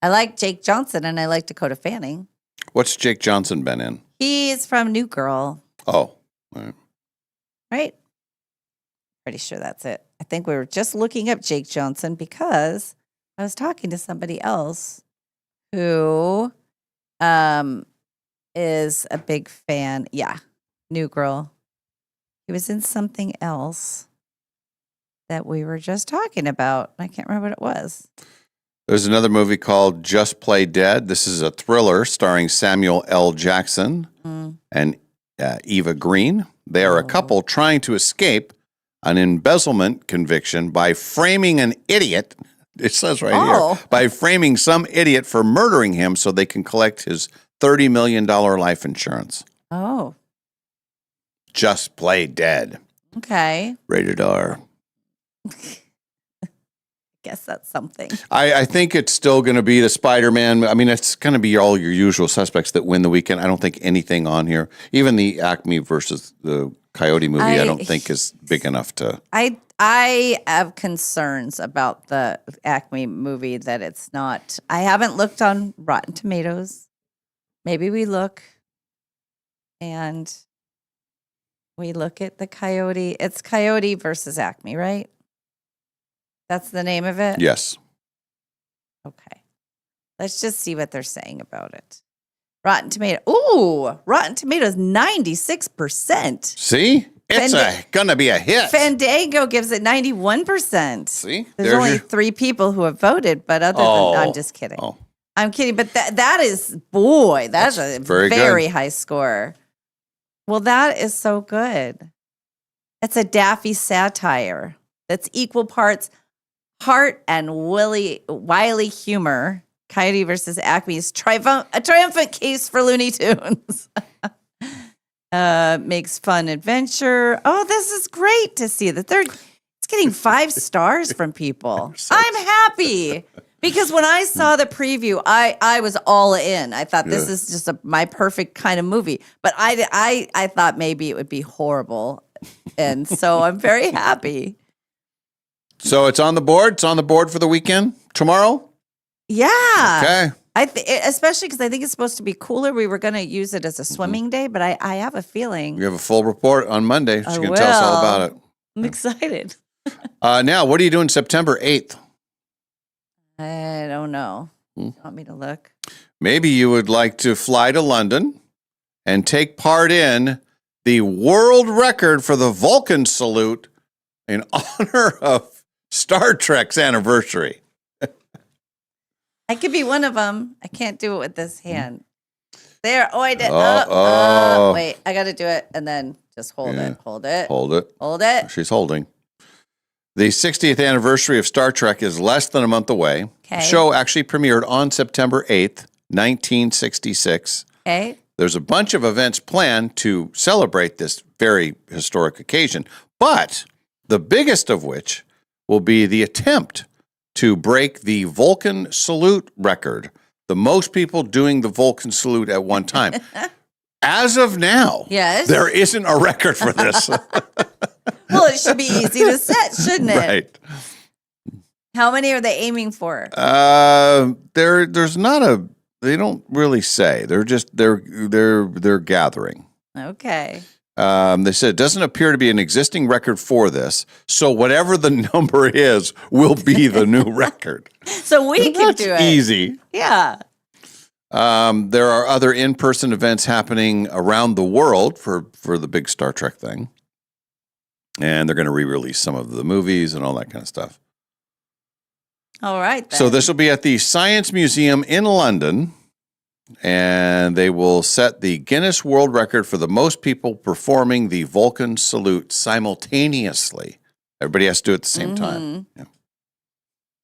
I like Jake Johnson and I like Dakota Fanning. What's Jake Johnson been in? He's from New Girl. Oh. All right. Pretty sure that's it. I think we were just looking up Jake Johnson because I was talking to somebody else who is a big fan. Yeah. New Girl. He was in something else that we were just talking about. I can't remember what it was. There's another movie called Just Play Dead. This is a thriller starring Samuel L. Jackson and Eva Green. They are a couple trying to escape an embezzlement conviction by framing an idiot. It says right here, by framing some idiot for murdering him so they can collect his $30 million life insurance. Oh. Just Play Dead. Okay. Rated R. Guess that's something. I think it's still going to be the Spider-Man. I mean, it's going to be all your usual suspects that win the weekend. I don't think anything on here, even the Acme versus the Coyote movie, I don't think is big enough to. I have concerns about the Acme movie that it's not. I haven't looked on Rotten Tomatoes. Maybe we look and we look at the Coyote. It's Coyote versus Acme, right? That's the name of it? Yes. Okay. Let's just see what they're saying about it. Rotten Tomatoes. Ooh, Rotten Tomatoes 96%. See? It's going to be a hit. Fandango gives it 91%. See? There's only 3 people who have voted, but other than I'm just kidding. Oh. I'm kidding, but that is, boy, that's a very high score. Well, that is so good. It's a Daffy satire that's equal parts heart and wily humor. Coyote versus Acme's a triumphant case for Looney Tunes. Makes fun adventure. Oh, this is great to see that it's getting 5 stars from people. I'm happy because when I saw the preview, I was all in. I thought this is just my perfect kind of movie. But I thought maybe it would be horrible, and so I'm very happy. So it's on the board. It's on the board for the weekend tomorrow. Yeah. Okay. Especially because I think it's supposed to be cooler. We were going to use it as a swimming day, but I have a feeling. You have a full report on Monday. She's going to tell us all about it. I'm excited. Now, what are you doing September 8th? I don't know. You want me to look? Maybe you would like to fly to London and take part in the world record for the Vulcan salute in honor of Star Trek's anniversary. I could be one of them. I can't do it with this hand. There. Oh, I did. Wait, I got to do it and then just hold it. Hold it. Hold it. Hold it. She's holding. The 60th anniversary of Star Trek is less than a month away. Okay. The show actually premiered on September 8th, 1966. Okay. There's a bunch of events planned to celebrate this very historic occasion, but the biggest of which will be the attempt to break the Vulcan salute record. The most people doing the Vulcan salute at one time. As of now, yes, there isn't a record for this. Well, it should be easy to set, shouldn't it? Right. How many are they aiming for? There's not a. They don't really say. They're just they're gathering. Okay. They said it doesn't appear to be an existing record for this, so whatever the number is will be the new record. So we can do it. Easy. Yeah. There are other in-person events happening around the world for the big Star Trek thing. And they're going to re-release some of the movies and all that kind of stuff. All right, then. So this will be at the Science Museum in London, and they will set the Guinness World Record for the most people performing the Vulcan salute simultaneously. Everybody has to do it at the same time. Yeah.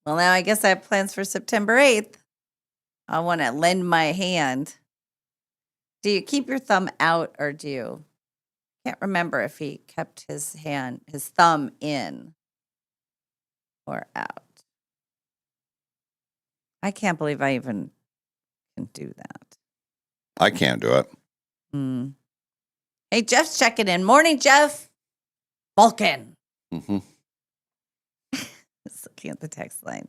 Well, now I guess I have plans for September 8th. I want to lend my hand. Do you keep your thumb out or do you? Can't remember if he kept his thumb in or out. I can't believe I even can do that. I can't do it. Hey, Jeff's checking in. Morning, Jeff. Vulcan. Mm-hmm. Just looking at the text line.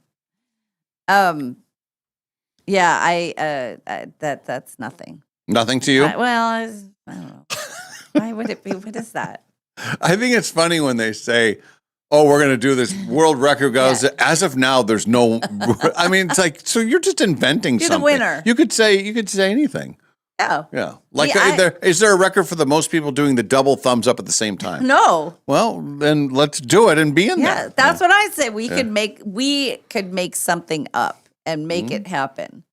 Yeah, that's nothing. Nothing to you? I don't know. Why would it be? What is that? I think it's funny when they say, "Oh, we're going to do this world record." Goes as of now, there's no. I mean, it's like so you're just inventing You're something. the winner. You could say anything. Oh, Yeah, like is there a record for the most people doing the double thumbs up at the same time? No. Well, then let's do it and be in Yeah, there. that's what I say. We Yeah. could make something up and make it happen.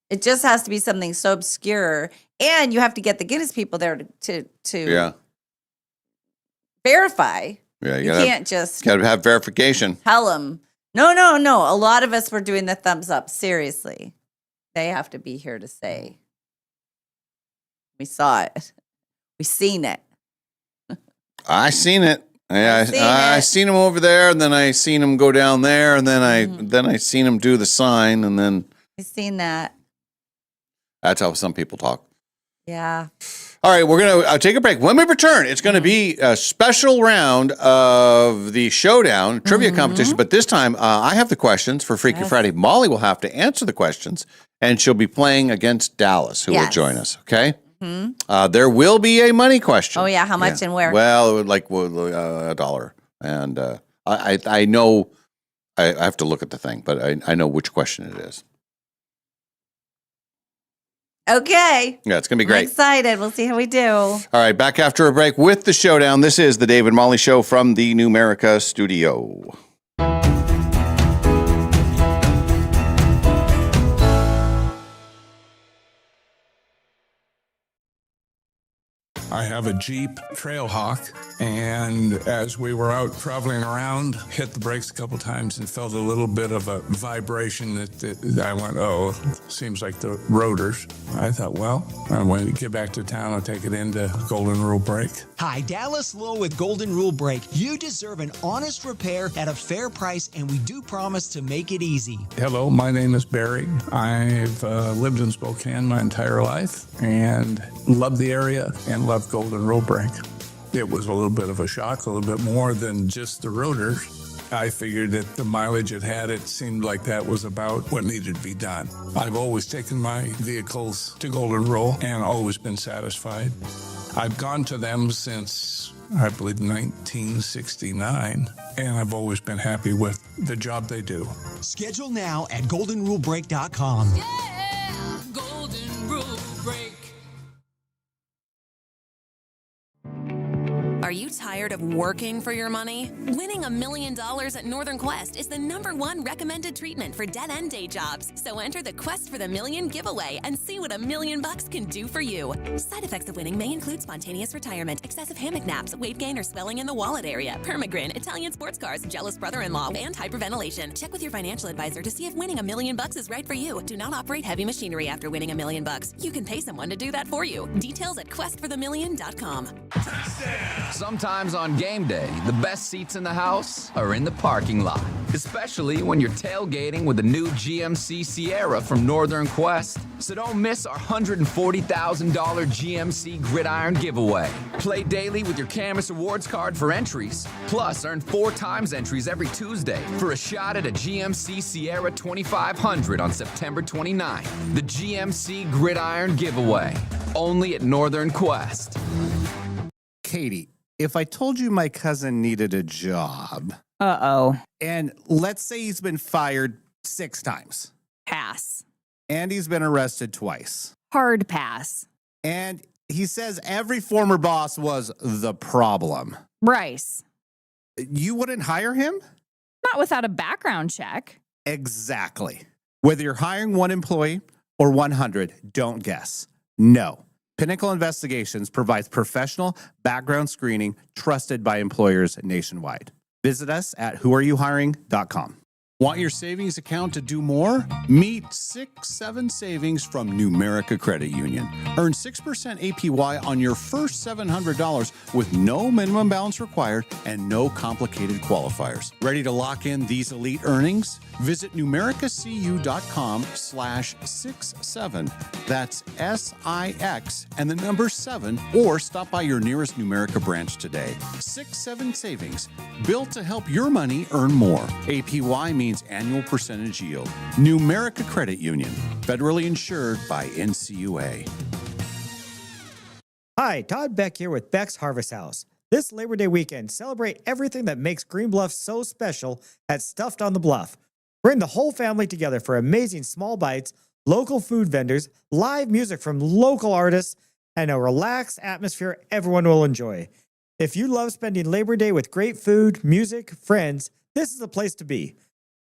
It just has to be something so obscure, and you have to get the Guinness people there to verify. Yeah, you can't just got to have verification. tell them. No. A lot of us were doing the thumbs up. Seriously, they have to be here to say we saw it, we seen it. I seen it. Yeah, seen I it. seen him over there, and then I seen him go down there, and then I seen him do the sign, and then I seen that. that's how some people talk. Yeah. All right, we're going to take a break. When we return, it's going to be a special round of the Showdown trivia competition. But this time, I have the questions for Freaky Friday. Molly will have to answer the questions, and she'll be playing against Dallas, who will join us, okay? There will be a money question. Oh, yeah. How much and where? Well, like $1. And I know I have to look at the thing, but I know which question it is. Okay. Yeah, it's going to be I'm great. excited. We'll see how we do. All right, back after a break with the Showdown. This is the Dave and Molly Show from the Numerica studio. I have a Jeep Trailhawk, and as we were out traveling around, hit the brakes a couple times and felt a little bit of a vibration that I went, oh, seems like the rotors. I thought, well, when we get back to town, I'll take it into Golden Rule Brake. Hi, Dallas Lowe with Golden Rule Brake. You deserve an honest repair at a fair price, and we do promise to make it easy. Hello, my name is Barry. I've lived in Spokane my entire life and love the area and love Golden Rule Brake. It was a little bit of a shock, a little bit more than just the rotors. I figured that the mileage it had, it seemed like that was about what needed to be done. I've always taken my vehicles to Golden Rule and always been satisfied. I've gone to them since, I believe, 1969, and I've always been happy with the job they do. Schedule now at goldenrulebrake.com. Golden Rule Break. Are you tired of working for your money? Winning $1 million at Northern Quest is the #1 recommended treatment for dead-end day jobs. So enter the Quest for the Million giveaway and see what $1 million can do for you. Side effects of winning may include spontaneous retirement, excessive hammock naps, weight gain or swelling in the wallet area, permagrin, Italian sports cars, jealous brother-in-law, and hyperventilation. Check with your financial advisor to see if winning $1 million is right for you. Do not operate heavy machinery after winning $1 million. You can pay someone to do that for you. Details at questforthemillion.com. Sometimes on game day, the best seats in the house are in the parking lot, especially when you're tailgating with the new GMC Sierra from Northern Quest. So don't miss our $140,000 GMC Gridiron giveaway. Play daily with your Camus Rewards card for entries. Plus, earn 4 times entries every Tuesday for a shot at a GMC Sierra 2500 on September 29th. The GMC Gridiron giveaway. Only at Northern Quest. Katie, if I told you my cousin needed a job. Uh-oh. And let's say he's been fired 6 times. Pass. And he's been arrested twice. Hard pass. And he says every former boss was the problem. Bryce. You wouldn't hire him? Not without a background check. Exactly. Whether you're hiring 1 employee or 100, don't guess. No. Pinnacle Investigations provides professional background screening trusted by employers nationwide. Visit us at whoareyouhiring.com. Want your savings account to do more? Meet 6-7 Savings from Numerica Credit Union. Earn 6% APY on your first $700 with no minimum balance required and no complicated qualifiers. Ready to lock in these elite earnings? Visit numericacu.com/67. That's SIX and the number 7, or stop by your nearest Numerica branch today. 6-7 Savings, built to help your money earn more. APY means annual percentage yield. Numerica Credit Union, federally insured by NCUA. Hi, Todd Beck here with Beck's Harvest House. This Labor Day weekend, celebrate everything that makes Green Bluff so special at Stuffed on the Bluff. Bring the whole family together for amazing small bites, local food vendors, live music from local artists, and a relaxed atmosphere everyone will enjoy. If you love spending Labor Day with great food, music, friends, this is the place to be.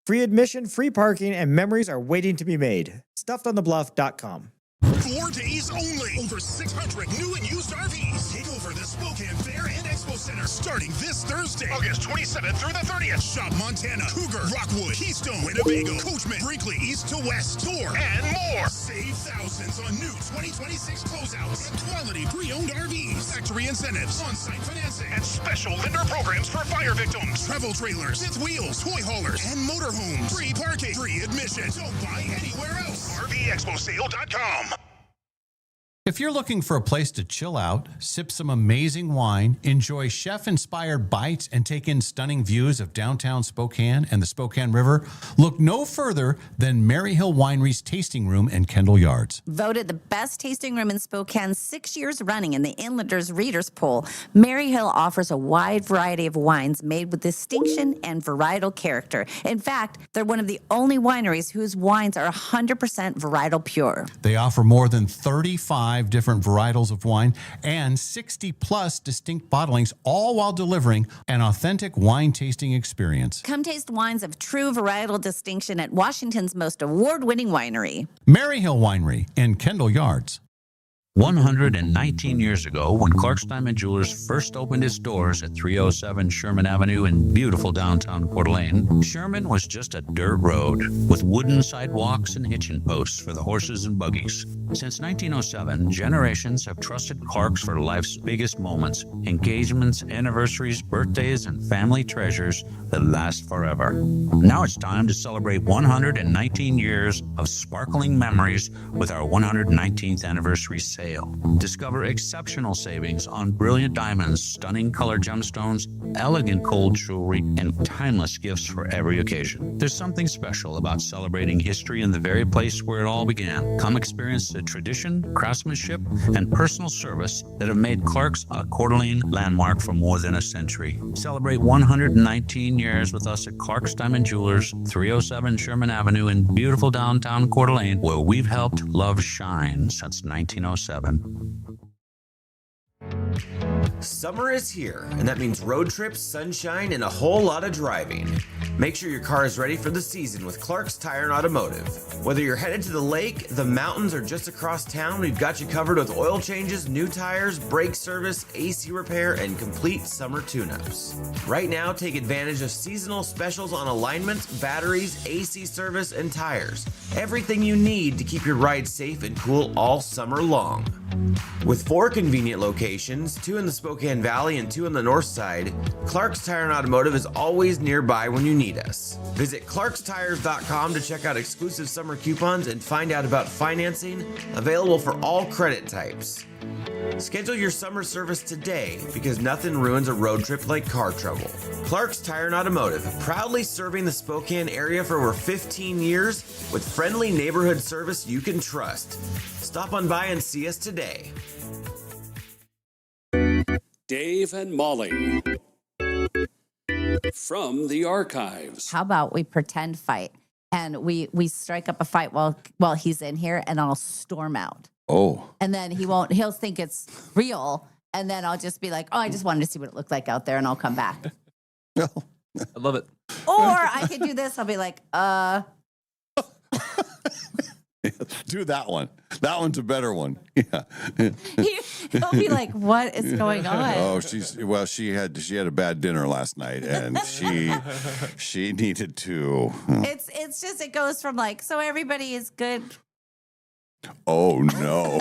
Free admission, free parking, and memories are waiting to be made. StuffedOnTheBluff.com. 4 days only. Over 600 new and used RVs. Take over the Spokane Fair and Expo Center starting this Thursday, August 27th through the 30th. Shop Montana, Cougar, Rockwood, Keystone, Winnebago, Coachman, Brinkley, East to West, Thor, and more. Save thousands on new 2026 closeouts and quality pre-owned RVs. Factory incentives, on-site financing, and special lender programs for fire victims. Travel trailers, fifth wheels, toy haulers, and motorhomes. Free parking, free admission. Don't buy anywhere else. RVExpoSale.com. If you're looking for a place to chill out, sip some amazing wine, enjoy chef-inspired bites, and take in stunning views of downtown Spokane and the Spokane River, look no further than Maryhill Winery's tasting room in Kendall Yards. Voted the best tasting room in Spokane 6 years running in the Inlanders Readers Poll, Maryhill offers a wide variety of wines made with distinction and varietal character. In fact, they're one of the only wineries whose wines are 100% varietal pure. They offer more than 35 different varietals of wine and 60 plus distinct bottlings, all while delivering an authentic wine tasting experience. Come taste wines of true varietal distinction at Washington's most award-winning winery. Maryhill Winery in Kendall Yards. 119 years ago, when Clark's Diamond Jewelers first opened its doors at 307 Sherman Avenue in beautiful downtown Coeur d'Alene, Sherman was just a dirt road with wooden sidewalks and hitching posts for the horses and buggies. Since 1907, generations have trusted Clark's for life's biggest moments, engagements, anniversaries, birthdays, and family treasures that last forever. Now it's time to celebrate 119 years of sparkling memories with our 119th anniversary sale. Discover exceptional savings on brilliant diamonds, stunning color gemstones, elegant gold jewelry, and timeless gifts for every occasion. There's something special about celebrating history in the very place where it all began. Come experience the tradition, craftsmanship, and personal service that have made Clark's a Coeur d'Alene landmark for more than a century. Celebrate 119 years with us at Clark's Diamond Jewelers, 307 Sherman Avenue in beautiful downtown Coeur d'Alene, where we've helped love shine since 1907. Summer is here, and that means road trips, sunshine, and a whole lot of driving. Make sure your car is ready for the season with Clark's Tire and Automotive. Whether you're headed to the lake, the mountains, or just across town, we've got you covered with oil changes, new tires, brake service, AC repair, and complete summer tune-ups. Right now, take advantage of seasonal specials on alignments, batteries, AC service, and tires. Everything you need to keep your ride safe and cool all summer long. With 4 convenient locations, 2 in the Spokane Valley and 2 on the north side, Clark's Tire and Automotive is always nearby when you need us. Visit clarkstires.com to check out exclusive summer coupons and find out about financing available for all credit types. Schedule your summer service today because nothing ruins a road trip like car trouble. Clark's Tire and Automotive, proudly serving the Spokane area for over 15 years with friendly neighborhood service you can trust. Stop on by and see us today. Dave and Molly from the archives. How about we pretend fight and we strike up a fight while he's in here, and I'll storm out. Oh. And then he'll think it's real, and then I'll just be like, oh, I just wanted to see what it looked like out there, and I'll come back. I love it. Or I could do this. I'll be like, Do that one. That one's a better one. Yeah. he'll be like, what is going on? Oh, she had a bad dinner last night, and she needed to. It's just, it goes from like, so everybody is good. Oh no.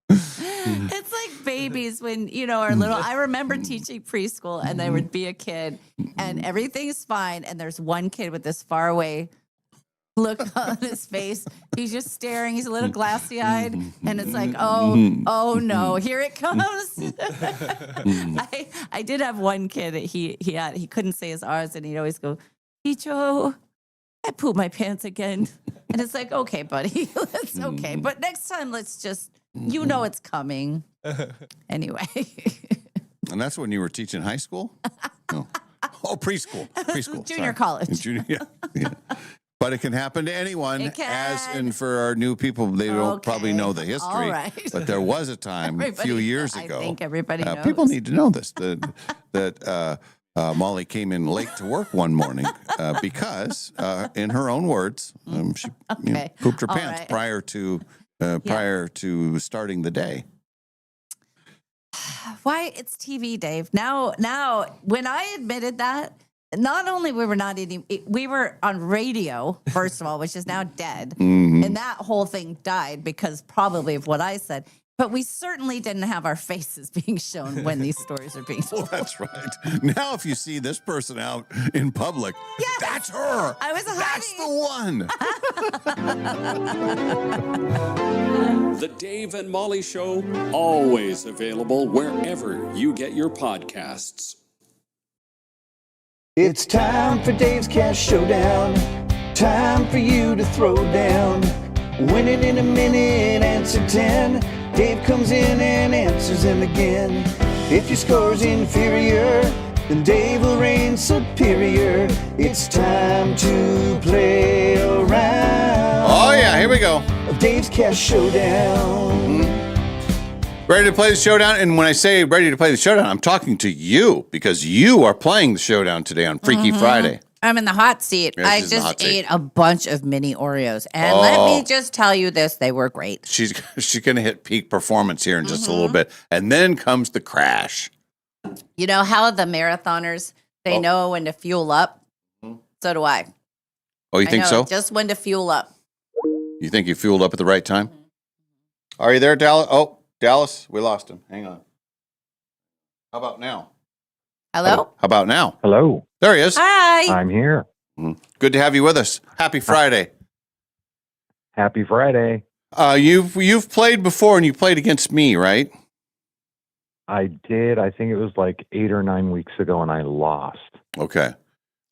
It's like babies when, are little. I remember teaching preschool, and there would be a kid and everything's fine. And there's one kid with this faraway look on his face. He's just staring. He's a little glassy eyed. And it's like, oh no, here it comes. I did have one kid that he couldn't say his R's, and he'd always go, Teacher, I pooped my pants again. And it's like, okay, buddy, that's okay. But next time, let's just, it's coming. Anyway. And that's when you were teaching high school? No. Oh, preschool. Junior college. Yeah. But it can happen to anyone. It can. And for our new people, they don't probably know the history. All right. But there was a time a few years ago. I think everybody knows. People need to know this, that Molly came in late to work one morning because, in her own words, she pooped her pants prior to starting the day. Why? It's TV, Dave. Now, when I admitted that, not only we were on radio, first of all, which is now dead, and that whole thing died because probably of what I said. But we certainly didn't have our faces being shown when these stories are being told. Well, that's right. Now, if you see this person out in public, that's her. I was hiding. That's the one. The Dave and Molly Show, always available wherever you get your podcasts. It's time for Dave's Cash Showdown. Time for you to throw down. Winning in a minute, answer 10. Dave comes in and answers them again. If your score's inferior, then Dave will reign superior. It's time to play around. Oh, yeah, here we go. Dave's Cash Showdown. Ready to play the showdown? And when I say ready to play the showdown, I'm talking to you because you are playing the showdown today on Freaky Friday. I'm in the hot seat. Yeah, I she's in the just hot seat. ate a bunch of mini Oreos. And let me just tell you this, they were great. She's going to hit peak performance here in just a little bit. And then comes the crash. You know how the marathoners, they know when to fuel up? So do I. Oh, you think I know so? just when to fuel up. You think you fueled up at the right time? Are you there, Dallas? Oh, Dallas, we lost him. Hang on. How about now? Hello? How about now? Hello. There he is. Hi. I'm here. Good to have you with us. Happy Friday. Happy Friday. You've played before, and you played against me, right? I did. I think it was like 8 or 9 weeks ago, and I lost. Okay.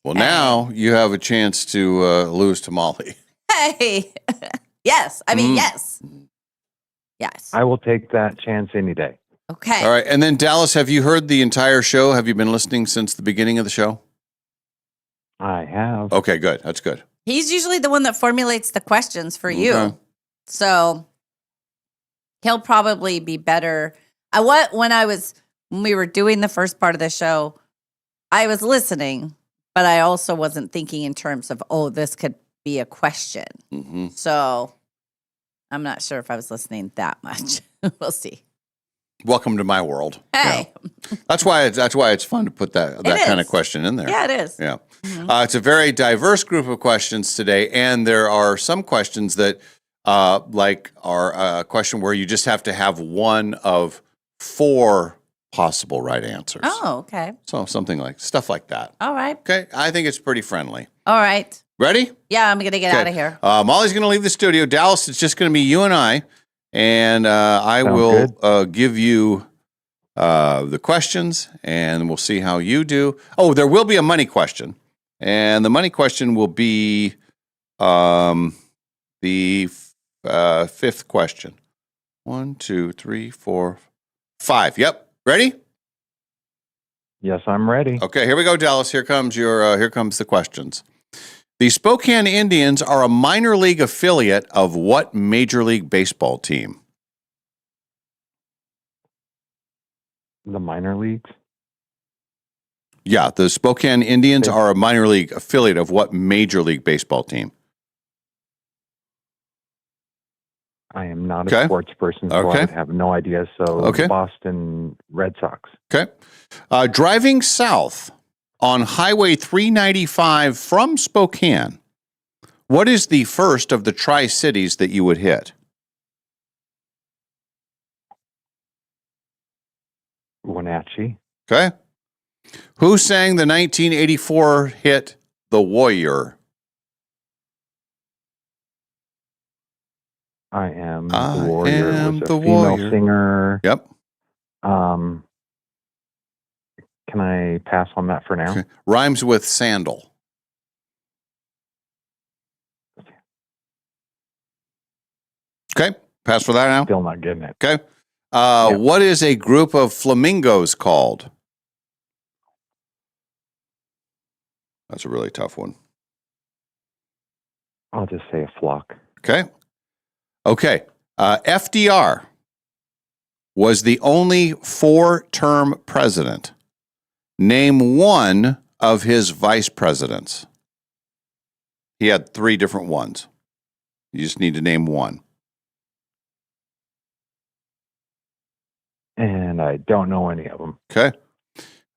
Well, now you have a chance to lose to Molly. Hey. Yes. I mean, yes. Yes. I will take that chance any day. Okay. All right. And then, Dallas, have you heard the entire show? Have you been listening since the beginning of the show? I have. Okay, good. That's good. He's usually the one that formulates the questions for you. Okay. So he'll probably be better. When we were doing the first part of the show, I was listening, but I also wasn't thinking in terms of, this could be a question. Mm-hmm. So I'm not sure if I was listening that much. We'll see. Welcome to my world. Hey. Yeah. That's why it's fun to put that kind of question in there. Yeah, it is. Yeah. It's a very diverse group of questions today, and there are some questions that like are a question where you just have to have one of 4 possible right answers. Oh, okay. So stuff like that. All right. Okay, I think it's pretty friendly. All right. Ready? Yeah, I'm going to get out of here. Molly's going to leave the studio. Dallas, it's just going to be you and I. And I Sounds will give you the questions, and we'll see how you do. Oh, there will be a money question. And the money question will be the 5th question. 1, 2, 3, 4, 5. Yep. Ready? Yes, I'm ready. Okay, here we go, Dallas. Here comes the questions. The Spokane Indians are a minor league affiliate of what Major League Baseball team? The minor leagues? Yeah, the Spokane Indians are a minor league affiliate of what Major League Baseball team? I am not a sports person, so I would have no idea. So Boston Red Sox. Okay. Driving south on Highway 395 from Spokane, what is the first of the Tri-Cities that you would hit? Wenatchee. Okay. Who sang the 1984 hit The Warrior? I Am the Warrior. It was a female singer. Yep. Can I pass on that for now? Okay. Rhymes with sandal. Okay. Pass for that now? Still not getting it. Okay. What is a group of flamingos called? That's a really tough one. I'll just say a flock. Okay. FDR was the only 4-term president. Name one of his vice presidents. He had 3 different ones. You just need to name one. And I don't know any of them. Okay.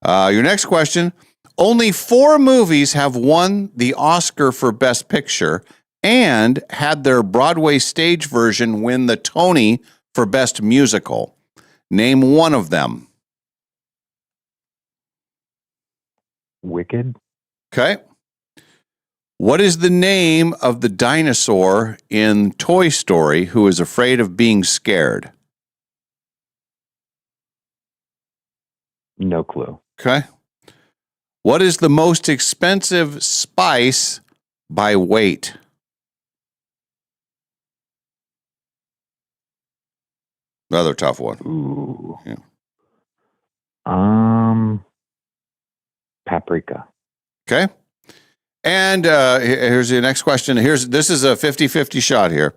Your next question. Only 4 movies have won the Oscar for Best Picture and had their Broadway stage version win the Tony for Best Musical. Name one of them. Wicked. Okay. What is the name of the dinosaur in Toy Story who is afraid of being scared? No clue. Okay. What is the most expensive spice by weight? Another tough one. Ooh. Yeah. Paprika. Okay. And here's the next question. This is a 50-50 shot here.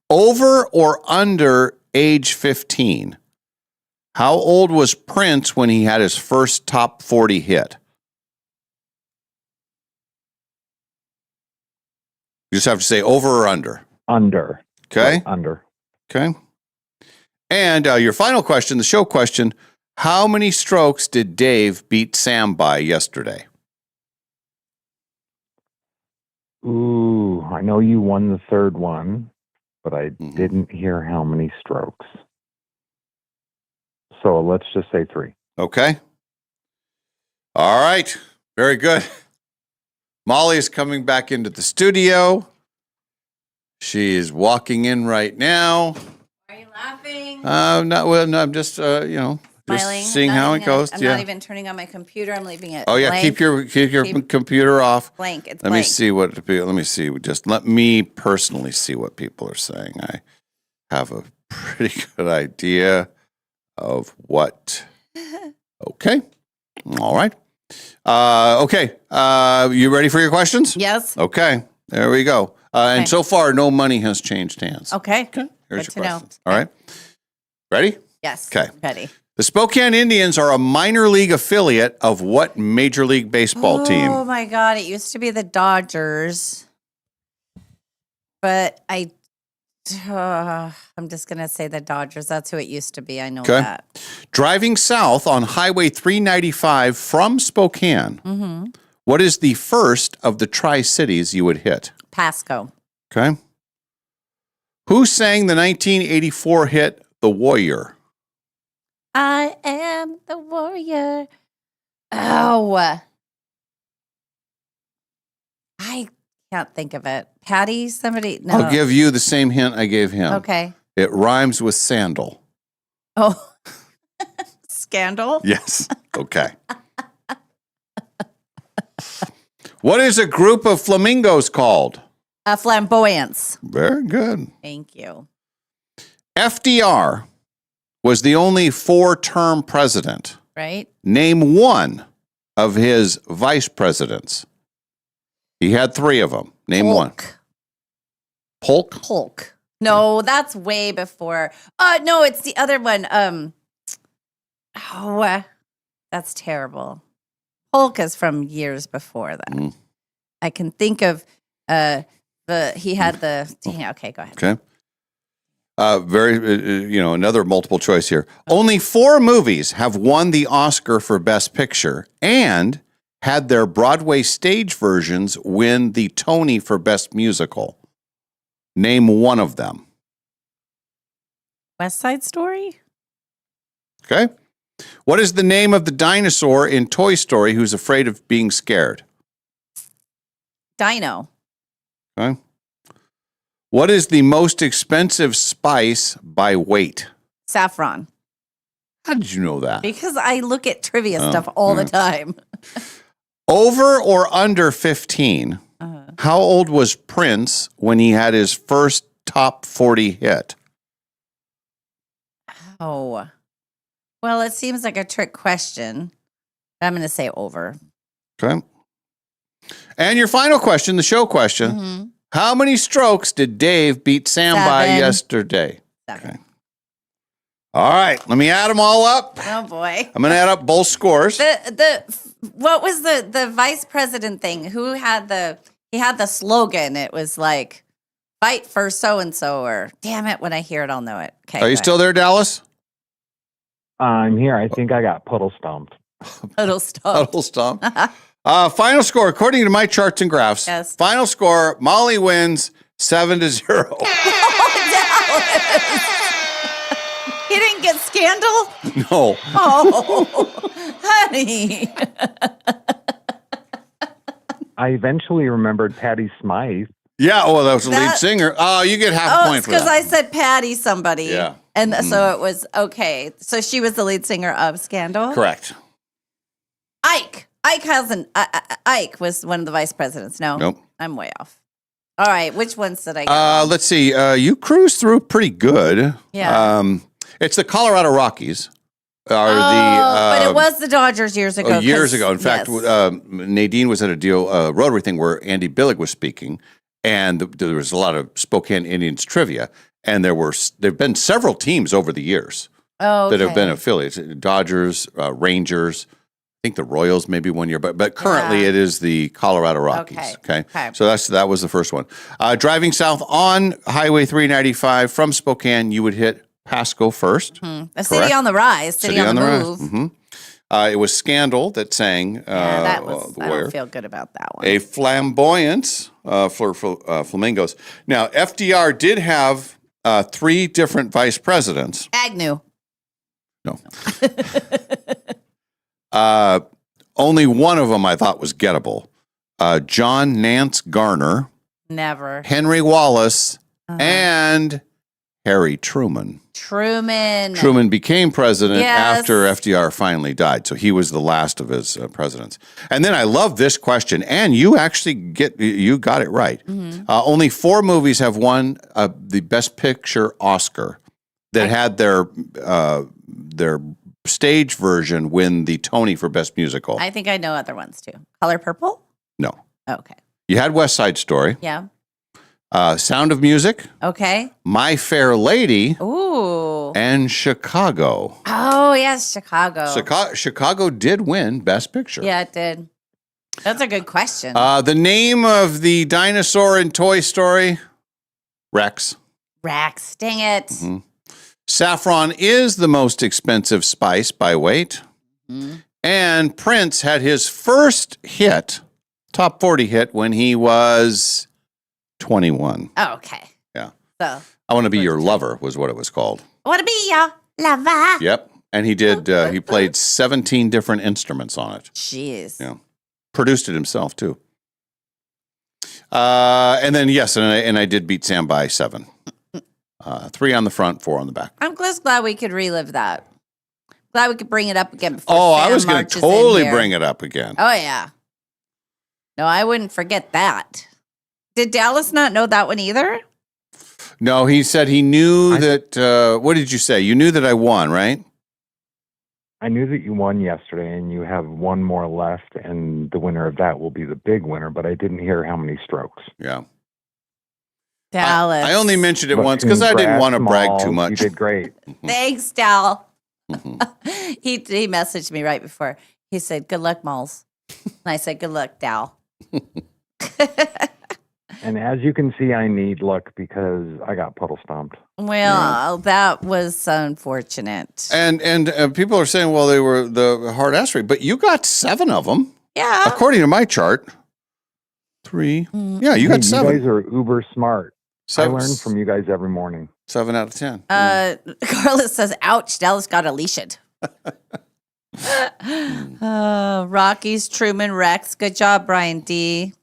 Over or under age 15? How old was Prince when he had his first top 40 hit? You just have to say over or under. Under. Okay. Right, under. Okay. And your final question, the show question, how many strokes did Dave beat Sam by yesterday? Ooh, I know you won the 3rd one, but I didn't hear how many strokes. So let's just say 3. Okay. All right. Very good. Molly is coming back into the studio. She is walking in right now. Are you laughing? No, I'm just, just Smiling. seeing how it goes. I'm not even turning on my computer. I'm leaving it. Oh yeah, blank. keep your computer off. Blank. It's let blank. me see what. Let me see. Just let me personally see what people are saying. I have a pretty good idea of what. Okay. All right. Okay. You ready for your questions? Yes. Okay. There we go. And so far, no money has changed hands. Okay. Here's Good your to questions. All right. Ready? Yes. Okay. Ready. The Spokane Indians are a minor league affiliate of what Major League Baseball team? Oh my God. It used to be the Dodgers. But I'm just going to say the Dodgers. That's who it used to be. I know that. Driving south on Highway 395 from Spokane, what is the first of the Tri-Cities you would hit? Pasco. Okay. Who sang the 1984 hit The Warrior? I am the warrior. Oh. I can't think of it. Patty, somebody? No. I'll give you the same hint I gave him. Okay. It rhymes with sandal. Oh. Scandal? Yes. Okay. What is a group of flamingos called? A flamboyance. Very good. Thank you. FDR was the only 4-term president. Right? Name one of his vice presidents. He had 3 of them. Name one. Polk? Polk. No, that's way before. No, it's the other one. That's terrible. Polk is from years before that. I can think of he had the okay, go ahead. Okay. Another multiple choice here. Only 4 movies have won the Oscar for Best Picture and had their Broadway stage versions win the Tony for Best Musical. Name one of them. West Side Story? Okay. What is the name of the dinosaur in Toy Story who's afraid of being scared? Dino. Okay. What is the most expensive spice by weight? Saffron. How did you know that? Because I look at trivia stuff all the time. Over or under 15, how old was Prince when he had his first top 40 hit? Oh. Well, it seems like a trick question. I'm going to say over. Okay. And your final question, the show question. How many strokes did Dave beat Sam by yesterday? 7. Okay. All right. Let me add them all up. Oh, boy. I'm going to add up both scores. What was the vice president thing? He had the slogan. It was like, fight for so-and-so, or damn it, when I hear it, I'll know it. Okay. Are you still there, Dallas? I'm here. I think I got puddle stomped. Puddle stomp. Puddle stomp. Final score, according to my charts and graphs. Yes. Final score, Molly wins 7-0. He didn't get Scandal? No. Oh, honey. I eventually remembered Patty Smythe. Yeah, that was the lead singer. Oh, you get half a point for that. because I said Patty somebody. Yeah. And so it was, okay. So she was the lead singer of Scandal? Correct. Ike was one of the vice presidents. No? Nope. I'm way off. All right. Which ones did I get? Let's see. You cruised through pretty good. Yeah. It's the Colorado Rockies. But it was the Dodgers years ago. Years ago. In fact, Nadine was at a Rotary thing where Andy Billig was speaking, and there was a lot of Spokane Indians trivia, and there've been several teams over the years that have been affiliates. Dodgers, Rangers, I think the Royals maybe one year, but currently it is the Colorado Rockies. Okay. So that was the first one. Driving south on Highway 395 from Spokane, you would hit Pasco first. A city on the rise, city on the move. Mm-hmm. It was Scandal that sang. I don't feel good about that one. A flamboyance for flamingos. Now, FDR did have 3 different vice presidents. Agnew. No. Only one of them I thought was gettable. John Nance Garner. Never. Henry Wallace and Harry Truman. Truman became president after FDR finally died. So he was the last of his presidents. And then I love this question. And you actually got it right. Only 4 movies have won the Best Picture Oscar that had their stage version win the Tony for Best Musical. I think I know other ones too. Color Purple? No. Okay. You had West Side Story. Yeah. Sound of Music. Okay. My Fair Lady. Ooh. And Chicago. Oh, yes, Chicago. Chicago did win Best Picture. Yeah, it did. That's a good question. The name of the dinosaur in Toy Story? Rex. Rex. Dang it. Mm-hmm. Saffron is the most expensive spice by weight. And Prince had his first hit, top 40 hit, when he was 21. Oh, okay. Yeah. So I Want to Be Your Lover was what it was called. I want to be your lover. Yep. And he did. He played 17 different instruments on it. Jeez. Yeah. Produced it himself too. And then yes, and I did beat Sam by 7. 3 on the front, 4 on the back. I'm just glad we could relive that. Glad we could bring it up again before I Sam was going to marches totally in here. bring it up again. Oh, yeah. No, I wouldn't forget that. Did Dallas not know that one either? No, he said he knew that. What did you say? You knew that I won, right? I knew that you won yesterday, and you have one more left, and the winner of that will be the big winner, but I didn't hear how many strokes. Yeah. Dallas. I only mentioned it But once because I didn't congrats, want to brag Maul. too much. You did great. Thanks, Dal. He messaged me right before. He said, "Good luck, Malls." And I said, "Good luck, Dal." And as you can see, I need luck because I got puddle stomped. Well, that was unfortunate. And people are saying, well, they were the hard ass rate, but you got 7 of them. Yeah. According to my chart. 3. Yeah, you got 7. You guys are uber smart. 7. I learn from you guys every morning. 7 out of 10. Carlos says, "Ouch, Dallas got Alicia'd." Rockies, Truman, Rex. Good job, Brian D.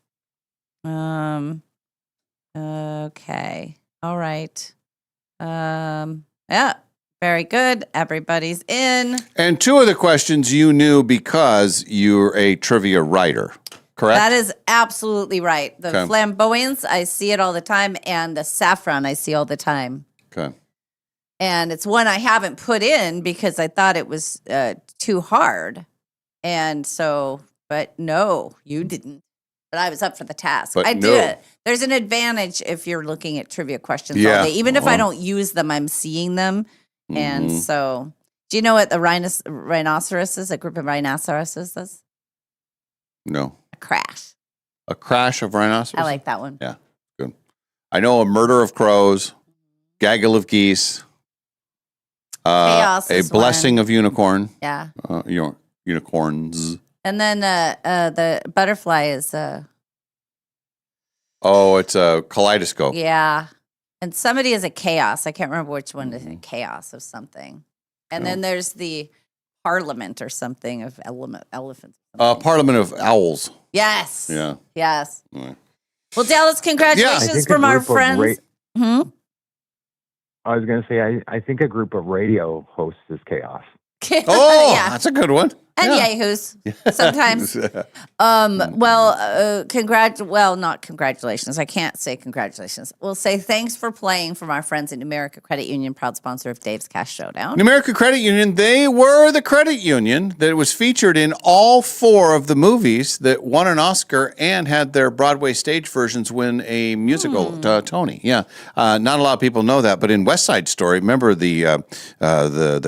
Okay. All right. Yeah. Very good. Everybody's in. And 2 of the questions you knew because you're a trivia writer, correct? That is absolutely right. The Okay. flamboyance, I see it all the time, and the saffron, I see all the time. Okay. And it's one I haven't put in because I thought it was too hard. And so, but no, you didn't. But I was up for the task. But I no. do it. There's an advantage if you're looking at trivia questions Yeah. all day. Even if I Uh-huh. don't use them, I'm seeing them. And Mhm. so, do you know what the rhinoceros is? A group of rhinoceroses is? No. A crash. A crash of rhinoceros? I like that one. Yeah, good. I know a murder of crows, gaggle of geese, Chaos a is blessing of unicorn. Yeah. Unicorns. And then the butterfly is Oh, it's a kaleidoscope. yeah. And somebody is a chaos. I can't remember which one Mm-hmm. is a chaos of something. And then there's the parliament or something of elephants. Parliament of owls. Yes. Yeah. Yes. All right. Well, Dallas, I congratulations think from a our group of friends. I was going to say, I think a group of radio hosts is chaos. Oh, Yeah. that's a good one. And Yeah. yahoos sometimes. Well, not congratulations. I can't say congratulations. We'll say thanks for playing from our friends at Numerica Credit Union, proud sponsor of Dave's Cash Showdown. Numerica Credit Union, they were the credit union that was featured in all 4 of the movies that won an Oscar and had their Broadway stage versions win a musical Tony. Yeah, not a lot of people know that, but in West Side Story, remember the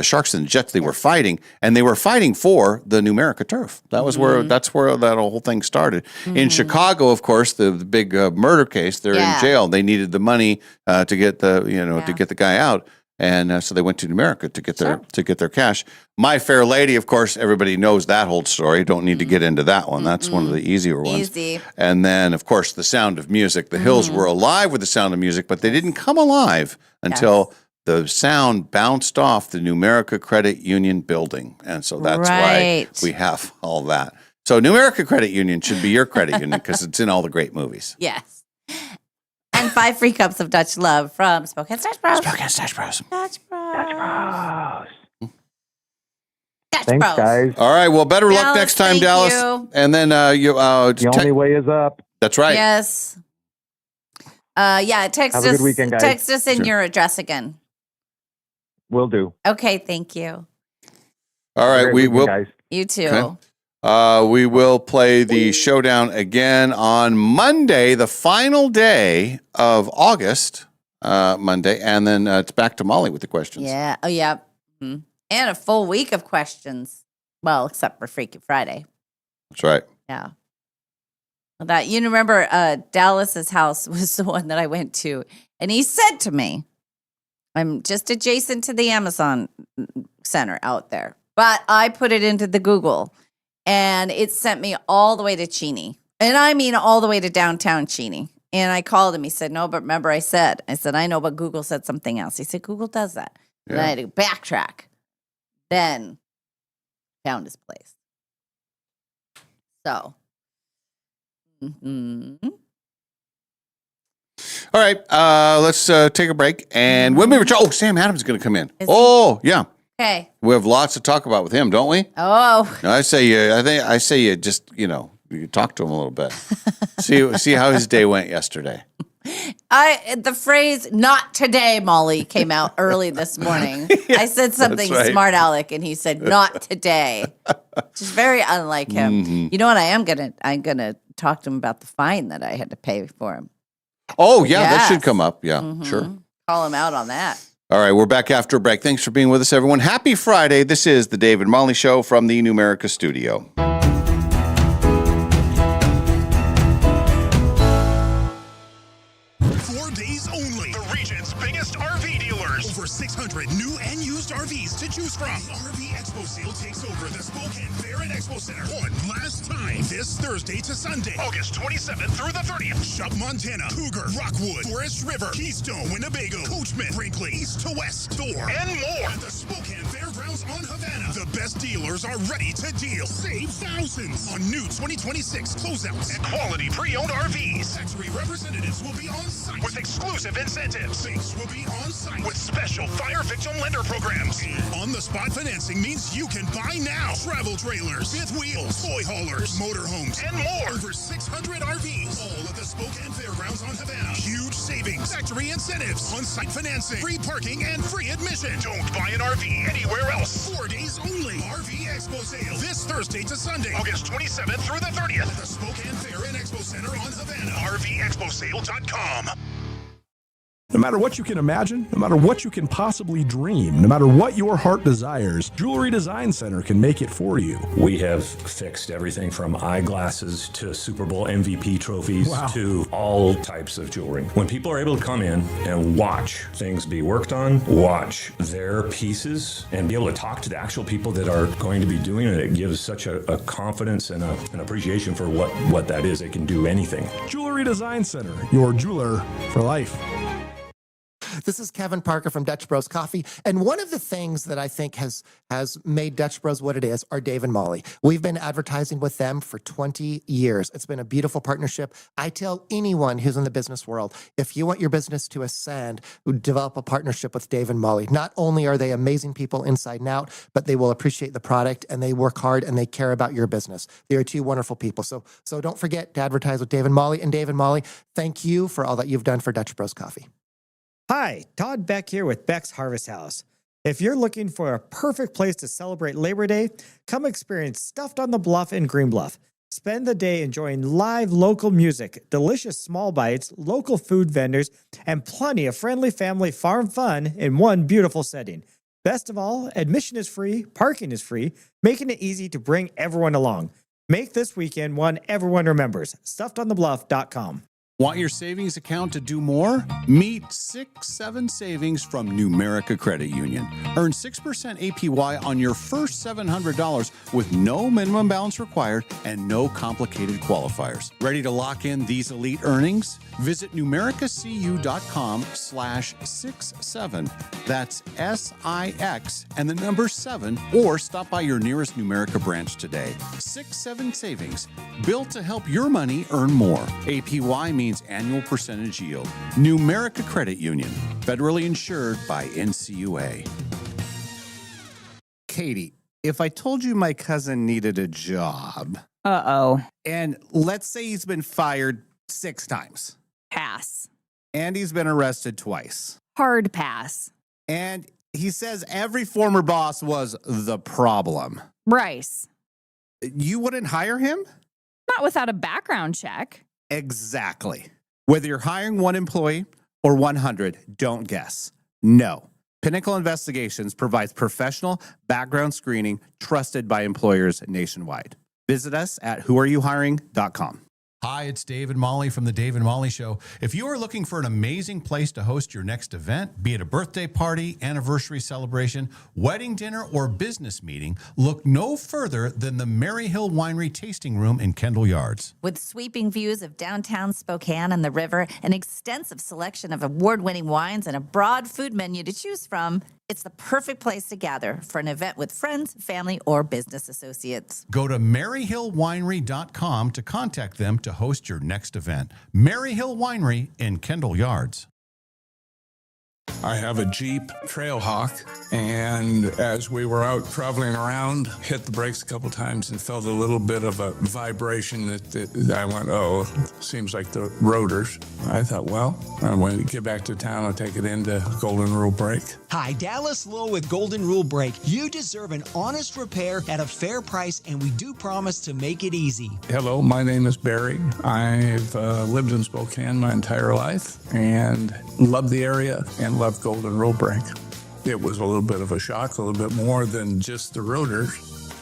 Sharks and the Jets, they were fighting, and they were fighting for the Numerica turf. That was that's where that whole thing started. In Chicago, of course, the big murder case, they're in jail. They needed the money to get to get the guy out. And so they went to Numerica to get their cash. My Fair Lady, of course, everybody knows that whole story. Don't need to get into that one. That's one of the easier ones. Easy. And then, of course, The Sound of Music. The Hills were alive with The Sound of Music, but they didn't come alive until the sound bounced off the Numerica Credit Union building. And so that's why we have all that. So Numerica Credit Union should be your credit union because it's in all the great movies. Yes. And 5 free cups of Dutch love from Spokane Stash Bros. Spokane Stash Bros. Dutch Bros. Thanks, guys. All right. Well, better luck Dallas, next time, thank Dallas. you. And then The only way is up. That's right. Yes. Text Have a us. good weekend, guys. Text us in Sure. your address again. Will do. Okay, thank you. All right. Great We weekend, will. guys. You too. Okay. We will play the showdown again on Monday, the final day of August, Monday, and then it's back to Molly with the questions. Yeah. Oh, yeah. Mhm. And a full week of questions. Well, except for Freaky Friday. That's right. Yeah. That you remember Dallas's house was the one that I went to, and he said to me, "I'm just adjacent to the Amazon Center out there," but I put it into the Google, and it sent me all the way to Cheney, and I mean all the way to downtown Cheney. And I called him. He said, "No, but remember, I said, I know, but Google said something else." He said, "Google does that." And I had to backtrack. then found his place. So, All right, let's take a break. And when we return, Sam Adams is going to come in. Yeah. Okay. We have lots to talk about with him, don't we? Oh. I say you just, you talk to him a little bit. see how his day went yesterday. The phrase "not today," Molly, came out early this morning. I said something right. smart aleck, and he said "not today," which is very unlike him. Mm-hmm. You know what? I'm gonna talk to him about the fine that I had to pay for him. Oh yeah, that Yes. should come up. Yeah, Mhm. sure. Call him out on that. All right, we're back after a break. Thanks for being with us, everyone. Happy Friday. This is the Dave and Molly Show from the Numerica studio. 4 days only. The region's biggest RV dealers. Over 600 new and used RVs to choose from. The RV Expo sale takes over the Spokane Fair and Expo Center one last time. This Thursday to Sunday, August 27th through the 30th. Shop Montana, Cougar, Rockwood, Forest River, Keystone, Winnebago, Coachman, Brinkley, East to West, Thor, and more. At the Spokane Fairgrounds on Havana. The best dealers are ready to deal. Save thousands on new 2026 closeouts and quality pre-owned RVs. Factory representatives will be on site with exclusive incentives. Banks will be on site with special fire victim lender programs. And on-the-spot financing means you can buy now. Travel trailers, fifth wheels, toy haulers, motorhomes, and more. Over 600 RVs, all at the Spokane Fairgrounds on Havana. Huge savings, factory incentives, on-site financing, free parking, and free admission. Don't buy an RV anywhere else. 4 days only. RV Expo sale this Thursday to Sunday, August 27th through the 30th at the Spokane Fair and Expo Center on Havana. RVExposale.com. No matter what you can imagine, no matter what you can possibly dream, no matter what your heart desires, Jewelry Design Center can make it for you. We have fixed everything from eyeglasses to Super Bowl MVP trophies to all types of jewelry. When people are able to come in and watch things be worked on, watch their pieces, and be able to talk to the actual people that are going to be doing it, it gives such a confidence and an appreciation for what that is. They can do anything. Jewelry Design Center, your jeweler for life. This is Kevin Parker from Dutch Bros Coffee. And one of the things that I think has made Dutch Bros what it is are Dave and Molly. We've been advertising with them for 20 years. It's been a beautiful partnership. I tell anyone who's in the business world, if you want your business to ascend, develop a partnership with Dave and Molly. Not only are they amazing people inside and out, but they will appreciate the product and they work hard and they care about your business. They are two wonderful people. So don't forget to advertise with Dave and Molly. And Dave and Molly, thank you for all that you've done for Dutch Bros Coffee. Hi, Todd Beck here with Beck's Harvest House. If you're looking for a perfect place to celebrate Labor Day, come experience Stuffed on the Bluff in Green Bluff. Spend the day enjoying live local music, delicious small bites, local food vendors, and plenty of friendly family farm fun in one beautiful setting. Best of all, admission is free, parking is free, making it easy to bring everyone along. Make this weekend one everyone remembers. StuffedOnTheBluff.com. Want your savings account to do more? Meet 6-7 Savings from Numerica Credit Union. Earn 6% APY on your first $700 with no minimum balance required and no complicated qualifiers. Ready to lock in these elite earnings? Visit numericacu.com/67. That's SIX and the number 7, or stop by your nearest Numerica branch today. 6-7 Savings, built to help your money earn more. APY means annual percentage yield. Numerica Credit Union, federally insured by NCUA. Katie, if I told you my cousin needed a job, and let's say he's been fired 6 times. Pass. And he's been arrested twice. Hard pass. And he says every former boss was the problem. Bryce. You wouldn't hire him? Not without a background check. Exactly. Whether you're hiring 1 employee or 100, don't guess. No. Pinnacle Investigations provides professional background screening trusted by employers nationwide. Visit us at whoareyouhiring.com. Hi, it's Dave and Molly from the Dave and Molly Show. If you are looking for an amazing place to host your next event, be it a birthday party, anniversary celebration, wedding dinner, or business meeting, look no further than the Maryhill Winery Tasting Room in Kendall Yards. With sweeping views of downtown Spokane and the river, an extensive selection of award-winning wines, and a broad food menu to choose from, It's the perfect place to gather for an event with friends, family, or business associates. Go to maryhillwinery.com to contact them to host your next event. Mary Hill Winery in Kendall Yards. I have a Jeep Trailhawk, and as we were out traveling around, hit the brakes a couple times and felt a little bit of a vibration that I went, oh, seems like the rotors. I thought, well, when we get back to town, I'll take it into Golden Rule Brake. Hi, Dallas Lowe with Golden Rule Brake. You deserve an honest repair at a fair price, and we do promise to make it easy. Hello, my name is Barry. I've lived in Spokane my entire life and love the area and love Golden Rule Brake. It was a little bit of a shock, a little bit more than just the rotors.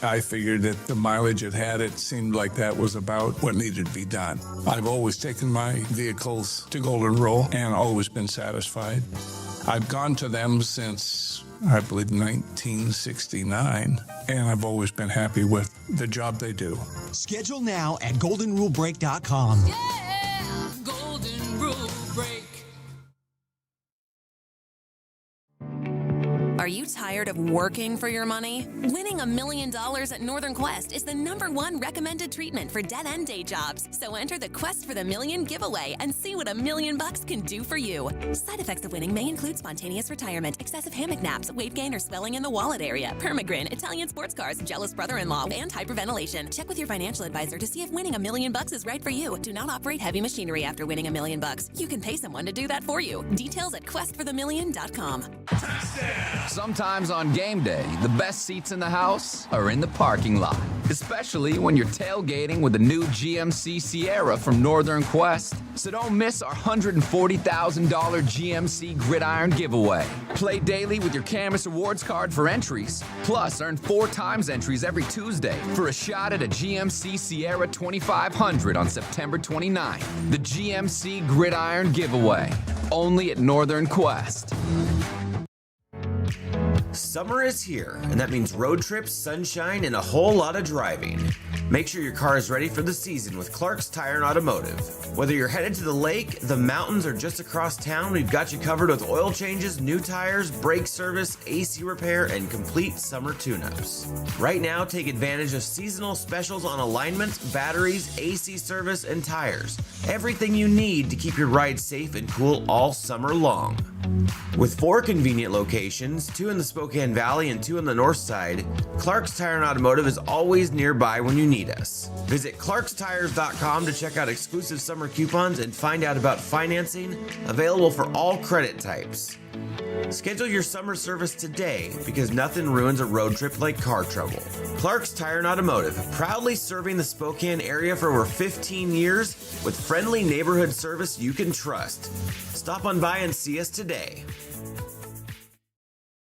I figured that the mileage it had, it seemed like that was about what needed to be done. I've always taken my vehicles to Golden Rule and always been satisfied. I've gone to them since, I believe, 1969, and I've always been happy with the job they do. Schedule now at goldenrulebrake.com. Yeah, Golden Rule Brake. Are you tired of working for your money? Winning $1 million at Northern Quest is the #1 recommended treatment for dead-end day jobs. So enter the Quest for the Million giveaway and see what $1 million can do for you. Side effects of winning may include spontaneous retirement, excessive hammock naps, weight gain or swelling in the wallet area, permagrin, Italian sports cars, jealous brother-in-law, and hyperventilation. Check with your financial advisor to see if winning $1 million is right for you. Do not operate heavy machinery after winning $1 million. You can pay someone to do that for you. Details at questforthemillion.com. Sometimes on game day, the best seats in the house are in the parking lot, especially when you're tailgating with the new GMC Sierra from Northern Quest. So don't miss our $140,000 GMC Gridiron giveaway. Play daily with your Camus Rewards card for entries. Plus, earn 4 times entries every Tuesday for a shot at a GMC Sierra 2500 on September 29th. The GMC Gridiron giveaway, only at Northern Quest. Summer is here, and that means road trips, sunshine, and a whole lot of driving. Make sure your car is ready for the season with Clark's Tire and Automotive. Whether you're headed to the lake, the mountains, or just across town, we've got you covered with oil changes, new tires, brake service, AC repair, and complete summer tune-ups. Right now, take advantage of seasonal specials on alignments, batteries, AC service, and tires. Everything you need to keep your ride safe and cool all summer long. With 4 convenient locations, 2 in the Spokane Valley and 2 on the north side, Clark's Tire and Automotive is always nearby when you need us. Visit clarkstires.com to check out exclusive summer coupons and find out about financing, available for all credit types. Schedule your summer service today because nothing ruins a road trip like car trouble. Clark's Tire and Automotive, proudly serving the Spokane area for over 15 years with friendly neighborhood service you can trust. Stop on by and see us today.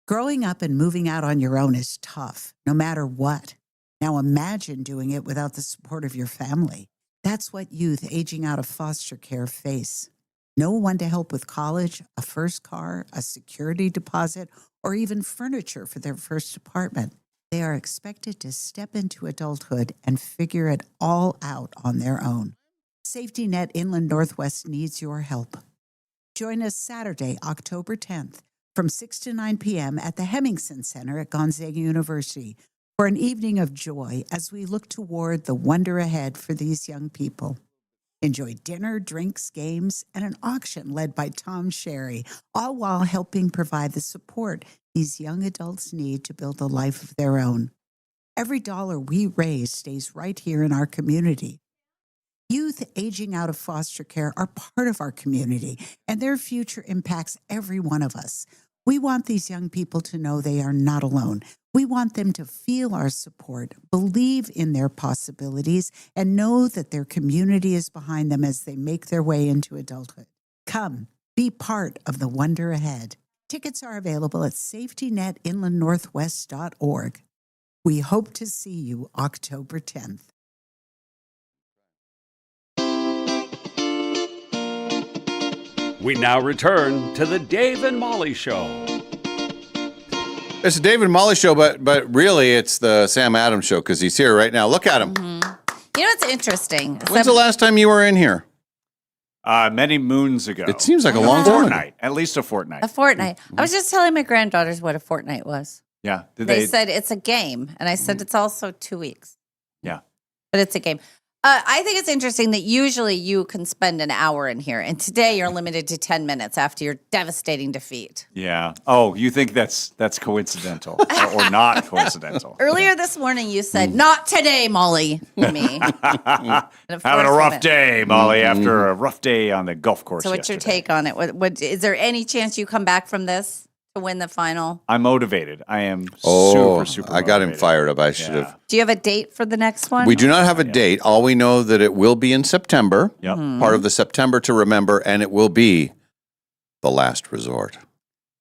Growing up and moving out on your own is tough, no matter what. Now imagine doing it without the support of your family. That's what youth aging out of foster care face. No one to help with college, a first car, a security deposit, or even furniture for their first apartment. They are expected to step into adulthood and figure it all out on their own. Safety Net Inland Northwest needs your help. Join us Saturday, October 10th, from 6 to 9 p.m. at the Hemmingson Center at Gonzaga University for an evening of joy as we look toward the wonder ahead for these young people. Enjoy dinner, drinks, games, and an auction led by Tom Sherry, all while helping provide the support these young adults need to build a life of their own. Every dollar we raise stays right here in our community. Youth aging out of foster care are part of our community, and their future impacts every one of us. We want these young people to know they are not alone. We want them to feel our support, believe in their possibilities, and know that their community is behind them as they make their way into adulthood. Come, be part of the wonder ahead. Tickets are available at safetynetinlandnorthwest.org. We hope to see you October 10th. We now return to the Dave and Molly Show. It's the Dave and Molly Show, but really it's the Sam Adams Show because he's here right now. Look at him. You know what's interesting? When's the last time you were in here? Many moons ago. It seems like a long time ago. Fortnight. At least a fortnight. A fortnight. I was just telling my granddaughters what a fortnight was. Yeah. Did They said it's a game, and I said it's also 2 weeks. Yeah. But it's a game. I think it's interesting that usually you can spend an hour in here, and today you're limited to 10 minutes after your devastating defeat. Yeah. Oh, you think that's coincidental or not coincidental? Earlier this morning, you said, "Not today, Molly." To me, Having a rough day, Molly, after a rough day on the golf course. So, what's your take on it? What is there any chance you come back from this to win the final? I'm motivated. I am super I got him motivated. fired up. I should have. Do you have a date for the next one? We do not have a date. All we know that it will be in September. Yep. Part of the September to remember, and it will be the last resort.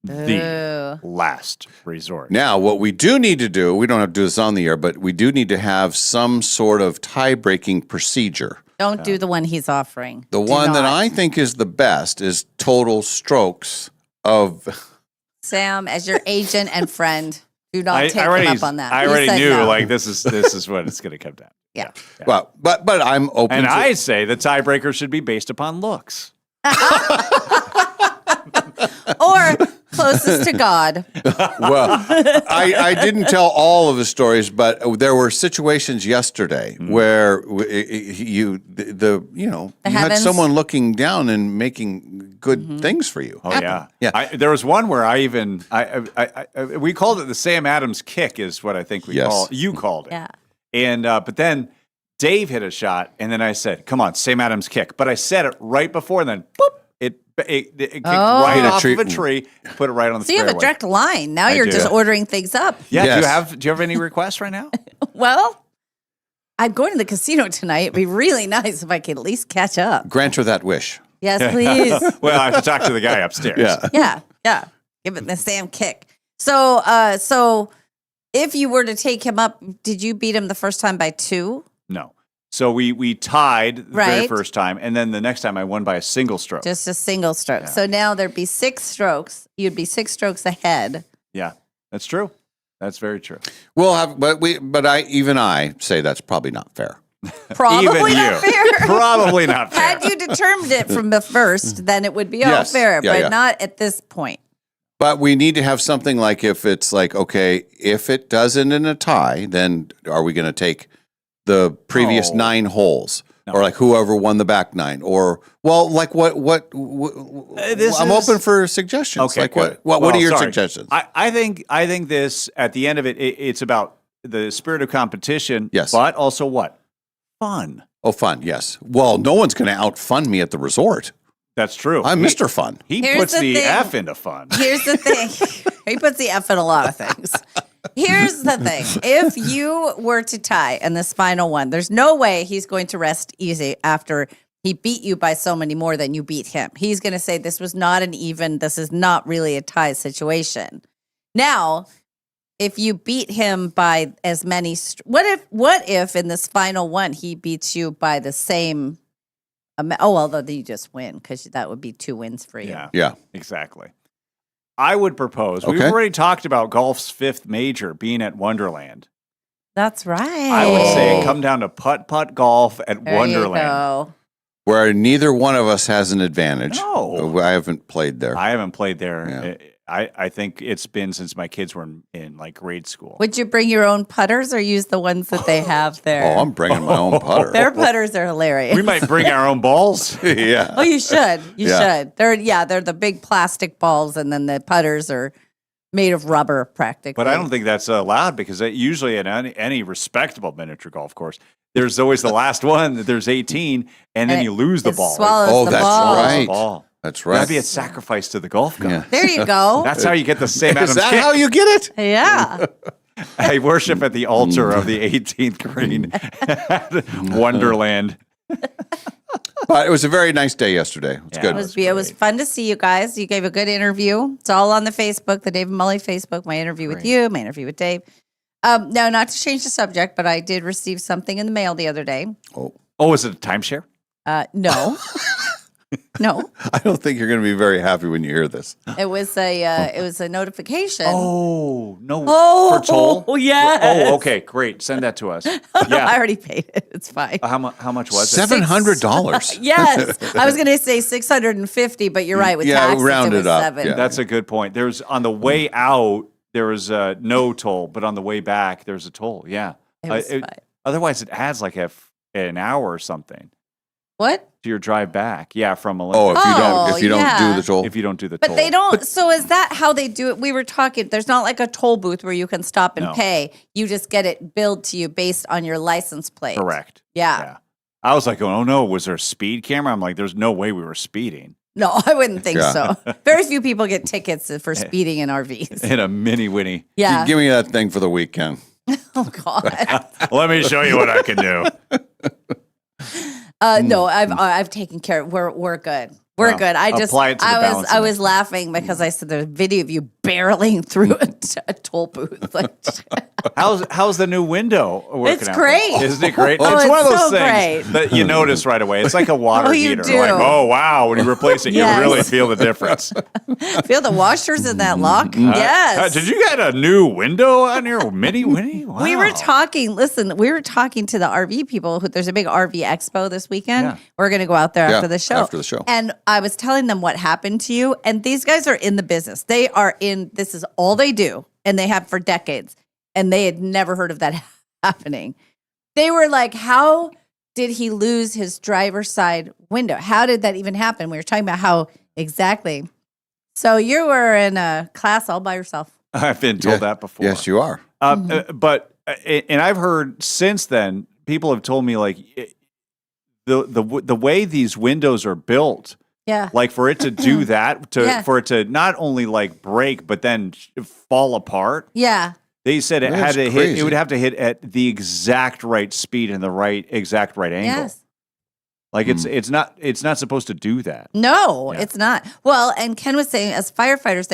The last resort. Now, what we do need to do, we don't have to do this on the air, but we do need to have some sort of tie-breaking procedure. Don't do the one he's offering. The Do one that not. I think is the best is total strokes of. Sam, as your agent and friend, do not take already, him up on that. I You already said knew no. like this is what it's going to come down. Yeah. Well, but I'm open. And to, I say the tiebreaker should be based upon looks. Or closest to God. Well, I didn't tell all of the stories, but there were situations yesterday where you had heavens? someone looking down and making good things for you. Oh yeah. There was one where we called it the Sam Adams kick, is what I think you called it. Yeah. And but then Dave hit a shot, and then I said, "Come on, Sam Adams kick." But I said it right before, and then boop, it kicked right off of a tree, put it right on the So you have fairway. a direct line. Now I you're do. just ordering things up. Yeah. Yes. Do you have any requests right now? Well, I'm going to the casino tonight. It'd be really nice if I could at least catch up. Grant her that wish. Yes, please. Well, I have to talk to the guy upstairs. Yeah. Yeah. Give it the Sam kick. So if you were to take him up, did you beat him the first time by 2? No. So we tied the very Right. first time, and then the next time I won by a single stroke. Just a single stroke. So now there'd be 6 strokes. You'd be 6 strokes ahead. Yeah, that's true. That's very true. We'll have, but I say that's probably not fair. Probably not fair. Probably not fair. Had you determined it from the first, then it would be all Yes. fair, Yeah, but yeah. not at this point. But we need to have something like if it's like, okay, if it does end in a tie, then are we going to take the previous 9 holes? Or like whoever won the back 9? Or, well, like what I'm open for suggestions. Okay, like good. what Well, are your sorry. suggestions? I think this at the end of it's about the spirit of competition. Yes. But also what? Fun. Oh, fun, yes. Well, no one's going to outfun me at the resort. That's true. I'm Mr. Fun. He Here's puts the the thing. F into fun. Here's the thing. He puts the F in a lot of things. Here's the thing. If you were to tie in this final one, there's no way he's going to rest easy after he beat you by so many more than you beat him. He's going to say this was not an even, this is not really a tie situation. Now, if you beat him by as many, what if in this final one he beats you by the same amount? Oh, well, then you just win because that would be 2 wins for you. Yeah. Exactly. I would propose. We've Okay. already talked about golf's 5th major being at Wonderland. That's right. I would say come down to putt-putt golf at There you Wonderland. go. Where neither one of us has an advantage. No. I haven't played there. I haven't played there. I think it's been since my kids were in like grade school. Would you bring your own putters or use the ones that they have there? Oh, I'm bringing my own putter. Their putters are hilarious. We might bring our own balls. Yeah. Oh, you should. You Yeah. should. They're the big plastic balls, and then the putters are made of rubber, practically. But I don't think that's allowed because usually at any respectable miniature golf course, there's always the last one. There's 18, and then And you lose the it ball. swallows Oh, the that's ball. right. The ball. That's right. That'd be a sacrifice to the golf god. There you go. That's how you get the Sam Is Adams that kick. how you get it? Yeah. I worship at the altar of the 18th green at Wonderland. But it was a very nice day yesterday. It's Yeah, good. It was fun to see you guys. You gave a good interview. It's all on the Facebook, the Dave and Molly Facebook. My interview with you, my interview with Dave. Now, not to change the subject, but I did receive something in the mail the other day. Oh, is it a timeshare? No. No, I don't think you're going to be very happy when you hear this. it was a notification. Oh, no. Oh, for toll? yes. Oh, okay. Great. Send that to us. Yeah. I already paid it. It's fine. How much was it? $700. Yes, I was going to say 650, but you're right. With taxes, round it was it up. 7. Yeah. That's a good point. There's on the way out, there was no toll, but on the way back, there's a toll. Yeah. It was fine. Otherwise, it adds like an hour or something What? to your drive back. Yeah, from Oh, Olympia. if you don't yeah. do the toll. If you don't do the But toll. they don't. So is that how they do it? We were talking. There's not like a toll booth where you can stop and No. pay. You just get it billed to you based on your license plate. Correct. Yeah. I was like, oh no, was there a speed camera? I'm like, there's no way we were speeding. No, I wouldn't think Yeah. so. Very few people get tickets for speeding in RVs. In a mini Winnie. Yeah. Give me that thing for the weekend. Oh God. Let me show you what I can do. No, I've taken care of. We're good. We're Well, good. I just apply it to the balance I was laughing because I saw the video of you barreling through a toll booth. Like, How's the new window working It's out? great. Isn't it great? Oh, it's one of it's those so things great. that you notice right away. It's like a water Oh, you heater. do. Like, oh wow, when you replace it, Yes. you really feel the difference. feel the washers in that lock? Mm-hmm. Yes. Did you get a new window on your mini Winnie? Wow. We were talking. Listen, we were talking to the RV people. There's a big RV expo this weekend. Yeah. We're going to go out there Yeah, after the show. after the show. And I was telling them what happened to you. And these guys are in the business. They are in. This is all they do, and they have for decades. And they had never heard of that happening. They were like, "How did he lose his driver's side window? How did that even happen?" We were talking about how exactly. So you were in a class all by yourself. I've been told that before. Yes, you are. And I've heard since then, people have told me like the way these windows are built. Yeah. Like for it to do that, for it to not only like break but then fall apart. Yeah. They said it had That's to hit. crazy. It would have to hit at the exact right speed and the exact right angle. Yes. Like it's not supposed to do that. No, Yeah. it's not. Well, and Ken was saying as firefighters,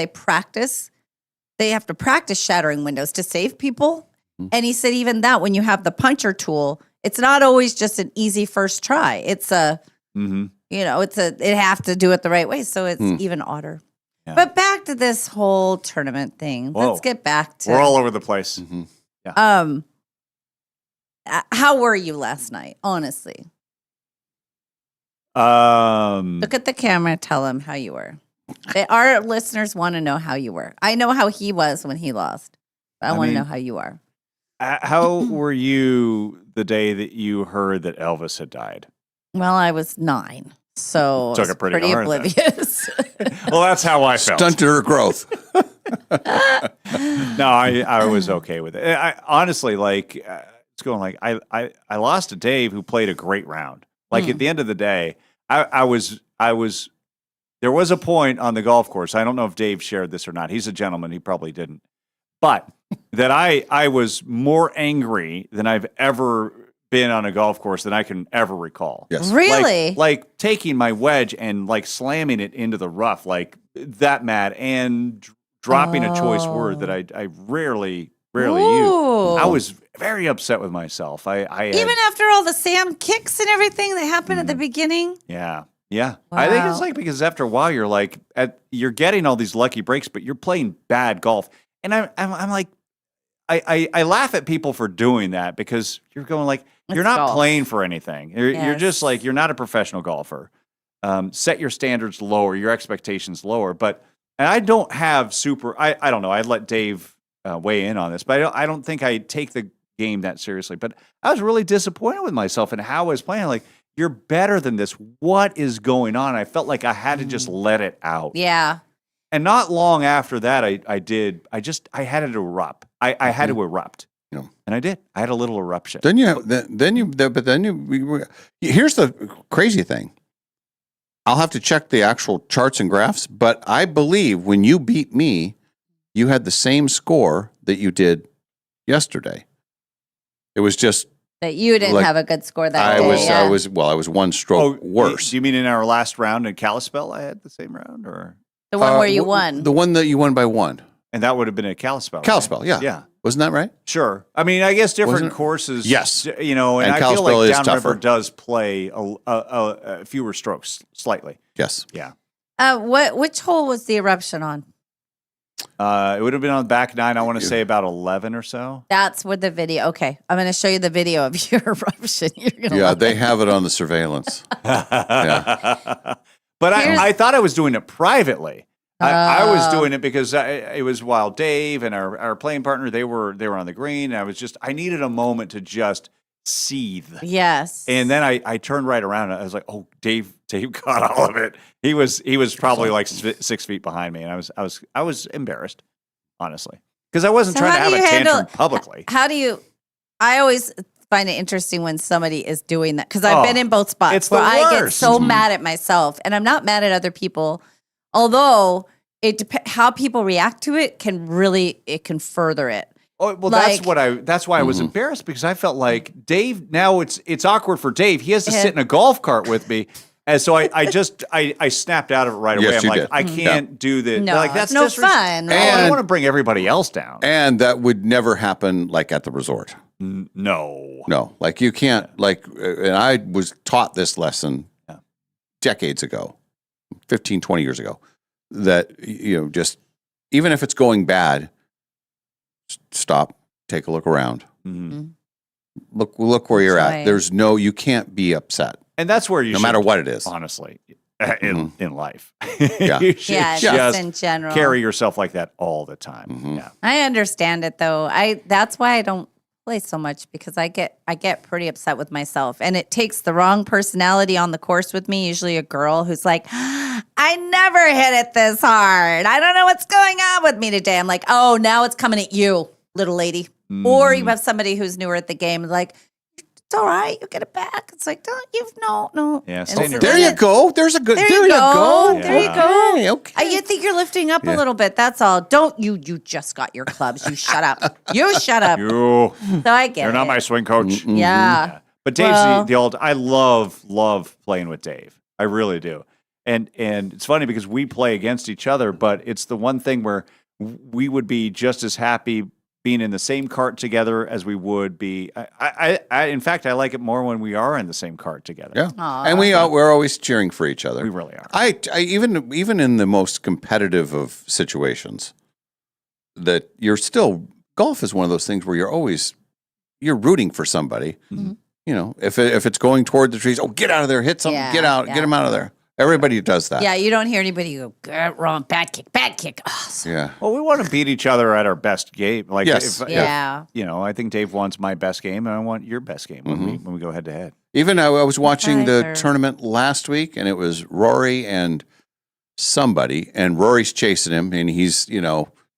they have to practice shattering windows to save people. And he said even that when you have the puncher tool, it's not always just an easy first try. It's it have to do it the right way. So it's even odder. Yeah. But back to this whole tournament thing. Whoa. Let's get back to We're all over the place. how were you last night? Honestly. Look at the camera, tell him how you were. Our listeners want to know how you were. I know how he was when he lost. But I want to know how you are. How were you the day that you heard that Elvis had died? Well, I was 9, so Took I was it pretty hard then. oblivious. Well, that's how I felt. Stunted her growth. No, I was okay with it. I honestly like it's going like I lost to Dave who played a great round. Like at the end of the day, I was there was a point on the golf course. I don't know if Dave shared this or not. He's a gentleman. He probably didn't. But that I was more angry than I've ever been on a golf course than I can ever recall. Yes. Really? Like taking my wedge and like slamming it into the rough, like that mad, and dropping a choice word that I rarely use. I was very upset with myself. I had, Even after all the Sam kicks and everything that happened at the beginning. yeah. I think it's Wow. like because after a while you're like you're getting all these lucky breaks, but you're playing bad golf, and I'm like I laugh at people for doing that because you're going like you're It's not golf. playing for anything. You're Yes. just like you're not a professional golfer. Set your standards lower, your expectations lower. But and I don't have super. I don't know. I'd let Dave weigh in on this, but I don't think I take the game that seriously. But I was really disappointed with myself and how I was playing. Like you're better than this. What is going on? I felt like I had to just let it out. Yeah. And not long after that, I had it erupt. I had to erupt. Yeah. And I did. I had a little eruption. Here's the crazy thing. I'll have to check the actual charts and graphs, but I believe when you beat me, you had the same score that you did yesterday. It was just That you didn't like, have a good score that I day. was yeah. I was one stroke worse. Do you mean in our last round in Kalispell, I had the same round, or the one where you won. The one that you won by 1. And that would have been at Kalispell. Kalispell, right? yeah. Yeah. Wasn't that right? Sure. I mean, I guess different Wasn't it? course. Yes. You know, and I feel Kalispell like is Downriver tougher. does play a fewer strokes, slightly. Yes. Yeah. Which hole was the eruption on? It would have been on the back nine. I want to say about 11 or so. That's where the video. Okay, I'm going to show you the video of your eruption. You're gonna Yeah, love they it. have it on the surveillance. But I thought I was doing it privately. I was doing it because it was while Dave and our playing partner, they were on the green. And I needed a moment to just seethe. Yes. And then I turned right around and I was like, oh, Dave got all of it. He was probably like 6 feet behind me. And I was embarrassed, honestly, because I wasn't trying to have a tantrum publicly. How do you, I always find it interesting when somebody is doing that because I've been in both spots it's the where I get worst. so mad at myself and I'm not mad at other people. Although it how people react to it can further it. Oh well, Like- that's why I was embarrassed because I felt like Dave. Now it's awkward for Dave. He has to sit in a golf cart with me, and so I snapped out of it right away. Yes, I'm you like, did. I can't do this. No, like that's it's no disres- fun. Oh, I want to bring everybody else down. And that would never happen like at the resort. No. Like you can't and I was taught this lesson decades ago, 15, 20 years ago, that, just even if it's going bad, stop, take a look around. Mm-hmm. Look where you're That's at. right. You can't be upset. And that's where you no should, matter what it is. honestly, in life. Yeah. You should Yeah, just in general. carry yourself like that all the time. Mm-hmm. Yeah. I understand it though. That's why I don't play so much because I get pretty upset with myself and it takes the wrong personality on the course with me, usually a girl who's like, I never hit it this hard. I don't know what's going on with me today. I'm like, oh, now it's coming at you, little lady. Or you have somebody who's newer at the game like, it's all right, you get it back. It's like, no. Yeah, And stay in so your There lane. you go. There's a good. There you go. There you Okay, go. okay. You think you're lifting up a little bit. That's all. Don't you just got your clubs. You shut up. You shut up. You. So I get You're not it. my swing coach. Yeah. But Dave's Well- the old. I love playing with Dave. I really do. And it's funny because we play against each other, but it's the one thing where we would be just as happy being in the same cart together as we would be. In fact, I like it more when we are in the same cart together. Yeah, Aw, and we're always cheering for each other. We really are. I even in the most competitive of situations, that golf is one of those things where you're rooting for somebody. Mm-hmm. If it's going toward the trees, get out of there, hit something, Yeah, get out, get him out of there. Everybody does that. Yeah, you don't hear anybody go, "Get wrong, bad kick. Oh, so Yeah. Well, we want to beat each other at our best game. Like, Yes. Yeah. I think Dave wants my best game, and I want your best game when we go head to head. Even I was watching the Either. tournament last week, and it was Rory and somebody, and Rory's chasing him, and he's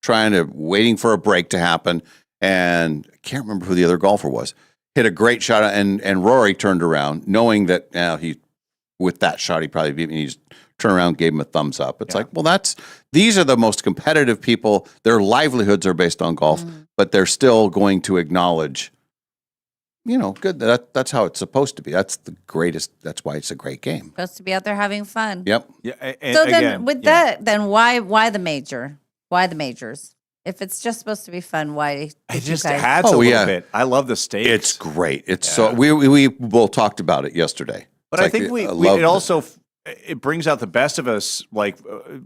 waiting for a break to happen, and I can't remember who the other golfer was. Hit a great shot, and Rory turned around, knowing that with that shot he probably beat me. He just turned around, gave him a thumbs up. It's like, well, these are the most competitive people. Their livelihoods are based on golf, but they're still going to acknowledge. Good. That's how it's supposed to be. That's the greatest. That's why it's a great game. Supposed to be out there having fun. Yep. Yeah. So then with that, then why the major? Why the majors? If it's just supposed to be fun, why It did just you guys? adds a little bit. I love the stakes. It's great. It's so we both talked about it yesterday. But It's I like, think love it also it brings out the best of us. Like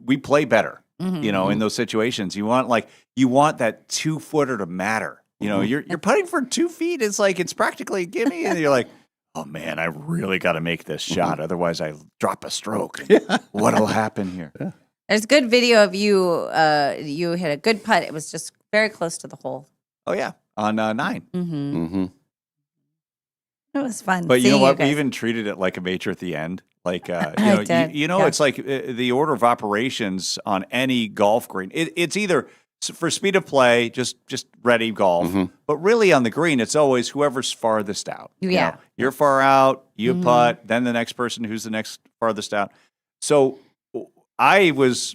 we play better, Mm-hmm. in those situations. You want that 2-footer to matter. You're putting for 2 feet. It's like it's practically a gimme, and you're like, oh man, I really got to make this shot, otherwise I drop a stroke. What'll happen here? Yeah. There's good video of you. You hit a good putt. It was just very close to the hole. Oh yeah, on 9. Mm-hmm. It was fun. But you know seeing what? We guys. even treated it like a major at the end. Like I did, yeah. it's like the order of operations on any golf green. It's either for speed of play, just ready golf. But really on the green, it's always whoever's farthest out. Yeah. You're far out, you putt, then the next person who's the next farthest out. So I was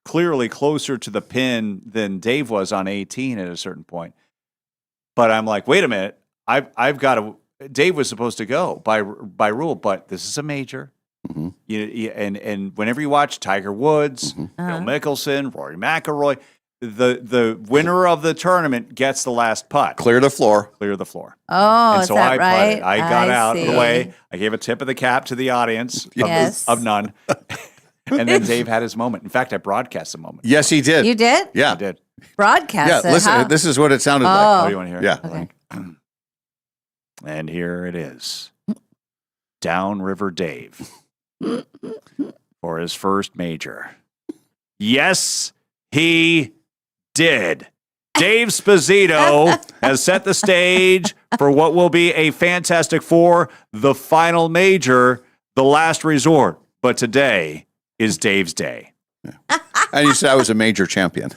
clearly closer to the pin than Dave was on 18 at a certain point. But I'm like, wait a minute, I've got to. Dave was supposed to go by rule, but this is a major. And whenever you watch Tiger Woods, Phil Mickelson, Rory McIlroy, the winner of the tournament gets the last putt. Clear the floor. Clear the floor. Oh, And is so that I right? putted. I got out of the see. way. I gave a tip of the cap to the audience Yes. of none. And then Dave had his moment. In fact, I broadcast the moment. Yes, he did. You did? Yeah. I did. Broadcast Yeah, it. listen, How? this is what it sounded Oh. like. Oh, you want to hear? Yeah. Okay. And here it is. Downriver Dave for his first major. Yes, he did. Dave Sposito has set the stage for what will be a Fantastic Four, the final major, the last resort. But today is Dave's day. And you said I was a major champion.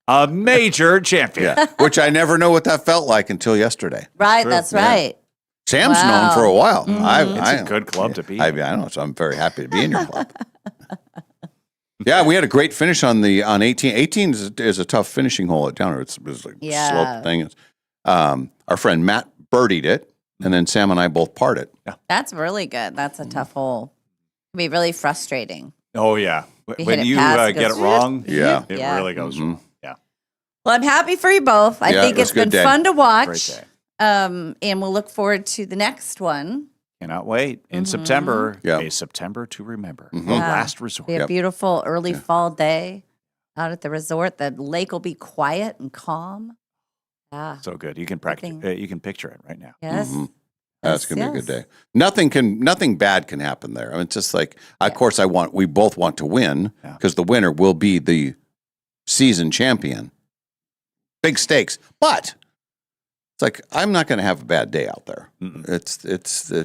A major champion. Yeah. Which I never know what that felt like until yesterday. Right, True. that's Yeah. right. Sam's Wow. known for a while. Mhm. It's a good club to be I in. know, so I'm very happy to be in your club. Yeah, we had a great finish on 18. 18 is a tough finishing hole at Downer. It's like Yeah. slope thing. Our friend Matt birdied it, and then Sam and I both parred it. That's really good. That's a tough hole. It can be really frustrating. Oh, yeah. You hit When it you past, it get goes, it wrong, Yeah. it Yeah. really goes wrong. Yeah. Well, I'm happy for you both. I Yeah, think it was it's a good been day. fun to Great watch. day. And we'll look forward to the next one. Cannot wait. In Mhm. September, Yeah. a September to remember. Mhm. The Yeah. last resort. Be a beautiful early fall day out at the resort. The lake will be quiet and calm. Yeah. So good. You can practice. Everything. You can picture it right now. Yes. Mhm. That's Yes, gonna be a good yes. day. Nothing bad can happen there. I mean, it's just like, of course, we both want to win because the winner will be the season champion. Big stakes, but it's like I'm not going to have a bad day out there. It's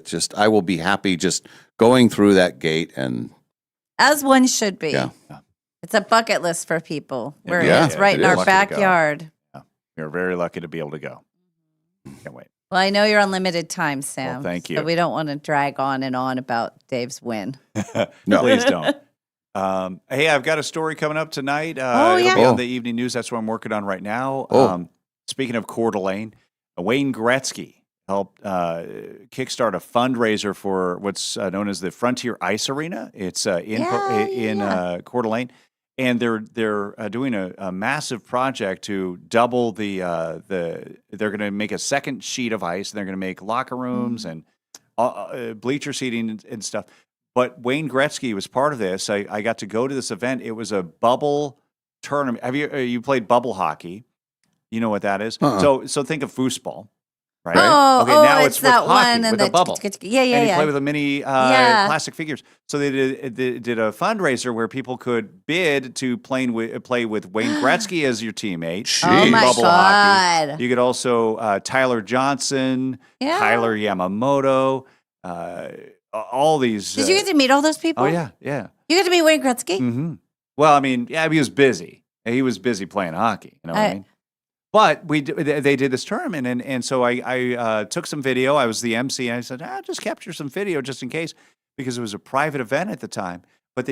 just I will be happy just going through that gate and As one should be. Yeah. It's a bucket list for people. Where Yeah, it's right it in our is. Lucky to go. backyard. You're very lucky to be able to go. Can't wait. Well, I know you're on limited time, Sam. thank So you. we don't want to drag on and on about Dave's win. No. Please don't. Hey, I've got a story coming up tonight. Oh, It'll yeah. be on Oh. the evening news. That's what I'm working on right now. Oh. Speaking of Coeur d'Alene, Wayne Gretzky helped kickstart a fundraiser for what's known as the Frontier Ice Arena. It's in Coeur d'Alene, and they're doing a massive project to double the. They're going to make a second sheet of ice. And they're going to make locker rooms and bleacher seating and stuff. But Wayne Gretzky was part of this. I got to go to this event. It was a bubble tournament. Have you played bubble hockey? You know what that is? Uh-uh. So think of foosball, right? Oh, okay, now it's it's with that hockey, one and with the a bubble. Yeah, yeah, And you yeah. play with a mini Yeah. plastic figures. So they did a fundraiser where people could bid to play with Wayne Gretzky as your teammate. Oh in my bubble hockey. God. You could also Tyler Johnson, Yeah. Tyler Yamamoto, all these. Did you get to meet all those people? Oh yeah, yeah. You get to meet Wayne Gretzky? Mm-hmm. Well, I mean, yeah, he was busy. He was busy playing hockey. You know what I mean? But they did this tournament, and so I took some video. I was the MC, and I said, just capture some video just in case, because it was a private event at the time. But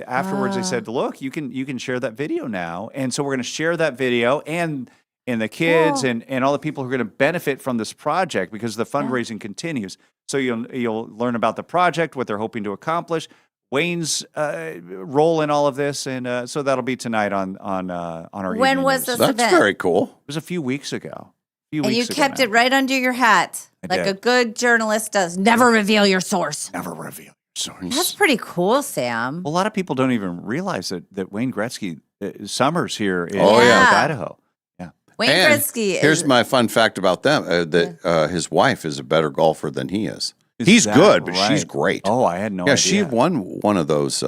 afterwards they said, look, you can share that video now, and so we're going to share that video and the kids Cool. and all the people who are going to benefit from this project because the fundraising continues. So you'll learn about the project, what they're hoping to accomplish, Wayne's role in all of this, and so that'll be tonight on our. When evening was news. this That's event? very cool. It was a few weeks ago. And you kept it right under your hat, I like did. a good journalist does. Never reveal your source. Never reveal your source. That's pretty cool, Sam. A lot of people don't even realize that Wayne Gretzky summers here in Oh, yeah. Idaho. Yeah. Wayne And Gretzky here's is my fun fact about them: that his wife is a better golfer than he is. Is He's that good, but she's right? great. Oh, I had no yeah, idea. she won one of those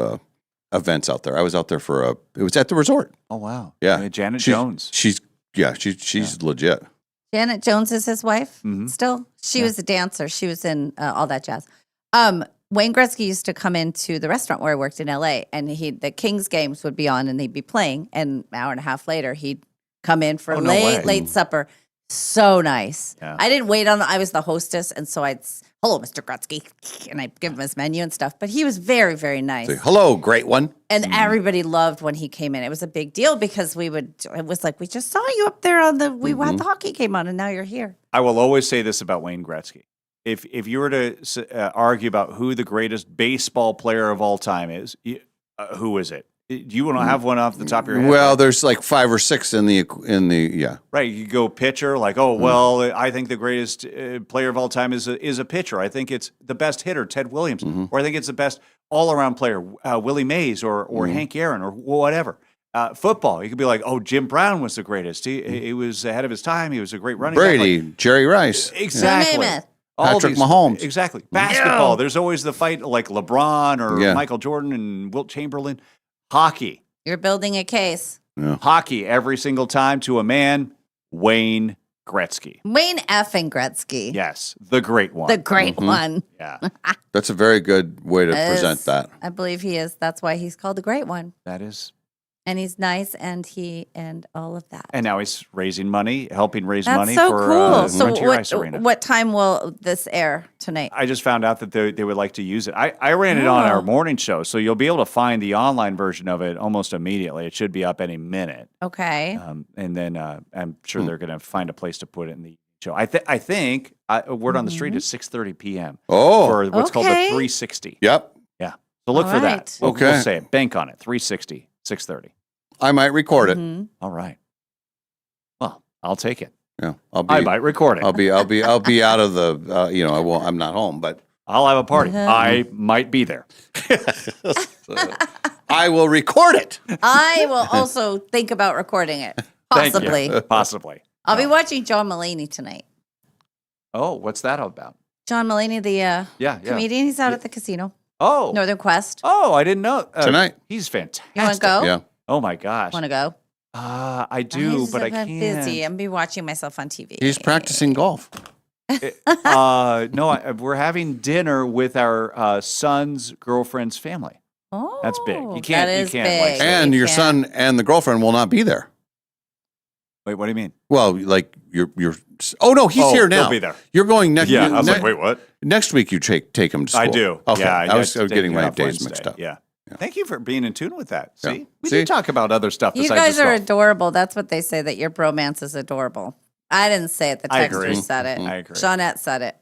events out there. I was out there for it was at the resort. Oh wow. Yeah, Janet She's- Jones. She's legit. Janet Jones is his wife Mhm. still. She was a dancer. She was in all that jazz. Wayne Gretzky used to come into the restaurant where I worked in LA, and the Kings games would be on, and they'd be playing. And an hour and a half later, he'd come in for Oh, no way. late supper. So nice. Yeah. I didn't wait on. I was the hostess, and so hello, Mr. Gretzky, and I'd give him his menu and stuff. But he was very, very nice. Say, hello, great one. And everybody loved when he came in. It was a big deal because it was like, we just saw you up there on we had the hockey game on, and now you're here. I will always say this about Wayne Gretzky. If you were to argue about who the greatest baseball player of all time is, who is it? Do you want to have one off the top of your head? Well, there's like 5 or 6 in the yeah. Right, you go pitcher, like, oh, well, I think the greatest player of all time is a pitcher. I think it's the best hitter, Ted Williams, or I think it's the best all-around player, Willie Mays or Hank Aaron or whatever. Football, you could be like, oh, Jim Brown was the greatest. He was ahead of his time. He was a great running Brady, back. Like, Jerry Rice. Exactly. Patrick Mahomes. Exactly. Basketball, there's always the fight like LeBron or Michael Jordan and Wilt Chamberlain. Hockey. You're building a case. Hockey every single time to a man, Wayne Gretzky. Wayne effing Gretzky. Yes, the great one. The great one. Yeah. That's a very good way to present that. I believe he is. That's why he's called the great one. That is. And he's nice and all of that. And now he's raising money, helping raise That's money so for cool. So Frontier Ice Arena. what time will this air tonight? I just found out that they would like to use it. I ran it on our morning show, so you'll be able to find the online version of it almost immediately. It should be up any minute. Okay. And then I'm sure they're going to find a place to put it in the show. I think word on the street is 6:30 p.m. for what's called the 360. Yep. Yeah. So look for that. Okay. We'll say it. Bank on it. 360, 6:30. I might record it. All right. Well, I'll take it. Yeah, I might record it. I'll be out of the. I'm not home, but I'll have a party. I might be there. I will record it. I will also think about recording it. Possibly. Thank you. Possibly. I'll be watching John Mulaney tonight. Oh, what's that all about? John Mulaney, the comedian, he's out at the casino. Oh. Northern Quest. Oh, I didn't know. Tonight. He's fantastic. You want to go? Yeah. Oh, my gosh. Want to go? I do, but I can't. I'm busy. I'm be watching myself on TV. He's practicing golf. No, we're having dinner with our son's girlfriend's family. Oh, that's big. You can't. That is you can't. big. And your son and the girlfriend will not be there. Wait, what do you mean? Well, like you're. Oh no, he's here now. He'll be there. You're going next. Yeah, I was like, wait, what? Next week you take him to school. I do. Okay, Yeah, I was take getting it my off days Wednesday. mixed up. Yeah. Thank you for being in tune with that. See, Yeah. we do talk about other stuff. You besides guys just are golf. adorable. That's what they say, that your bromance is adorable. I didn't say it. The I agree. texter said it. I agree. Jeanette said it.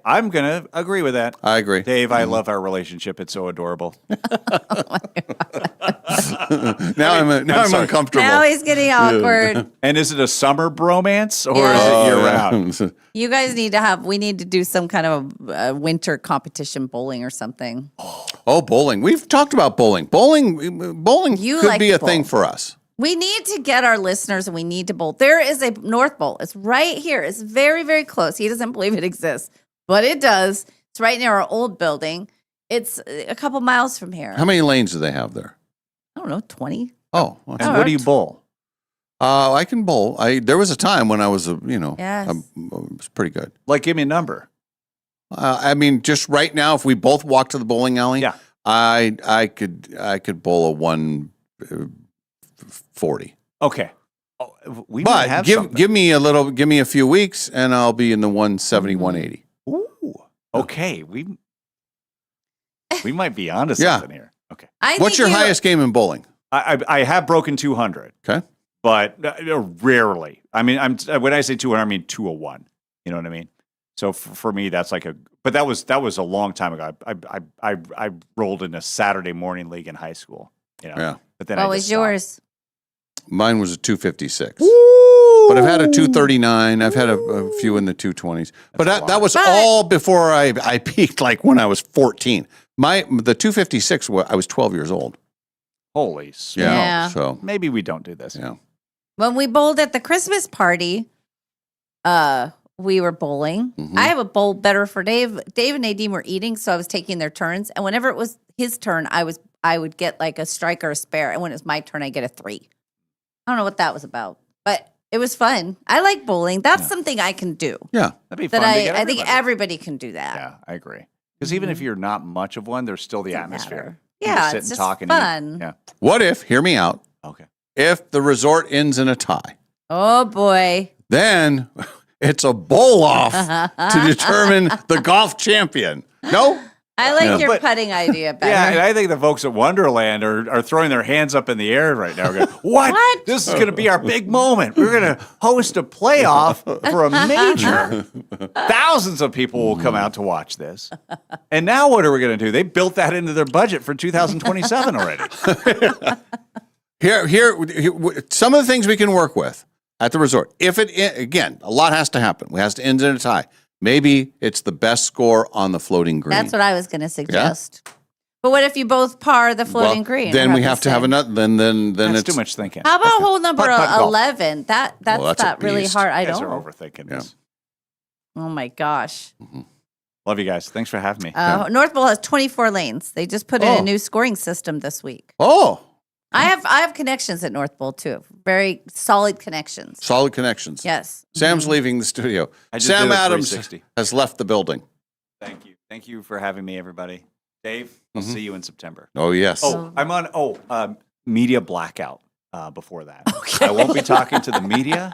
I'm gonna agree with that. I agree, Dave. I love our relationship. It's so adorable. Now I'm uncomfortable. Now he's getting awkward. And is it a summer bromance or is it year round? You guys we need to do some kind of a winter competition, bowling or something. Oh, bowling. We've talked about bowling. Bowling You could like be to a thing bowl. for us. We need to get our listeners and we need to bowl. There is a North Bowl. It's right here. It's very, very close. He doesn't believe it exists, but it does. It's right near our old building. It's a couple miles from here. How many lanes do they have there? I don't know, 20. Oh, And what do you bowl? I can bowl. There was a time when I was, Yes. I was pretty good. Like, give me a number. I mean, just right now, if we both walk to the bowling alley, I could bowl a 140. Okay. We might have But give me a few weeks, and I'll be in the 170, 180. Ooh. Okay. We might be onto Yeah. something here. Okay. What's your highest game in bowling? I have broken 200. Okay. But rarely. I mean, when I say 200, I mean 201. You know what I mean? So for me, that's like but that was a long time ago. I rolled in a Saturday morning league in high school. Yeah. But then What was yours? Mine was a 256. But I've had a 239. I've had a few in the 220s. But that was all before I peaked, like when I was 14. The 256, I was 12 years old. Holy smokes. Yeah. So maybe we don't do this. Yeah. When we bowled at the Christmas party, we were bowling. Mm-hmm. I have a bowl better for Dave. Dave and Nadine were eating, so I was taking their turns. And whenever it was his turn, I would get like a strike or a spare. And when it was my turn, I get a 3. I don't know what that was about, but it was fun. I like bowling. That's something I can do. Yeah. That'd be That fun. to get I think everybody. everybody can do that. Yeah, I agree. Because even if you're not much of one, there's still the atmosphere. You Yeah, can sit it's and just talk and fun. eat. Yeah. What if, hear me out, Okay. if the resort ends in a tie, Oh boy. then it's a bowl off to determine the golf champion. No? I like your But- putting idea better. Yeah, and I think the folks at Wonderland are throwing their hands up in the air right now. Going, what? This is going to be our big moment. We're going to host a playoff for a major. Thousands of people will come out to watch this. And now what are we going to do? They built that into their budget for 2027 already. Here, some of the things we can work with at the resort. If again, a lot has to happen. We has to end in a tie. Maybe it's the best score on the floating green. That's what I was going to suggest. But what if you both par the floating green? Then we have to have another. Then That's it's too much thinking. How about hole number Putt, golf. 11? That's that's a not really beast. hard. I You guys don't. are overthinking this. Oh my gosh. Love you guys. Thanks for having me. North Bowl has 24 lanes. They just put in a new scoring system this week. Oh, I have connections at North Bowl too. Very solid connections. solid connections. Yes. Sam's leaving the studio. I just Sam did a Adams 360. has left the building. Thank you. Thank you for having me, everybody. Dave, I'll see you in September. Oh yes. Oh, I'm on media blackout before that. I won't be talking to the media.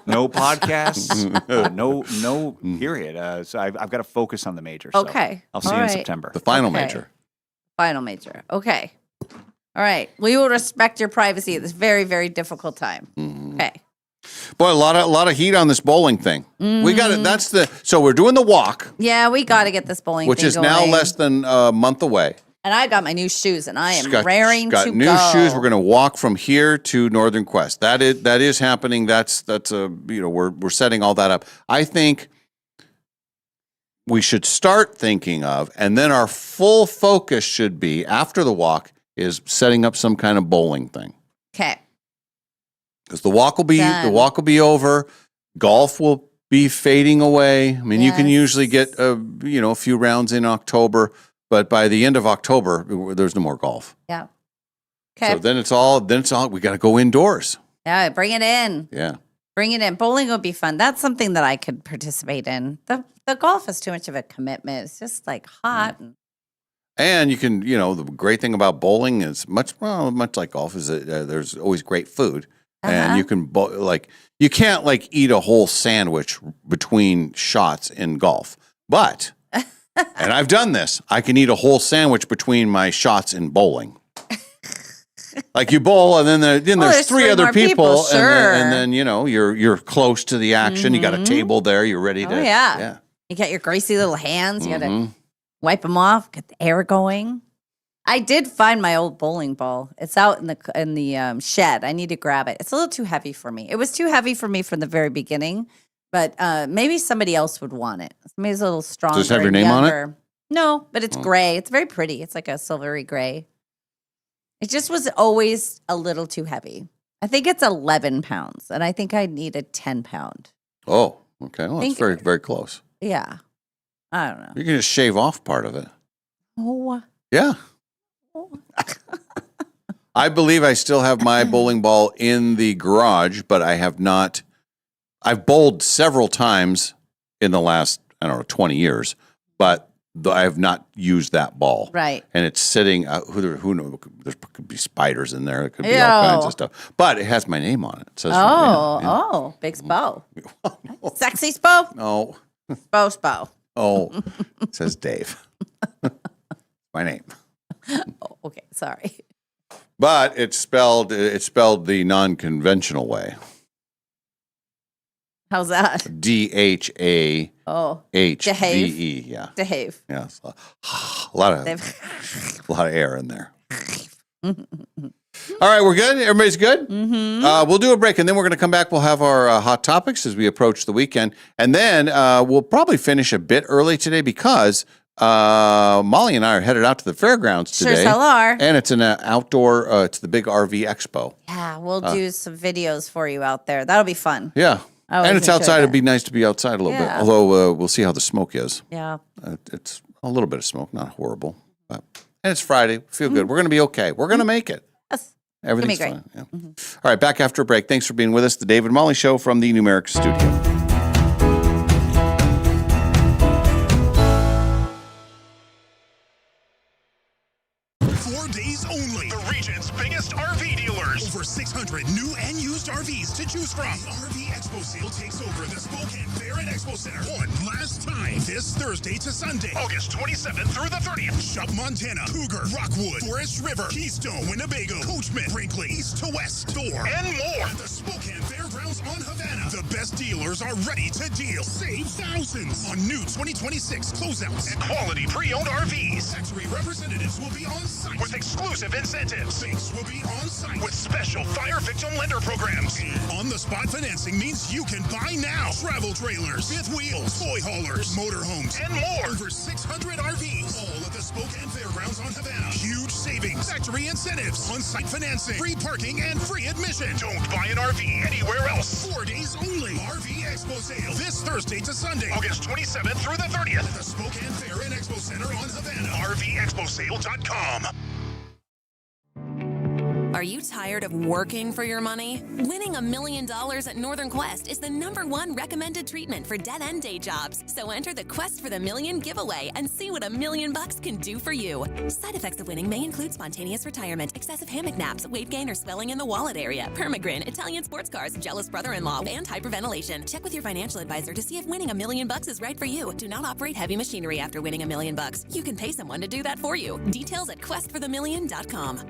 No podcasts. No period. So I've got to focus on the major. So Okay. I'll see All you in right. September. The final Okay. major. Final major. Okay. All right. We will respect your privacy at this very, very difficult time. Okay. Boy, a lot of heat on this bowling thing. We got it. That's so we're doing the walk, Yeah, we got to get this bowling which thing is now going. less than a month away. And I got my new shoes, and I am She's raring got to new go. shoes. We're going to walk from here to Northern Quest. That is happening. That's we're setting all that up. I think we should start thinking of, and then our full focus should be after the walk is setting up some kind of bowling thing. Okay. Because the walk will be Done. over. Golf will be fading away. I mean, you can Yes. usually get a few rounds in October, but by the end of October, there's no more golf. Yeah. Okay. So then it's all we got to go indoors. Yeah, bring it in. Yeah. Bring it in. Bowling would be fun. That's something that I could participate in. The golf is too much of a commitment. It's just like hot. And you can, the great thing about bowling is much like golf is that there's always great food. And you can you can't eat a whole sandwich between shots in golf. But and I've done this. I can eat a whole sandwich between my shots in bowling. Like you bowl, and then there's three other more people, sure. and then you're close to the action. You got a table there. You're ready to. Oh, yeah. You got your greasy little hands. You got to Mhm. wipe them off, get the air going. I did find my old bowling ball. It's out in the shed. I need to grab it. It's a little too heavy for me. It was too heavy for me from the very beginning, but maybe somebody else would want it. Maybe it's a little stronger. Does it have your and name on it? younger. No, but it's gray. It's very pretty. It's like a silvery gray. It just was always a little too heavy. I think it's 11 pounds, and I think I need a 10-pound. Oh, okay. Well, Think- it's very, very close. Yeah. I don't know. You can just shave off part of it. Oh. Yeah. I believe I still have my bowling ball in the garage, but I have not. I've bowled several times in the last, 20 years, but I have not used that ball. Right. And it's sitting, who knows, there could be spiders in there. There could be all kinds Ew. of stuff. But it has my name on it. It says, Big Spo. Sexy Spo? No. Spo. Oh, it says Dave. My name. Oh, okay, sorry. But it's spelled the non-conventional way. How's that? DHAHVE. Oh. Yeah. Dave. Yeah. So, a lot of air in there. All right, we're good. Everybody's good. Mm-hmm. We'll do a break, and then we're going to come back. We'll have our hot topics as we approach the weekend, and then we'll probably finish a bit early today because Molly and I are headed out to the fairgrounds Sure today. still are. And it's an outdoor. It's the big RV expo. Yeah, we'll do some videos for you out there. That'll be fun. Yeah. I always And it's enjoy outside. that. It'd be nice to be outside a little bit. Yeah. Although we'll see how the smoke is. Yeah. It's a little bit of smoke, not horrible. And it's Friday. We feel good. We're going to be okay. We're going to make it. Yes. Everything's great. fine. Yeah. All right, back after a break. Thanks for being with us. The Dave and Molly Show from the Numeric Studio. Days only. The region's biggest RV dealers. Over 600 new and used RVs to choose from. The RV Expo sale takes over the Spokane Fair and Expo Center one last time this Thursday to Sunday, August 27th through the 30th. Shop Montana, Cougar, Rockwood, Forest River, Keystone, Winnebago, Coachman, Brinkley, East to West, Thor, and more at the Spokane Fairgrounds on Havana. The best dealers are ready to deal. Save thousands on new 2026 closeouts and quality pre-owned RVs. Factory representatives will be on site with exclusive incentives. Banks will be on site with special fire victim lender programs. On-the-spot financing means you can buy now. Travel trailers, fifth wheels, toy haulers, motorhomes, and more. Over 600 RVs, all at the Spokane Fairgrounds on Havana. Huge savings, factory incentives, on-site financing, free parking, and free admission. Don't buy an RV anywhere else. 4 days only. RV Expo sale this Thursday to Sunday, August 27th through the 30th at the Spokane Fair and Expo Center on Havana. RVExpoSale.com. Are you tired of working for your money? Winning $1 million at Northern Quest is the #1 recommended treatment for dead-end day jobs. So enter the Quest for the Million giveaway and see what $1 million can do for you. Side effects of winning may include spontaneous retirement, excessive hammock naps, weight gain or swelling in the wallet area, permagrin, Italian sports cars, jealous brother-in-law, and hyperventilation. Check with your financial advisor to see if winning $1 million is right for you. Do not operate heavy machinery after winning $1 million. You can pay someone to do that for you. Details at questforthemillion.com.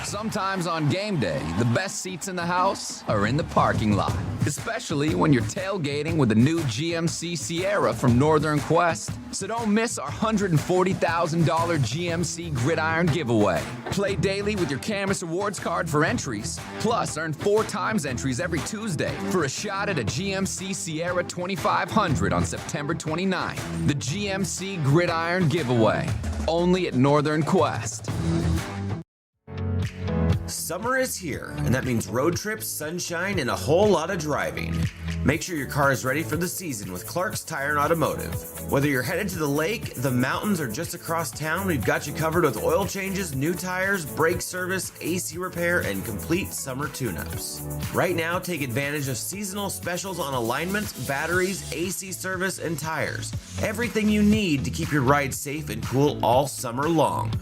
Sometimes on game day, the best seats in the house are in the parking lot, especially when you're tailgating with the new GMC Sierra from Northern Quest. So don't miss our $140,000 GMC Gridiron giveaway. Play daily with your Camus Rewards card for entries. Plus, earn 4 times entries every Tuesday for a shot at a GMC Sierra 2500 on September 29. The GMC Gridiron giveaway, only at Northern Quest. Summer is here, and that means road trips, sunshine, and a whole lot of driving. Make sure your car is ready for the season with Clark's Tire and Automotive. Whether you're headed to the lake, the mountains, or just across town, we've got you covered with oil changes, new tires, brake service, AC repair, and complete summer tune-ups. Right now, take advantage of seasonal specials on alignments, batteries, AC service, and tires. Everything you need to keep your ride safe and cool all summer long.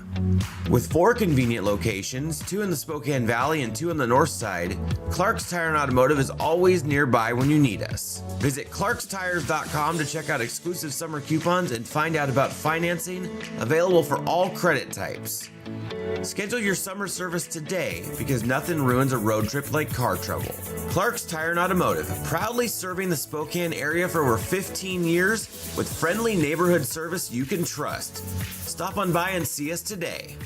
With 4 convenient locations, 2 in the Spokane Valley and 2 on the north side, Clark's Tire and Automotive is always nearby when you need us. Visit clarkstires.com to check out exclusive summer coupons and find out about financing available for all credit types. Schedule your summer service today because nothing ruins a road trip like car trouble. Clark's Tire and Automotive, proudly serving the Spokane area for over 15 years with friendly neighborhood service you can trust. Stop on by and see us today.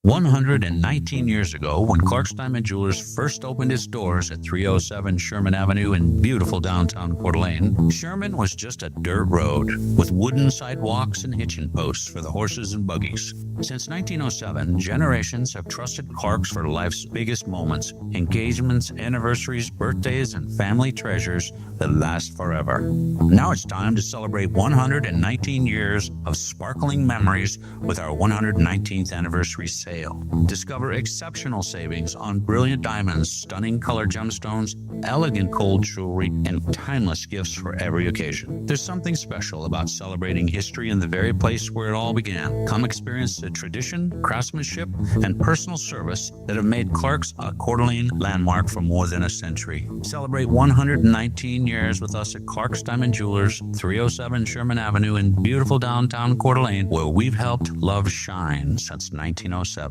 119 years ago, when Clark's Diamond Jewelers first opened its doors at 307 Sherman Avenue in beautiful downtown Coeur d'Alene, Sherman was just a dirt road with wooden sidewalks and hitching posts for the horses and buggies. Since 1907, generations have trusted Clark's for life's biggest moments, engagements, anniversaries, birthdays, and family treasures that last forever. Now it's time to celebrate 119 years of sparkling memories with our 119th anniversary sale. Discover exceptional savings on brilliant diamonds, stunning color gemstones, elegant gold jewelry, and timeless gifts for every occasion. There's something special about celebrating history in the very place where it all began. Come experience the tradition, craftsmanship, and personal service that have made Clark's a Coeur d'Alene landmark for more than a century. Celebrate 119 years with us at Clark's Diamond Jewelers, 307 Sherman Avenue in beautiful downtown Coeur d'Alene, where we've helped love shine since 1907.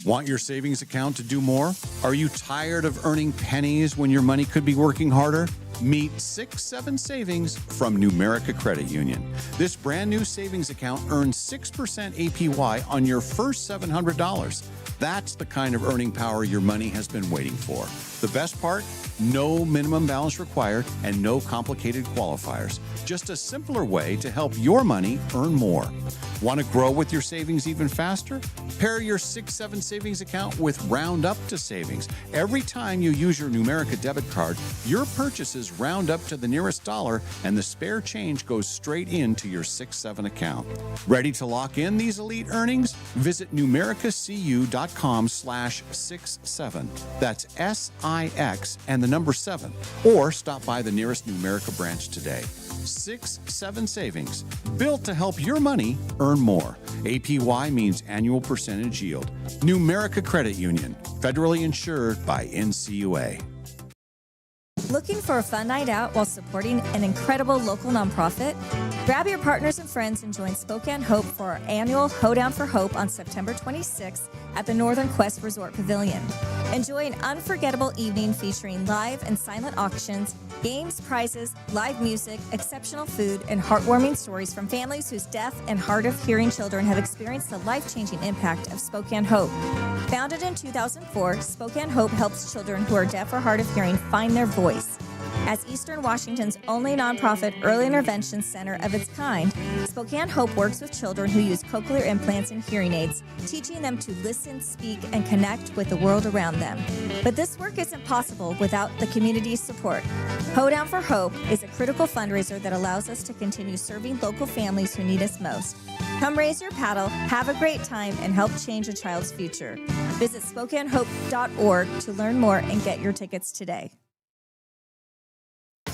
Want your savings account to do more? Are you tired of earning pennies when your money could be working harder? Meet 6-7 Savings from Numerica Credit Union. This brand new savings account earns 6% APY on your first $700. That's the kind of earning power your money has been waiting for. The best part? No minimum balance required and no complicated qualifiers. Just a simpler way to help your money earn more. Want to grow with your savings even faster? Pair your 6-7 Savings account with Round Up to Savings. Every time you use your Numerica debit card, your purchases round up to the nearest dollar and the spare change goes straight into your 6-7 account. Ready to lock in these elite earnings? Visit numericacu.com/67. That's SIX and the number 7. Or stop by the nearest Numerica branch today. 6-7 savings, built to help your money earn more. APY means annual percentage yield. Numerica Credit Union, federally insured by NCUA. Looking for a fun night out while supporting an incredible local nonprofit? Grab your partners and friends and join Spokane Hope for our annual Hoedown for Hope on September 26th at the Northern Quest Resort Pavilion. Enjoy an unforgettable evening featuring live and silent auctions, games, prizes, live music, exceptional food, and heartwarming stories from families whose deaf and hard of hearing children have experienced the life-changing impact of Spokane Hope. Founded in 2004, Spokane Hope helps children who are deaf or hard of hearing find their voice. As Eastern Washington's only nonprofit early intervention center of its kind, Spokane Hope works with children who use cochlear implants and hearing aids, teaching them to listen, speak, and connect with the world around them. But this work isn't possible without the community's support. Hoedown for Hope is a critical fundraiser that allows us to continue serving local families who need us most. Come raise your paddle, have a great time, and help change a child's future. Visit SpokaneHope.org to learn more and get your tickets today.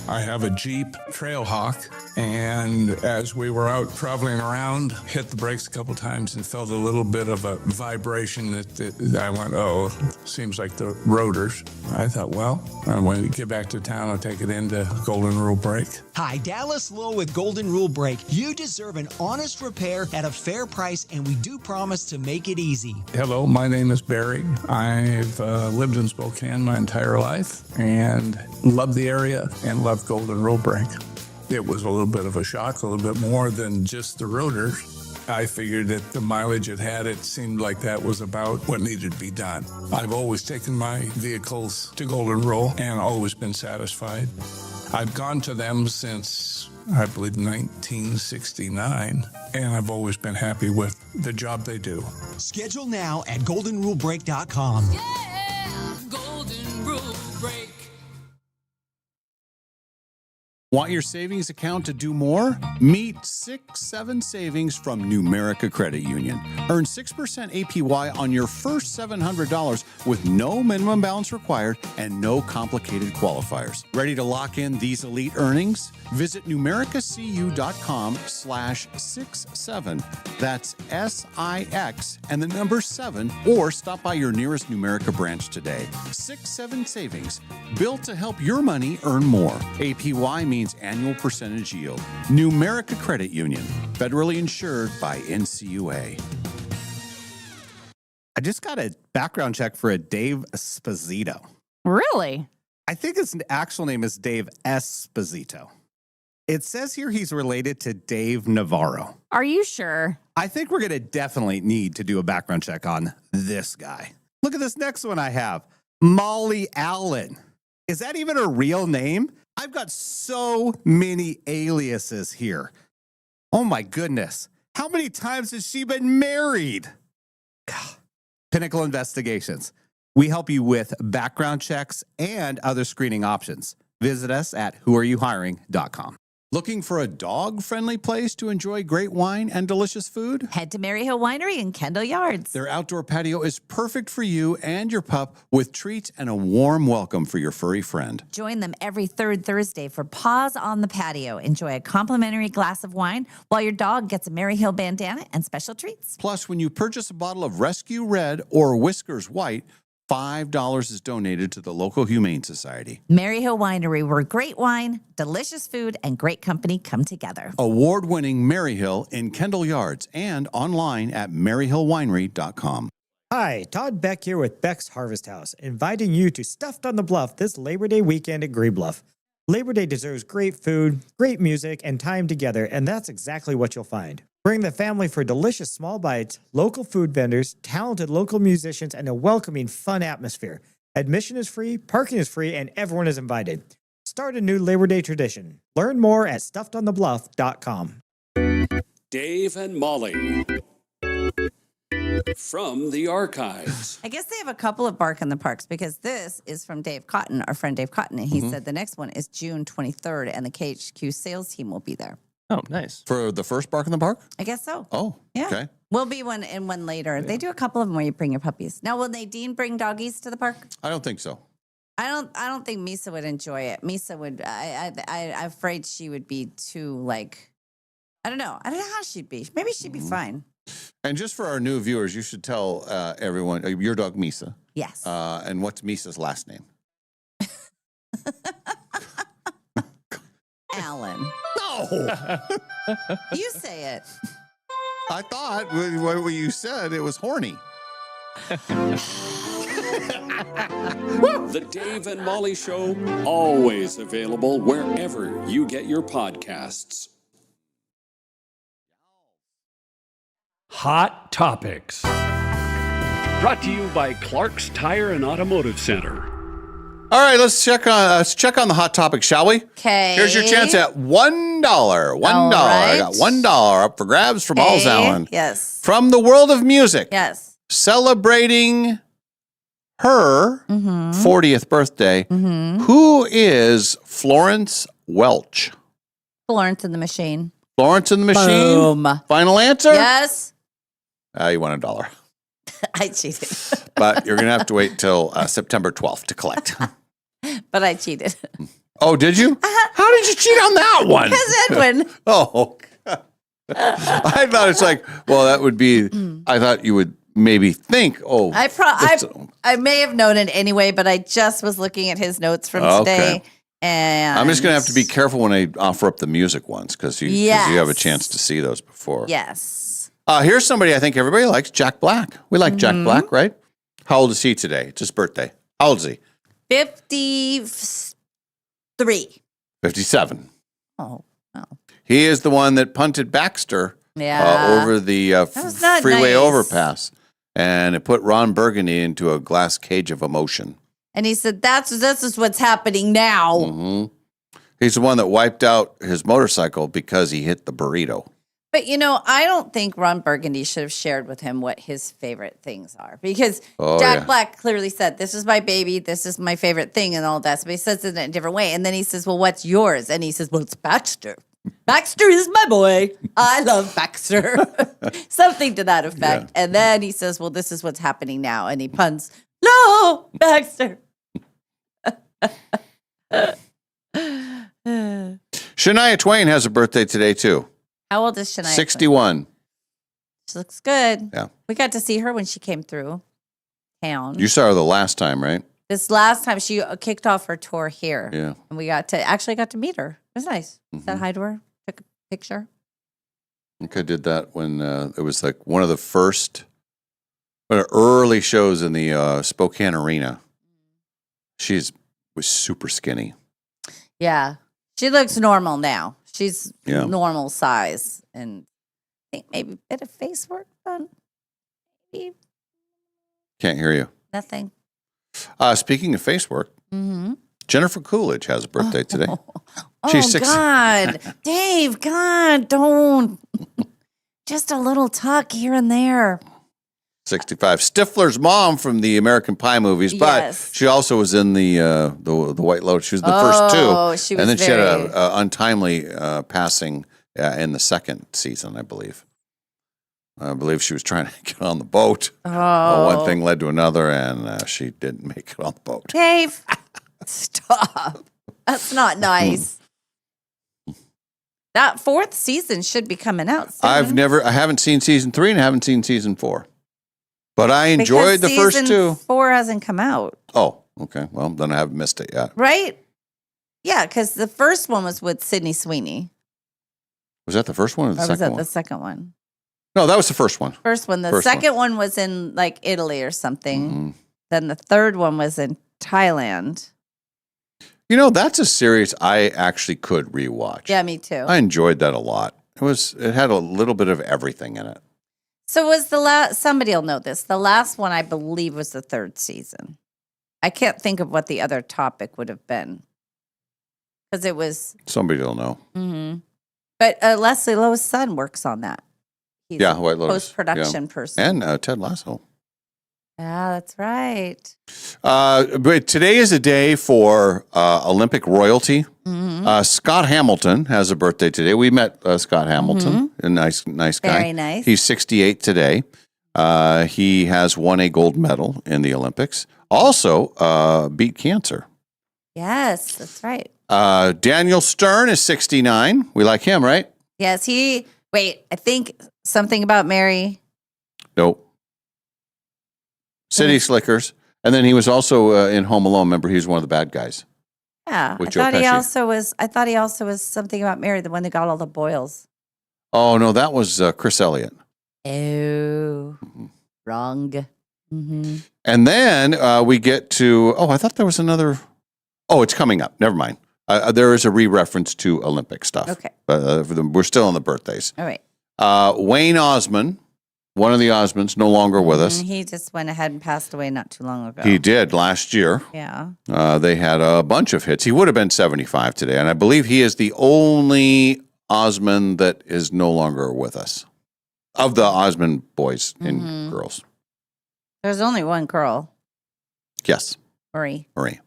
I have a Jeep Trailhawk, and as we were out traveling around, hit the brakes a couple times and felt a little bit of a vibration that I went, oh, seems like the rotors. I thought, well, when we get back to town, I'll take it into Golden Rule Brake. Hi, Dallas Lowe with Golden Rule Brake. You deserve an honest repair at a fair price, and we do promise to make it easy. Hello, my name is Barry. I've lived in Spokane my entire life and love the area and love Golden Rule Brake. It was a little bit of a shock, a little bit more than just the rotors. I figured that the mileage it had, it seemed like that was about what needed to be done. I've always taken my vehicles to Golden Rule and always been satisfied. I've gone to them since, I believe, 1969, and I've always been happy with the job they do. Schedule now at goldenrulebrake.com. Yeah, Golden Rule Break. Want your savings account to do more? Meet 6-7 savings from Numerica Credit Union. Earn 6% APY on your first $700 with no minimum balance required and no complicated qualifiers. Ready to lock in these elite earnings? Visit numericacu.com/67. That's SIX and the number 7, or stop by your nearest Numerica branch today. 6-7 savings, built to help your money earn more. APY means annual percentage yield. Numerica Credit Union, federally insured by NCUA. I just got a background check for a Dave Esposito. Really? I think his actual name is Dave Esposito. It says here he's related to Dave Navarro. Are you sure? I think we're going to definitely need to do a background check on this guy. Look at this next one I have. Molly Allen. Is that even a real name? I've got so many aliases here. Oh my goodness. How many times has she been married? God. Pinnacle Investigations. We help you with background checks and other screening options. Visit us at whoareyouhiring.com. Looking for a dog-friendly place to enjoy great wine and delicious food? Head to Maryhill Winery in Kendall Yards. Their outdoor patio is perfect for you and your pup, with treats and a warm welcome for your furry friend. Join them every third Thursday for Paws on the Patio. Enjoy a complimentary glass of wine while your dog gets a Maryhill bandana and special treats. Plus, when you purchase a bottle of Rescue Red or Whiskers White, $5 is donated to the local Humane Society. Maryhill Winery, where great wine, delicious food, and great company come together. Award-winning Maryhill in Kendall Yards and online at maryhillwinery.com. Hi, Todd Beck here with Beck's Harvest House, inviting you to Stuffed on the Bluff this Labor Day weekend at Green Bluff. Labor Day deserves great food, great music, and time together, and that's exactly what you'll find. Bring the family for delicious small bites, local food vendors, talented local musicians, and a welcoming, fun atmosphere. Admission is free, parking is free, and everyone is invited. Start a new Labor Day tradition. Learn more at stuffedonthebluff.com. Dave and Molly from the archives. I guess they have a couple of Bark in the Parks, because this is from Dave Cotton, our friend Dave Cotton, and he said the next one is June 23rd, and the KHQ sales team will be there. Oh, nice. For the first Bark in the Park? I guess so. Oh, yeah. Okay. We'll be one later. Yeah. They do a couple of them where you bring your puppies. Now, will Nadine bring doggies to the park? I don't think so. I don't think Misa would enjoy it. Misa would. I'm afraid she would be too like. I don't know how she'd be. Maybe she'd be fine. And just for our new viewers, you should tell everyone your dog Misa. Yes. And what's Misa's last name? Alan. No. You say it. I thought what you said it was horny. The Dave and Molly Show, always available wherever you get your podcasts. Hot Topics. Brought to you by Clark's Tire and Automotive Center. All right, let's check on the hot topic, shall we? Okay. Here's your chance at $1. $1. I got $1 up for grabs from Alls Allen. Yes. From the world of music. Yes. Celebrating her 40th birthday. Mm-hmm. Who is Florence Welch? Florence and the Machine. Florence and the Machine? Boom. Final answer? Yes. You won $1. I cheated. But you're going to have to wait till September 12th to collect. But I cheated. Oh, did you? How did you cheat on that one? Because Edwin. Oh, I thought it's like, well, that would be, I thought you would maybe think, oh. I may have known it anyway, but I just was looking at his notes from today. And I'm just going to have to be careful when I offer up the music ones because you have a chance to see those before. Yes. Here's somebody I think everybody likes, Jack Black. We like Jack Black, right? How old is he today? It's his birthday. How old is he? 53. 57. Oh, wow. He is the one that punted Baxter over the freeway overpass. And it put Ron Burgundy into a glass cage of emotion. And he said, this is what's happening now. Mm-hmm. He's the one that wiped out his motorcycle because he hit the burrito. But, I don't think Ron Burgundy should have shared with him what his favorite things are. Because Jack Black clearly said, this is my baby, this is my favorite thing and all that. So he says it in a different way. And then he says, well, what's yours? And he says, well, it's Baxter. Baxter is my boy. I love Baxter. Something to that effect. Yeah. And then he says, well, this is what's happening now. And he puns, no, Baxter. Shania Twain has a birthday today, too. How old is Shania? 61. She looks good. Yeah. We got to see her when she came through town. You saw her the last time, right? This last time she kicked off her tour here. Yeah. And we got to meet her. It was nice. Said hi to her. Took a picture. I think I did that when it was like one of the first early shows in the Spokane Arena. She was super skinny. Yeah. She looks normal now. She's normal size. And I think maybe a bit of face work done. Maybe. Can't hear you. Nothing. Speaking of face work, Jennifer Coolidge has a birthday today. She's 60. God. Dave, God, don't. Just a little tuck here and there. 65. Stifler's mom from the American Pie movies, but she also was in the White Lotus. She was the first two. She was and then she had an untimely passing in the second season, I believe. I believe she was trying to get on the boat. One thing led to another, and she didn't make it on the boat. Dave, stop. That's not nice. That fourth season should be coming out soon. I haven't seen season 3 and I haven't seen season 4. But I enjoyed the first two. Season 4 hasn't come out. Oh, okay. Well, then I haven't missed it yet. Right? Yeah, because the first one was with Sydney Sweeney. Was that the first one or the second one? Was that the second one? No, that was the first one. First one. The second one was in like Italy or something. Then the third one was in Thailand. That's a series I actually could rewatch. Yeah, me too. I enjoyed that a lot. It had a little bit of everything in it. So was the last, somebody will know this, the last one I believe was the third season. I can't think of what the other topic would have been. Because it was. Somebody will know. Mm-hmm. But Leslie Lowe's son works on that. He's White Lotus. Post-production person. And Ted Lasso. Yeah, that's right. But today is a day for Olympic royalty. Scott Hamilton has a birthday today. We met Scott Hamilton, a nice guy. Very nice. He's 68 today. He has won a gold medal in the Olympics. Also beat cancer Yes, that's right. Daniel Stern is 69. We like him, right? Yes, wait, I think something about Mary. Nope. City Slickers. And then he was also in Home Alone. Remember, he was one of the bad guys. Yeah. With I Joe thought he Pesci. also was something about Mary, the one that got all the boils. Oh, no, that was Chris Elliott. Oh, wrong. Mm-hmm. And then we get to, I thought there was another. Oh, it's coming up. Never mind. There is a re-reference to Olympic stuff. Okay. We're still on the birthdays. All right. Wayne Osmond, one of the Osmonds, no longer with us. He just went ahead and passed away not too long ago. He did last year. Yeah. They had a bunch of hits. He would have been 75 today. And I believe he is the only Osmond that is no longer with us of the Osmond boys and girls. There's only one girl. Yes. Marie. Marie.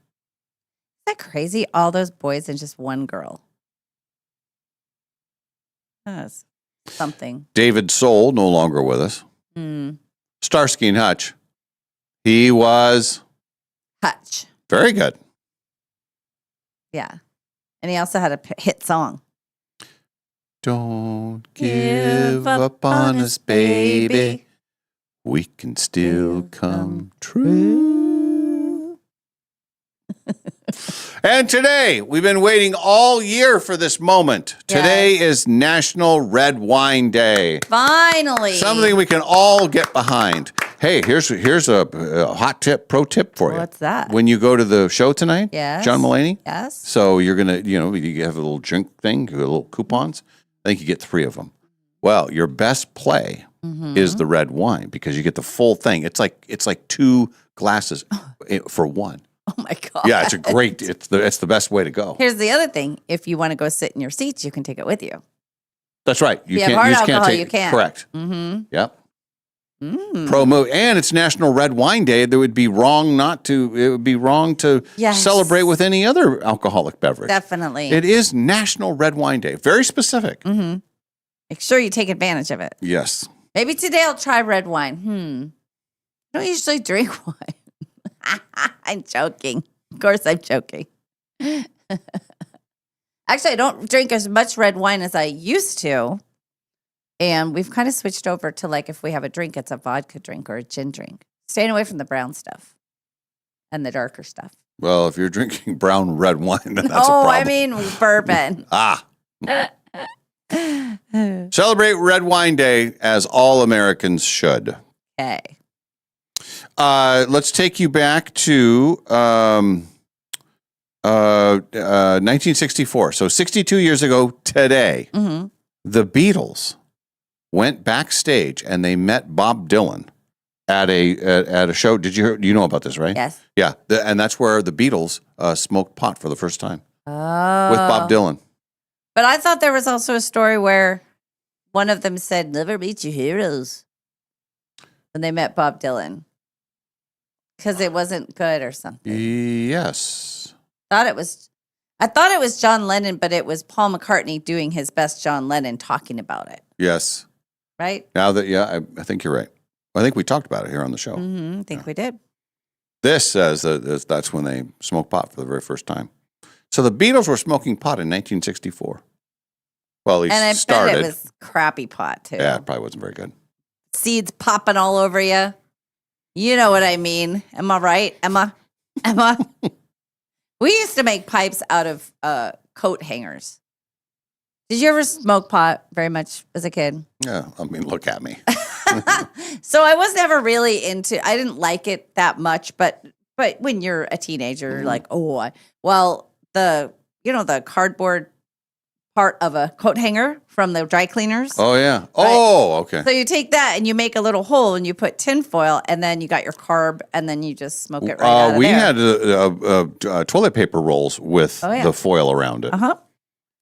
Isn't that crazy? All those boys and just one girl. That's something. David Soul, no longer with us. Mm. Starsky and Hutch. He was Hutch. very good. Yeah. And he also had a hit song. Don't give up on us, baby. We can still come true. And today, we've been waiting all year for this moment. Today is National Red Wine Day. Finally. Something we can all get behind. Hey, here's a hot tip, pro tip for you. What's that? When you go to the show tonight, Yes. John Mulaney. Yes. So you're going to, you have a little drink thing, you get little coupons. I think you get 3 of them. Well, your best play is the red wine because you get the full thing. It's like 2 glasses for one. Oh my God. Yeah, it's the best way to go. Here's the other thing. If you want to go sit in your seats, you can take it with you. That's right. You have hard just alcohol, take you can't. Correct. Mm-hmm. Yep. Pro move, and it's National Red Wine Day. It would be wrong to Yes. celebrate with any other alcoholic beverage. Definitely. It is National Red Wine Day. Very specific. Mm-hmm. Make sure you take advantage of it. Yes. Maybe today I'll try red wine. I don't usually drink wine. I'm joking. Of course I'm joking. Actually, I don't drink as much red wine as I used to. And we've kind of switched over to if we have a drink, it's a vodka drink or a gin drink. Staying away from the brown stuff and the darker stuff. Well, if you're drinking brown red wine, then that's a Oh, problem. I mean bourbon. Celebrate Red Wine Day as all Americans should. Okay. Let's take you back to 1964. So 62 years ago today, the Beatles went backstage and they met Bob Dylan at a show. You know about this, right? Yes. Yeah, and that's where the Beatles smoked pot for the first time Oh. with Bob Dylan. But I thought there was also a story where one of them said, "Never meet your heroes," when they met Bob Dylan. Because it wasn't good or something. Yes. I thought it was John Lennon, but it was Paul McCartney doing his best John Lennon talking about it. Yes. Right? Now that, I think you're right. I think we talked about it here on the show. I think we did. This says that that's when they smoked pot for the very first time. So the Beatles were smoking pot in 1964. Well, at least And I started. bet it was crappy pot, too. Yeah, it probably wasn't very good. Seeds popping all over you. You know what I mean. Am I right, Emma? We used to make pipes out of coat hangers. Did you ever smoke pot very much as a kid? Yeah, I mean, look at me. So I was never really I didn't like it that much, but when you're a teenager, you're like, the cardboard part of a coat hanger from the dry cleaners. Oh, yeah. Oh, okay. So you take that and you make a little hole and you put tinfoil and then you got your carb and then you just smoke it right out of we there. had toilet paper rolls with the foil around it. Uh-huh.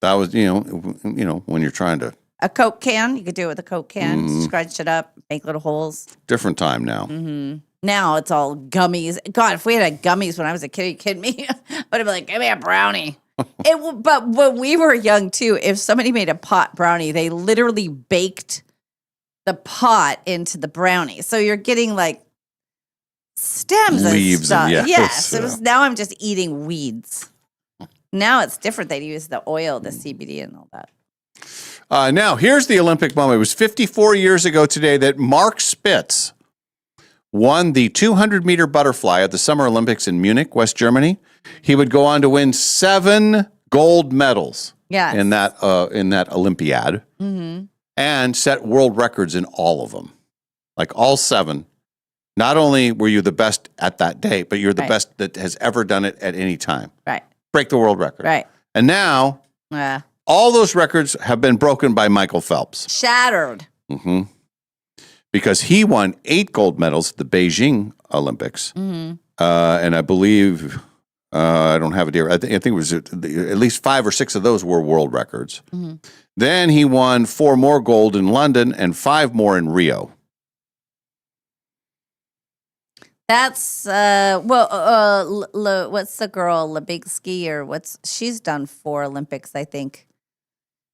That was, when you're trying to. A Coke can. You could do it with a Coke can. Scrunch it up, make little holes. Different time now. Mm-hmm. Now it's all gummies. God, if we had gummies when I was a kid, are you kidding me? I would have been like, give me a brownie. But when we were young too, if somebody made a pot brownie, they literally baked the pot into the brownie. So you're getting stems Leaves and stuff. and Yes. Now I'm just eating weeds. Now it's different. They use the oil, the CBD, and all that. Now, here's the Olympic moment. It was 54 years ago today that Mark Spitz won the 200-meter butterfly at the Summer Olympics in Munich, West Germany. He would go on to win 7 gold medals in that Olympiad and set world records in all of them, like all 7. Not only were you the best at that day, but you're the best that has ever done it at any time. Right. Break the world record. Right. And now all those records have been broken by Michael Phelps. Shattered. Because he won 8 gold medals at the Beijing Olympics. And I believe, I don't have it here, I think it was at least 5 or 6 of those were world records. Then he won 4 more gold in London and 5 more in Rio. That's what's the girl Lebigsky or she's done 4 Olympics, I think.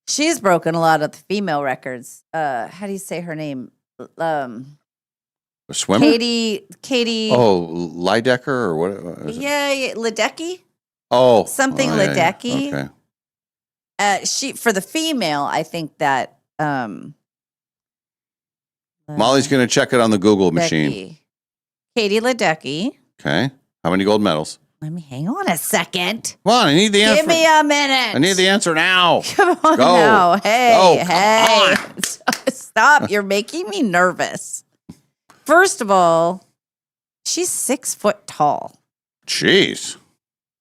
She's broken a lot of the female records. How do you say her name? A swimmer? Katie. Oh, Ledecker or what? Is it? Yeah, Ledecky. Oh, something Ledecky. Okay. She for the female, I think that Molly's going to check it on the Google machine. Katie Ledecky. Okay. How many gold medals? Let me hang on a second. Come on, I need the answer. Give me a minute. I need the answer now. Come on Go. now. Hey, Go. hey. Stop. You're making me nervous. First of all, she's 6 foot tall. Jeez.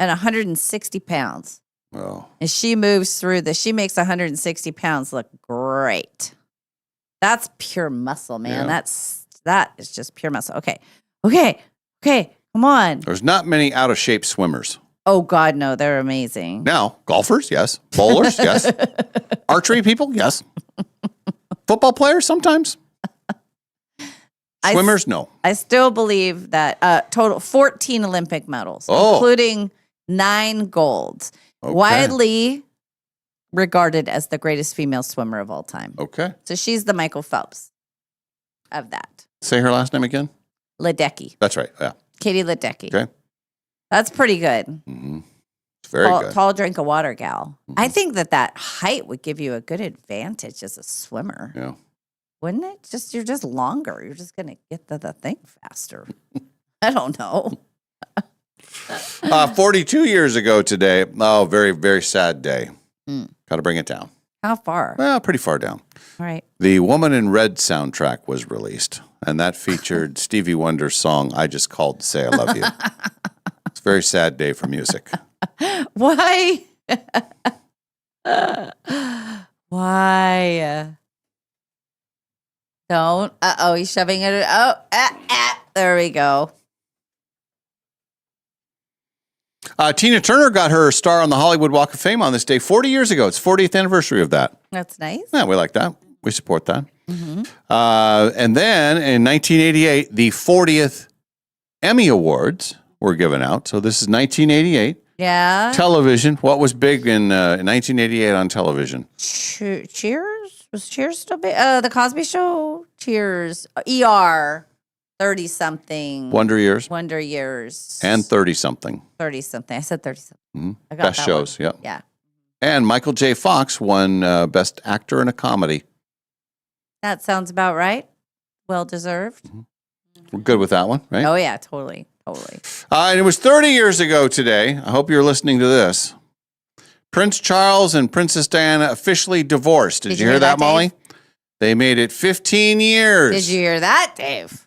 And 160 pounds. Oh. And she moves through she makes 160 pounds look great. That's pure muscle, man. Yeah. That is just pure muscle. Okay. Come on. There's not many out of shape swimmers. Oh God, no, they're amazing. Now, golfers, yes. Bowlers, yes. Archery people, yes. Football players, sometimes. Swimmers, no. I still believe that total 14 Olympic medals, Oh. including 9 golds. Okay. Widely regarded as the greatest female swimmer of all time. Okay. So she's the Michael Phelps of that. Say her last name again. Ledecky. That's right. Yeah. Katie Ledecky. Okay. That's pretty good. It's very good. Tall drink of water gal. I think that height would give you a good advantage as a swimmer. Yeah. Wouldn't it? You're just longer. You're just going to get the thing faster. I don't know. 42 years ago today. Oh, very, very sad day. Got to bring it down. How far? Well, pretty far down. All right. The Woman in Red soundtrack was released, and that featured Stevie Wonder's song, I Just Called to Say I Love You. It's a very sad day for music. Why? Why? Don't. Uh-oh, he's shoving it. There we go. Tina Turner got her star on the Hollywood Walk of Fame on this day 40 years ago. It's 40th anniversary of that. That's nice. Yeah, we like that. We support that. Mm-hmm. And then in 1988, the 40th Emmy Awards were given out. So this is 1988. Yeah. Television. What was big in 1988 on television? Cheers? Was Cheers still big? The Cosby Show? Cheers. ER. 30-something. Wonder Years. Wonder Years. And 30-something. 30-something. I said 30-something. Mm-hmm. I got Best that shows, one. yep. Yeah. And Michael J. Fox won Best Actor in a Comedy. That sounds about right. Well deserved. We're good with that one, right? Oh, yeah, totally. Totally. And it was 30 years ago today. I hope you're listening to this. Prince Charles and Princess Diana officially divorced. Did you hear that, Molly? Dave? They made it 15 years. Did you hear that, Dave?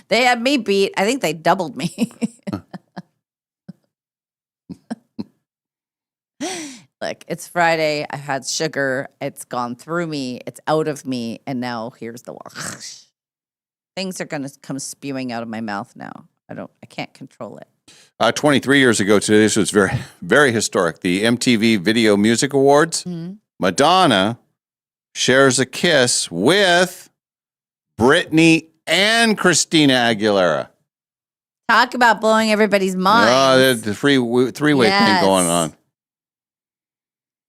They had me beat. I think they doubled me. Look, it's Friday. I had sugar. It's gone through me. It's out of me. And now here's the wash. Things are going to come spewing out of my mouth now. I can't control it. 23 years ago today, this was very, very historic. The MTV Video Music Awards. Mm-hmm. Madonna shares a kiss with Britney and Christina Aguilera. Talk about blowing everybody's mind. Oh, the three-way thing going on.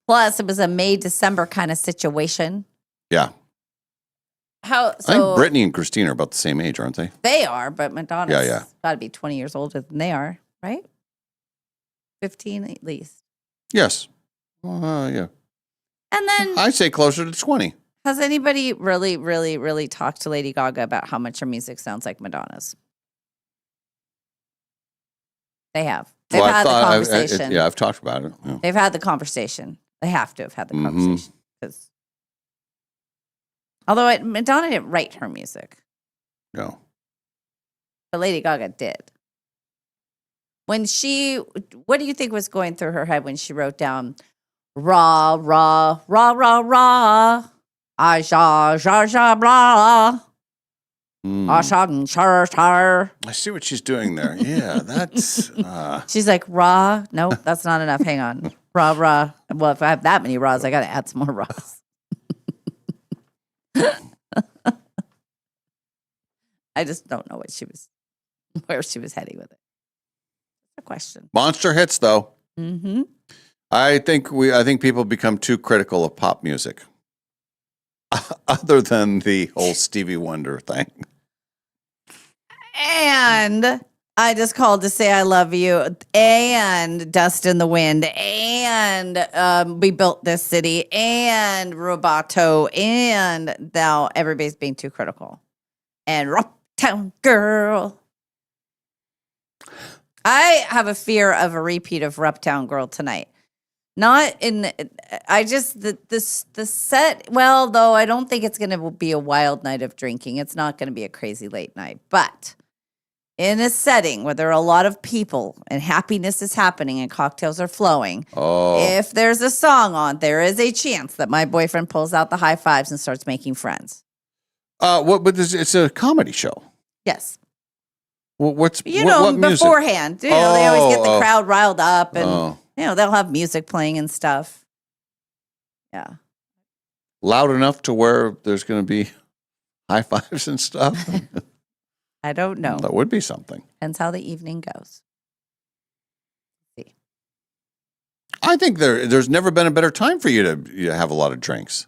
Plus, it was a May-December kind of situation. Yeah. I think Britney and Christina are about the same age, aren't they? They are, but Madonna's Yeah. got to be 20 years older than they are, right? 15 at least. Yes. Yeah. And then I'd say closer to 20. has anybody really, really, really talked to Lady Gaga about how much her music sounds like Madonna's? They have. They've had the conversation. I've talked about it. Yeah. They've had the conversation. They have to have had the conversation. Because although Madonna didn't write her music. No. But Lady Gaga did. What do you think was going through her head when she wrote down rah, rah, rah, rah, rah, ah, sha, sha, sha, blah, ah, sha, char, char. I see what she's doing there. Yeah, that's. She's like, rah. Nope, that's not enough. Hang on. Rah, rah. Well, if I have that many rahs, I got to add some more rahs. I just don't know where she was heading with it. That's a question. Monster hits, though. Mm-hmm. I think people become too critical of pop music. Other than the whole Stevie Wonder thing. And I just called to say I love you. And Dust in the Wind. And We Built This City. And Roboto. And now everybody's being too critical. And Uptown Girl. I have a fear of a repeat of Uptown Girl tonight. Not in, I just, the set, well, though I don't think it's going to be a wild night of drinking. It's not going to be a crazy late night. But in a setting where there are a lot of people and happiness is happening and cocktails are flowing, if there's a song on, there is a chance that my boyfriend pulls out the high fives and starts making friends. It's a comedy show. Yes. What music? Beforehand. They always get the crowd riled up and, they'll have music playing and stuff. Yeah. Loud enough to where there's going to be high fives and stuff? I don't know. That would be something. Depends how the evening goes. I think there's never been a better time for you to have a lot of drinks.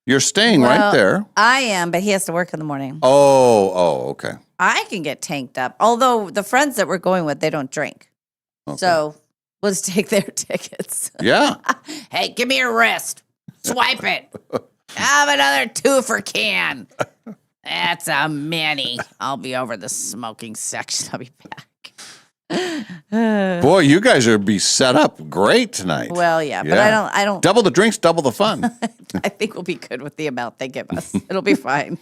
You're staying right there. I am, but he has to work in the morning. Oh, okay. I can get tanked up. Although the friends that we're going with, they don't drink. Okay. So we'll just take their tickets. Yeah. Hey, give me your wrist. Swipe it. Have another 2 for can. That's a mini. I'll be over the smoking section. I'll be back. Boy, you guys are be set up great tonight. Well, yeah, but I don't. Double the drinks, double the fun. I think we'll be good with the amount they give us. It'll be fine.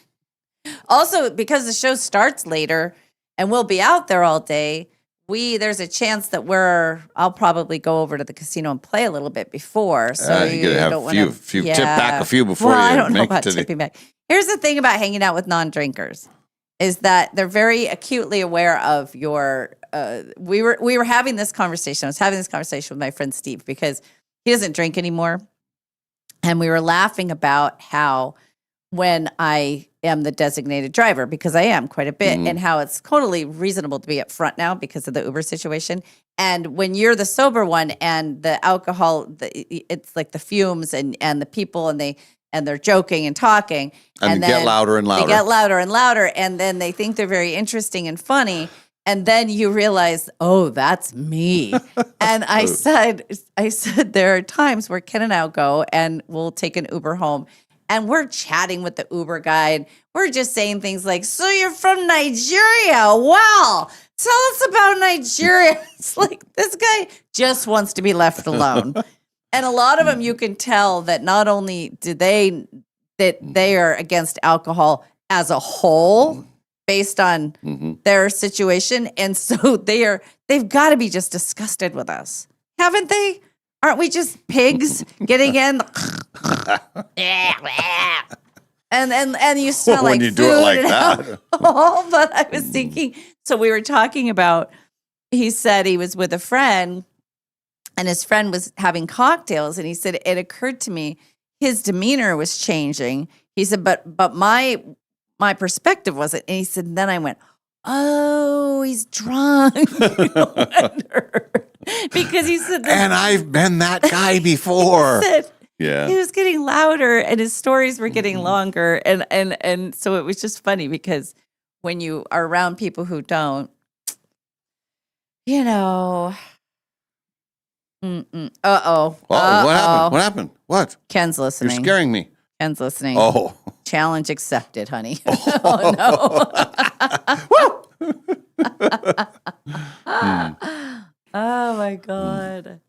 Also, because the show starts later and we'll be out there all day, there's a chance that I'll probably go over to the casino and play a little bit before. So you gotta have a few tip back a few before I you don't know make about it to tipping back. Here's the thing about hanging out with non-drinkers is that they're very acutely aware of your. We were having this conversation. I was having this conversation with my friend Steve because he doesn't drink anymore, and we were laughing about how when I am the designated driver, because I am quite a bit, and how it's totally reasonable to be up front now because of the Uber situation. And when you're the sober one and the alcohol, it's like the fumes and the people and they're joking and talking. And they get louder and louder. They get louder and louder. And then they think they're very interesting and funny. And then you realize, oh, that's me. And I said, there are times where Ken and I'll go and we'll take an Uber home. And we're chatting with the Uber guide. We're just saying things like, so you're from Nigeria. Wow. Tell us about Nigeria. It's like, this guy just wants to be left alone. And a lot of them, you can tell that not only that they are against alcohol as a whole based on their situation. And so they've got to be just disgusted with us. Haven't they? Aren't we just pigs getting in? and you smell when like you food do it like and that. alcohol. But I was thinking, so we were talking about, he said he was with a friend and his friend was having cocktails. And he said, it occurred to me, his demeanor was changing. He said, but my perspective wasn't. And he said, and then I went, oh, he's drunk. Because he said, and I've been that guy before. Yeah. He was getting louder and his stories were getting longer. And so it was just funny because when you are around people who don't, Uh-oh. What happened? What happened? What? Ken's listening. You're scaring me. Ken's listening. Oh. Challenge accepted, honey. Oh, no. Oh, my God.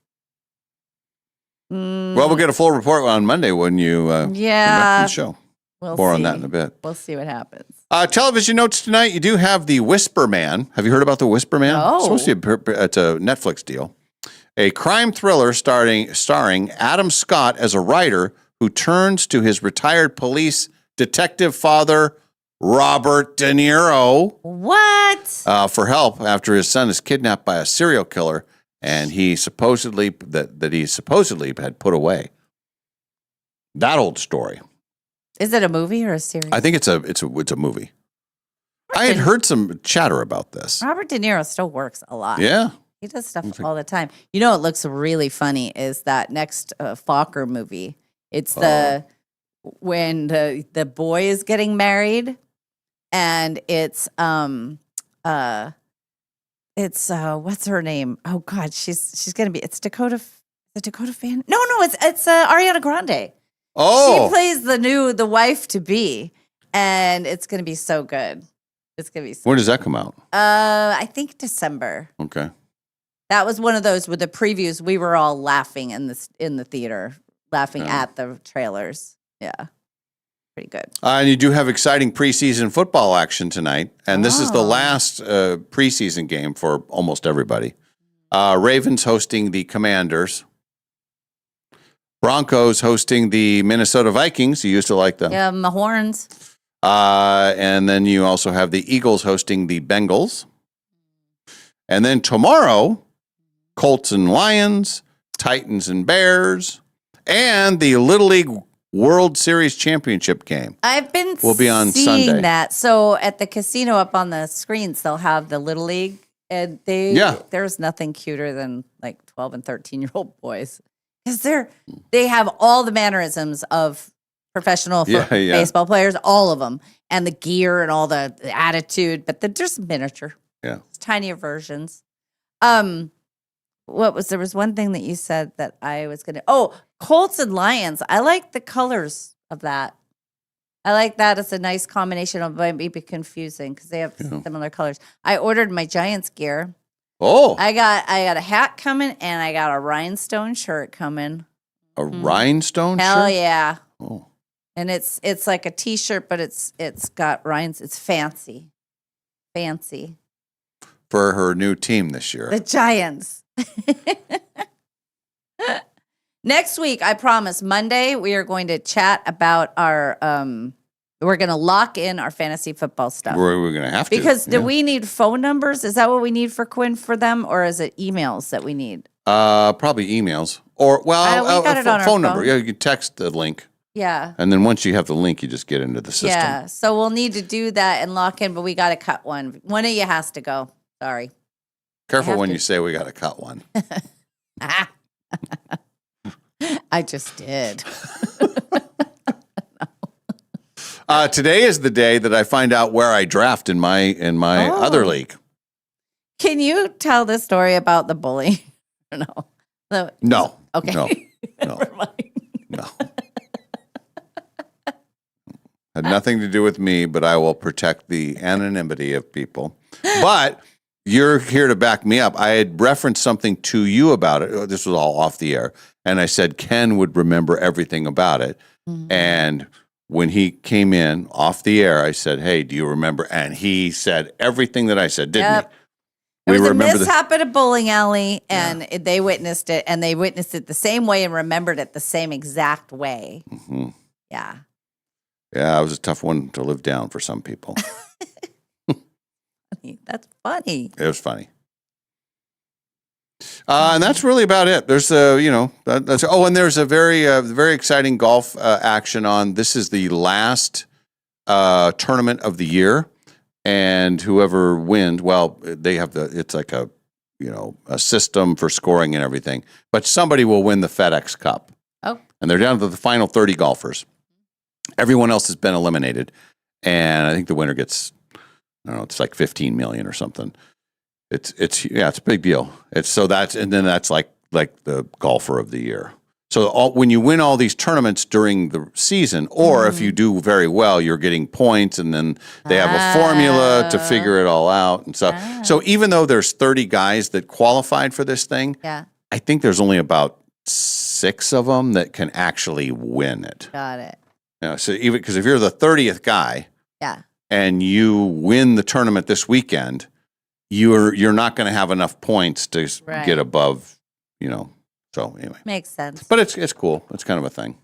Well, we'll get a full report on Monday when you come back Yeah. to the show. We'll More see. on that in a bit. We'll see what happens. Television notes tonight. You do have The Whisper Man. Have you heard about The Whisper Man? No. It's supposed to be it's a Netflix deal. A crime thriller starring Adam Scott as a writer who turns to his retired police detective father, Robert De Niro, for help after his son is kidnapped by a serial killer, and he supposedly had put away. That old story. Is it a movie or a series? I think it's a movie. I had heard some chatter about this. Robert De Niro still works a lot. Yeah. He does stuff all the time. You know what looks really funny is that next Fokker movie. It's when the boy is getting married, and it's what's her name? Oh God, she's gonna be. It's Dakota. The Dakota fan? No, it's Ariana Grande. Oh, she plays the wife to be, and it's gonna be so good. It's gonna be. When does that come out? I think December. Okay. That was one of those with the previews. We were all laughing in the theater, laughing at the trailers. Yeah, pretty good. And you do have exciting preseason football action tonight, and this is the last preseason game for almost everybody. Ravens hosting the Commanders. Broncos hosting the Minnesota Vikings. You used to like them. Yeah, my horns. And then you also have the Eagles hosting the Bengals. And then tomorrow, Colts and Lions, Titans and Bears, and the Little League World Series Championship game. I've been will be on seeing Sunday. that. So at the casino up on the screens, they'll have the Little League. And there's nothing cuter than like 12 and 13-year-old boys. Because they have all the mannerisms of professional baseball players, all of them, and the gear and all the attitude, but they're just miniature. Yeah. It's tinier versions. There was one thing that you said that I was going to, Colts and Lions. I like the colors of that. I like that. It's a nice combination. It might be confusing because they have similar colors. I ordered my Giants gear. Oh. I got a hat coming and I got a rhinestone shirt coming. A rhinestone Hell shirt? yeah. Oh. And it's like a t-shirt, but it's got rhinestones. It's fancy. Fancy. For her new team this year. The Giants. Next week, I promise, Monday, we are going to chat about our we're going to lock in our fantasy football stuff. We're going to have to. Because do we need phone numbers? Is that what we need for Quinn for them? Or is it emails that we need? Probably emails. Or, we got it on our phone number. phone. Yeah, you text the link. Yeah. And then once you have the link, you just get into the system. Yeah. So we'll need to do that and lock in, but we got to cut one. One of you has to go. Sorry. Careful when you say we got to cut one. I just did. Today is the day that I find out where I draft in my other league. Can you tell the story about the bully? No. Okay. No. No. Had nothing to do with me, but I will protect the anonymity of people. But you're here to back me up. I had referenced something to you about it. This was all off the air. And I said Ken would remember everything about it. Mm-hmm. And when he came in off the air, I said, hey, do you remember? And he said everything that I said, didn't he? There was a mishap at a bowling alley, and they witnessed it, and they witnessed it the same way and remembered it the same exact way. Mm-hmm. Yeah. Yeah, it was a tough one to live down for some people. That's funny. It was funny. And that's really about it. There's and there's a very exciting golf action on. This is the last tournament of the year, and whoever wins, well, they have it's like a system for scoring and everything. But somebody will win the FedEx Cup. Oh, and they're down to the final 30 golfers. Everyone else has been eliminated, and I think the winner gets, I don't know, it's like $15 million or something. It's a big deal. And then that's like like the golfer of the year. So when you win all these tournaments during the season, or if you do very well, you're getting points, and then they have a formula to figure it all out. And so even though there's 30 guys that qualified for this thing, I think there's only about 6 of them that can actually win it. Got it. So even because if you're the 30th guy, and you win the tournament this weekend, you're not going to have enough points to get above, So anyway, makes sense. But it's cool. It's kind of a thing.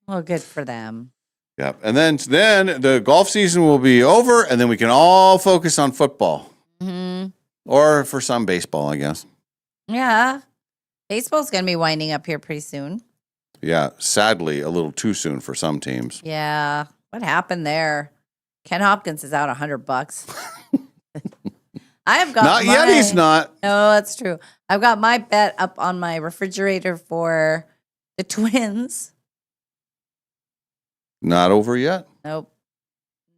Well, good for them. Yeah, and then the golf season will be over, and then we can all focus on football, or for some baseball, I guess. Yeah, baseball's going to be winding up here pretty soon. Yeah, sadly, a little too soon for some teams. Yeah, what happened there? Ken Hopkins is out $100. I have got not yet. He's not. No, that's true. I've got my bet up on my refrigerator for the Twins. Not over yet. Nope.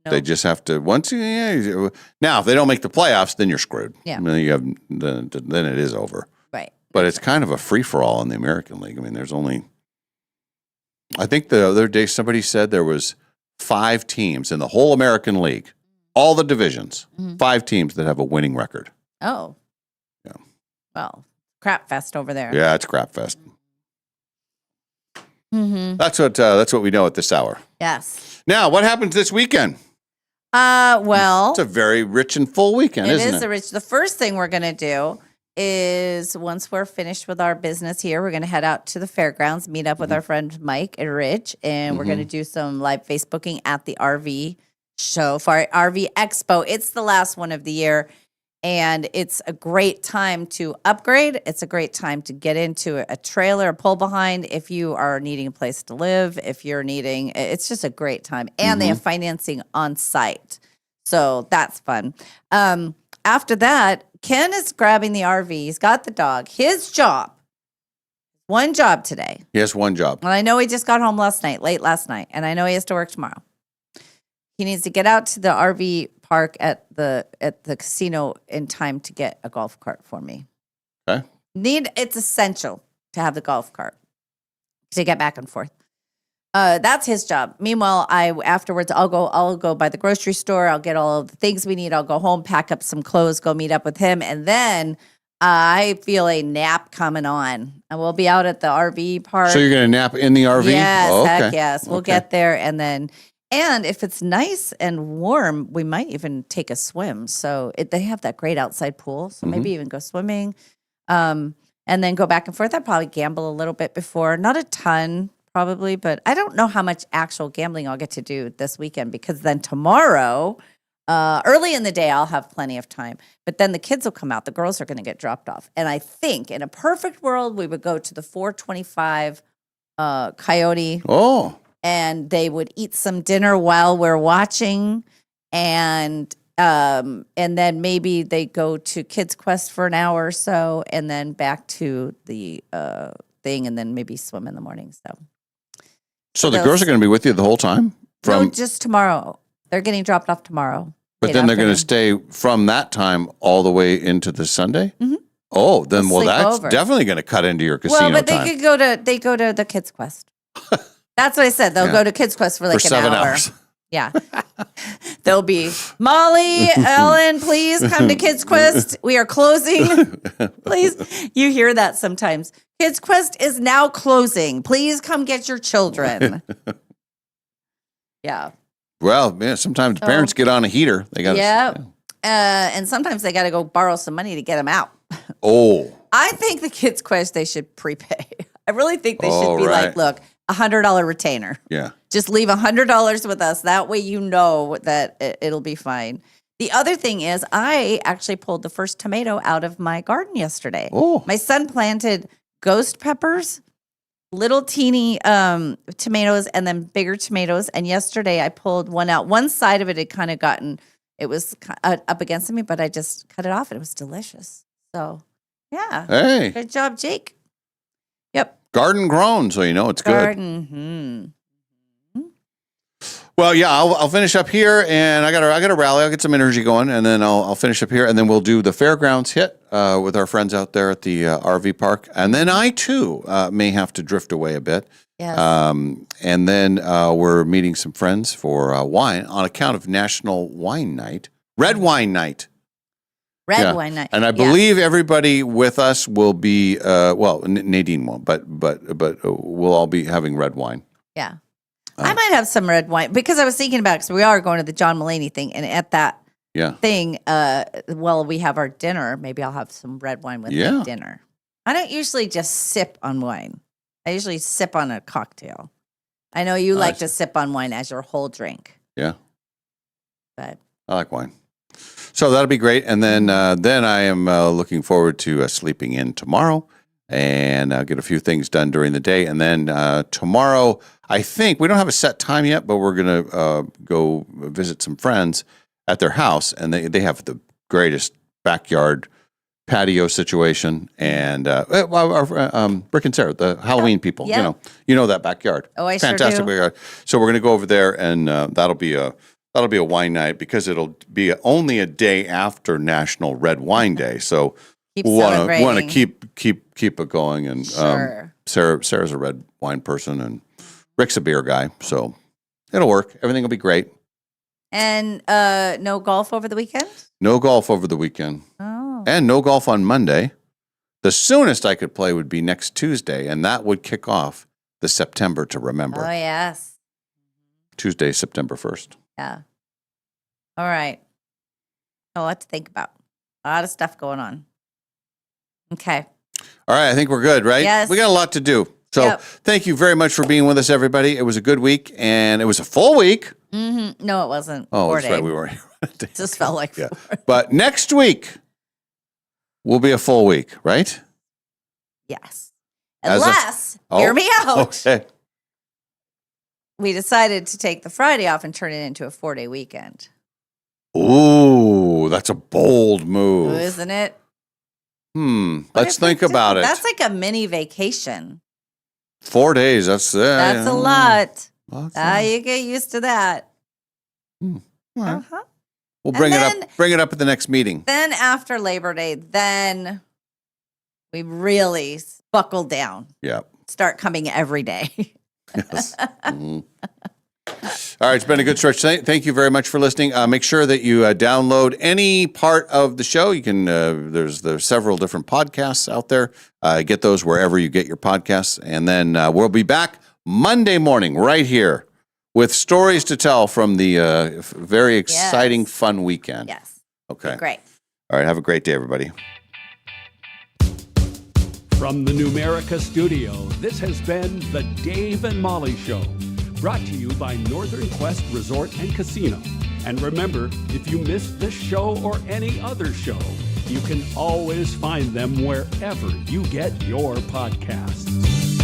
They just have to now if they don't make the playoffs, then you're screwed. Yeah. I mean, you have then it is over. Right. But it's kind of a free for all in the American League. I mean, there's only. I think the other day somebody said there was 5 teams in the whole American League. All the divisions, 5 teams that have a winning record. Oh. Yeah. Well, crap fest over there. Yeah, it's crap fest. Mm-hmm. That's what we know at this hour. Yes. Now, what happens this weekend? Well, it's a very rich and full weekend, isn't it? The first thing we're going to do is once we're finished with our business here, we're going to head out to the fairgrounds, meet up with our friend Mike and Rich, and we're going to do some live Facebooking at the RV show for our RV Expo. It's the last one of the year, and it's a great time to upgrade. It's a great time to get into a trailer, a pull behind if you are needing a place to live, if you're needing, it's just a great time. And they have financing on site. So that's fun. After that, Ken is grabbing the RV. He's got the dog. His job, one job today. He has one job. Well, I know he just got home late last night, and I know he has to work tomorrow. He needs to get out to the RV park at the casino in time to get a golf cart for me. Okay. It's essential to have the golf cart to get back and forth. That's his job. Meanwhile, afterwards I'll go by the grocery store. I'll get all of the things we need. I'll go home, pack up some clothes, go meet up with him, and then I feel a nap coming on. And we'll be out at the RV park. So you're going to nap in the RV? Yes, okay. heck yes. We'll get there, and if it's nice and warm, we might even take a swim. So they have that great outside pool, so maybe even go swimming, and then go back and forth. I'd probably gamble a little bit before, not a ton probably, but I don't know how much actual gambling I'll get to do this weekend because then tomorrow, early in the day, I'll have plenty of time. But then the kids will come out. The girls are going to get dropped off. And I think in a perfect world, we would go to the 425 Coyote. Oh. And they would eat some dinner while we're watching, and then maybe they go to Kids Quest for an hour or so, and then back to the thing, and then maybe swim in the morning. So the girls are going to be with you the whole time? No, just tomorrow. They're getting dropped off tomorrow. But then they're going to stay from that time all the way into the Sunday? Mm-hmm. Oh, then that's definitely going to cut into your casino time. Well, but they go to the Kids Quest. That's what I said. They'll go to Kids Quest for like an 7 hour. hours. Yeah. They'll be, Molly, Ellen, please come to Kids Quest. We are closing. Please. You hear that sometimes. Kids Quest is now closing. Please come get your children. Yeah. Well, yeah, sometimes parents get on a heater. They got and sometimes they got to go borrow some money to get them out. Oh. I think the Kids Quest, they should prepay. I really think they should be like, look, $100 retainer. Yeah. Just leave $100 with us. That way you know that it'll be fine. The other thing is I actually pulled the first tomato out of my garden yesterday. Oh. My son planted ghost peppers, little teeny tomatoes, and then bigger tomatoes. And yesterday I pulled one out. One side of it had kind of gotten, it was up against me, but I just cut it off and it was delicious. So, yeah. Hey. Good job, Jake. Yep. Garden grown, so you know it's good. Garden. Well, yeah, I'll finish up here, and I got to rally. I'll get some energy going, and then I'll finish up here, and then we'll do the fairgrounds hit with our friends out there at the RV park, and then I too may have to drift away a bit. Yes. And then we're meeting some friends for wine on account of National Wine Night, Red Wine Night. Red wine night. And I believe everybody with us will be Nadine won't, but we'll all be having red wine. Yeah. I might have some red wine because I was thinking about it because we are going to the John Mulaney thing, and at that thing, we have our dinner. Maybe I'll have some red wine with my dinner. I don't usually just sip on wine. I usually sip on a cocktail. I know you like to sip on wine as your whole drink. Yeah. But I like wine. So that'll be great. And then I am looking forward to sleeping in tomorrow and get a few things done during the day. And then tomorrow, I think, we don't have a set time yet, but we're going to go visit some friends at their house. And they have the greatest backyard patio situation. And Rick and Sarah, the Halloween people, you know that backyard. Oh, I Fantastic sure do. backyard. So we're going to go over there, and that'll be a wine night because it'll be only a day after National Red Wine Day. So we want to keep it going. And Sure. Sarah's a red wine person, and Rick's a beer guy. So it'll work. Everything will be great. And no golf over the weekend? No golf over the weekend. Oh. And no golf on Monday. The soonest I could play would be next Tuesday, and that would kick off the September to Remember. Oh, yes. Tuesday, September 1st. Yeah. All right. A lot to think about. A lot of stuff going on. Okay. All right. I think we're good, right? Yes. We got a lot to do. So Thank you very much for being with us, everybody. It was a good week, and it was a full week. Mm-hmm. No, it wasn't. Oh, 4 that's days. right. We weren't here. It just felt like 4. But next week will be a full week, right? Yes. Unless, hear me out. Okay. We decided to take the Friday off and turn it into a 4-day weekend. Ooh, that's a bold move. Isn't it? Let's think about it. That's like a mini vacation. 4 days. That's a lot. You get used to that. Uh-huh. We'll bring it up at the next meeting. Then after Labor Day, then we really buckle down. Yeah. Start coming every day. Yes. All right, it's been a good stretch. Thank you very much for listening. Make sure that you download any part of the show. You can. There's several different podcasts out there. Get those wherever you get your podcasts, and then we'll be back Monday morning right here with stories to tell from the very exciting, fun weekend. Yes. Okay. Great. All right. Have a great day, everybody. From the Numerica studio, this has been the Dave and Molly Show, brought to you by Northern Quest Resort and Casino. And remember, if you missed this show or any other show, you can always find them wherever you get your podcasts.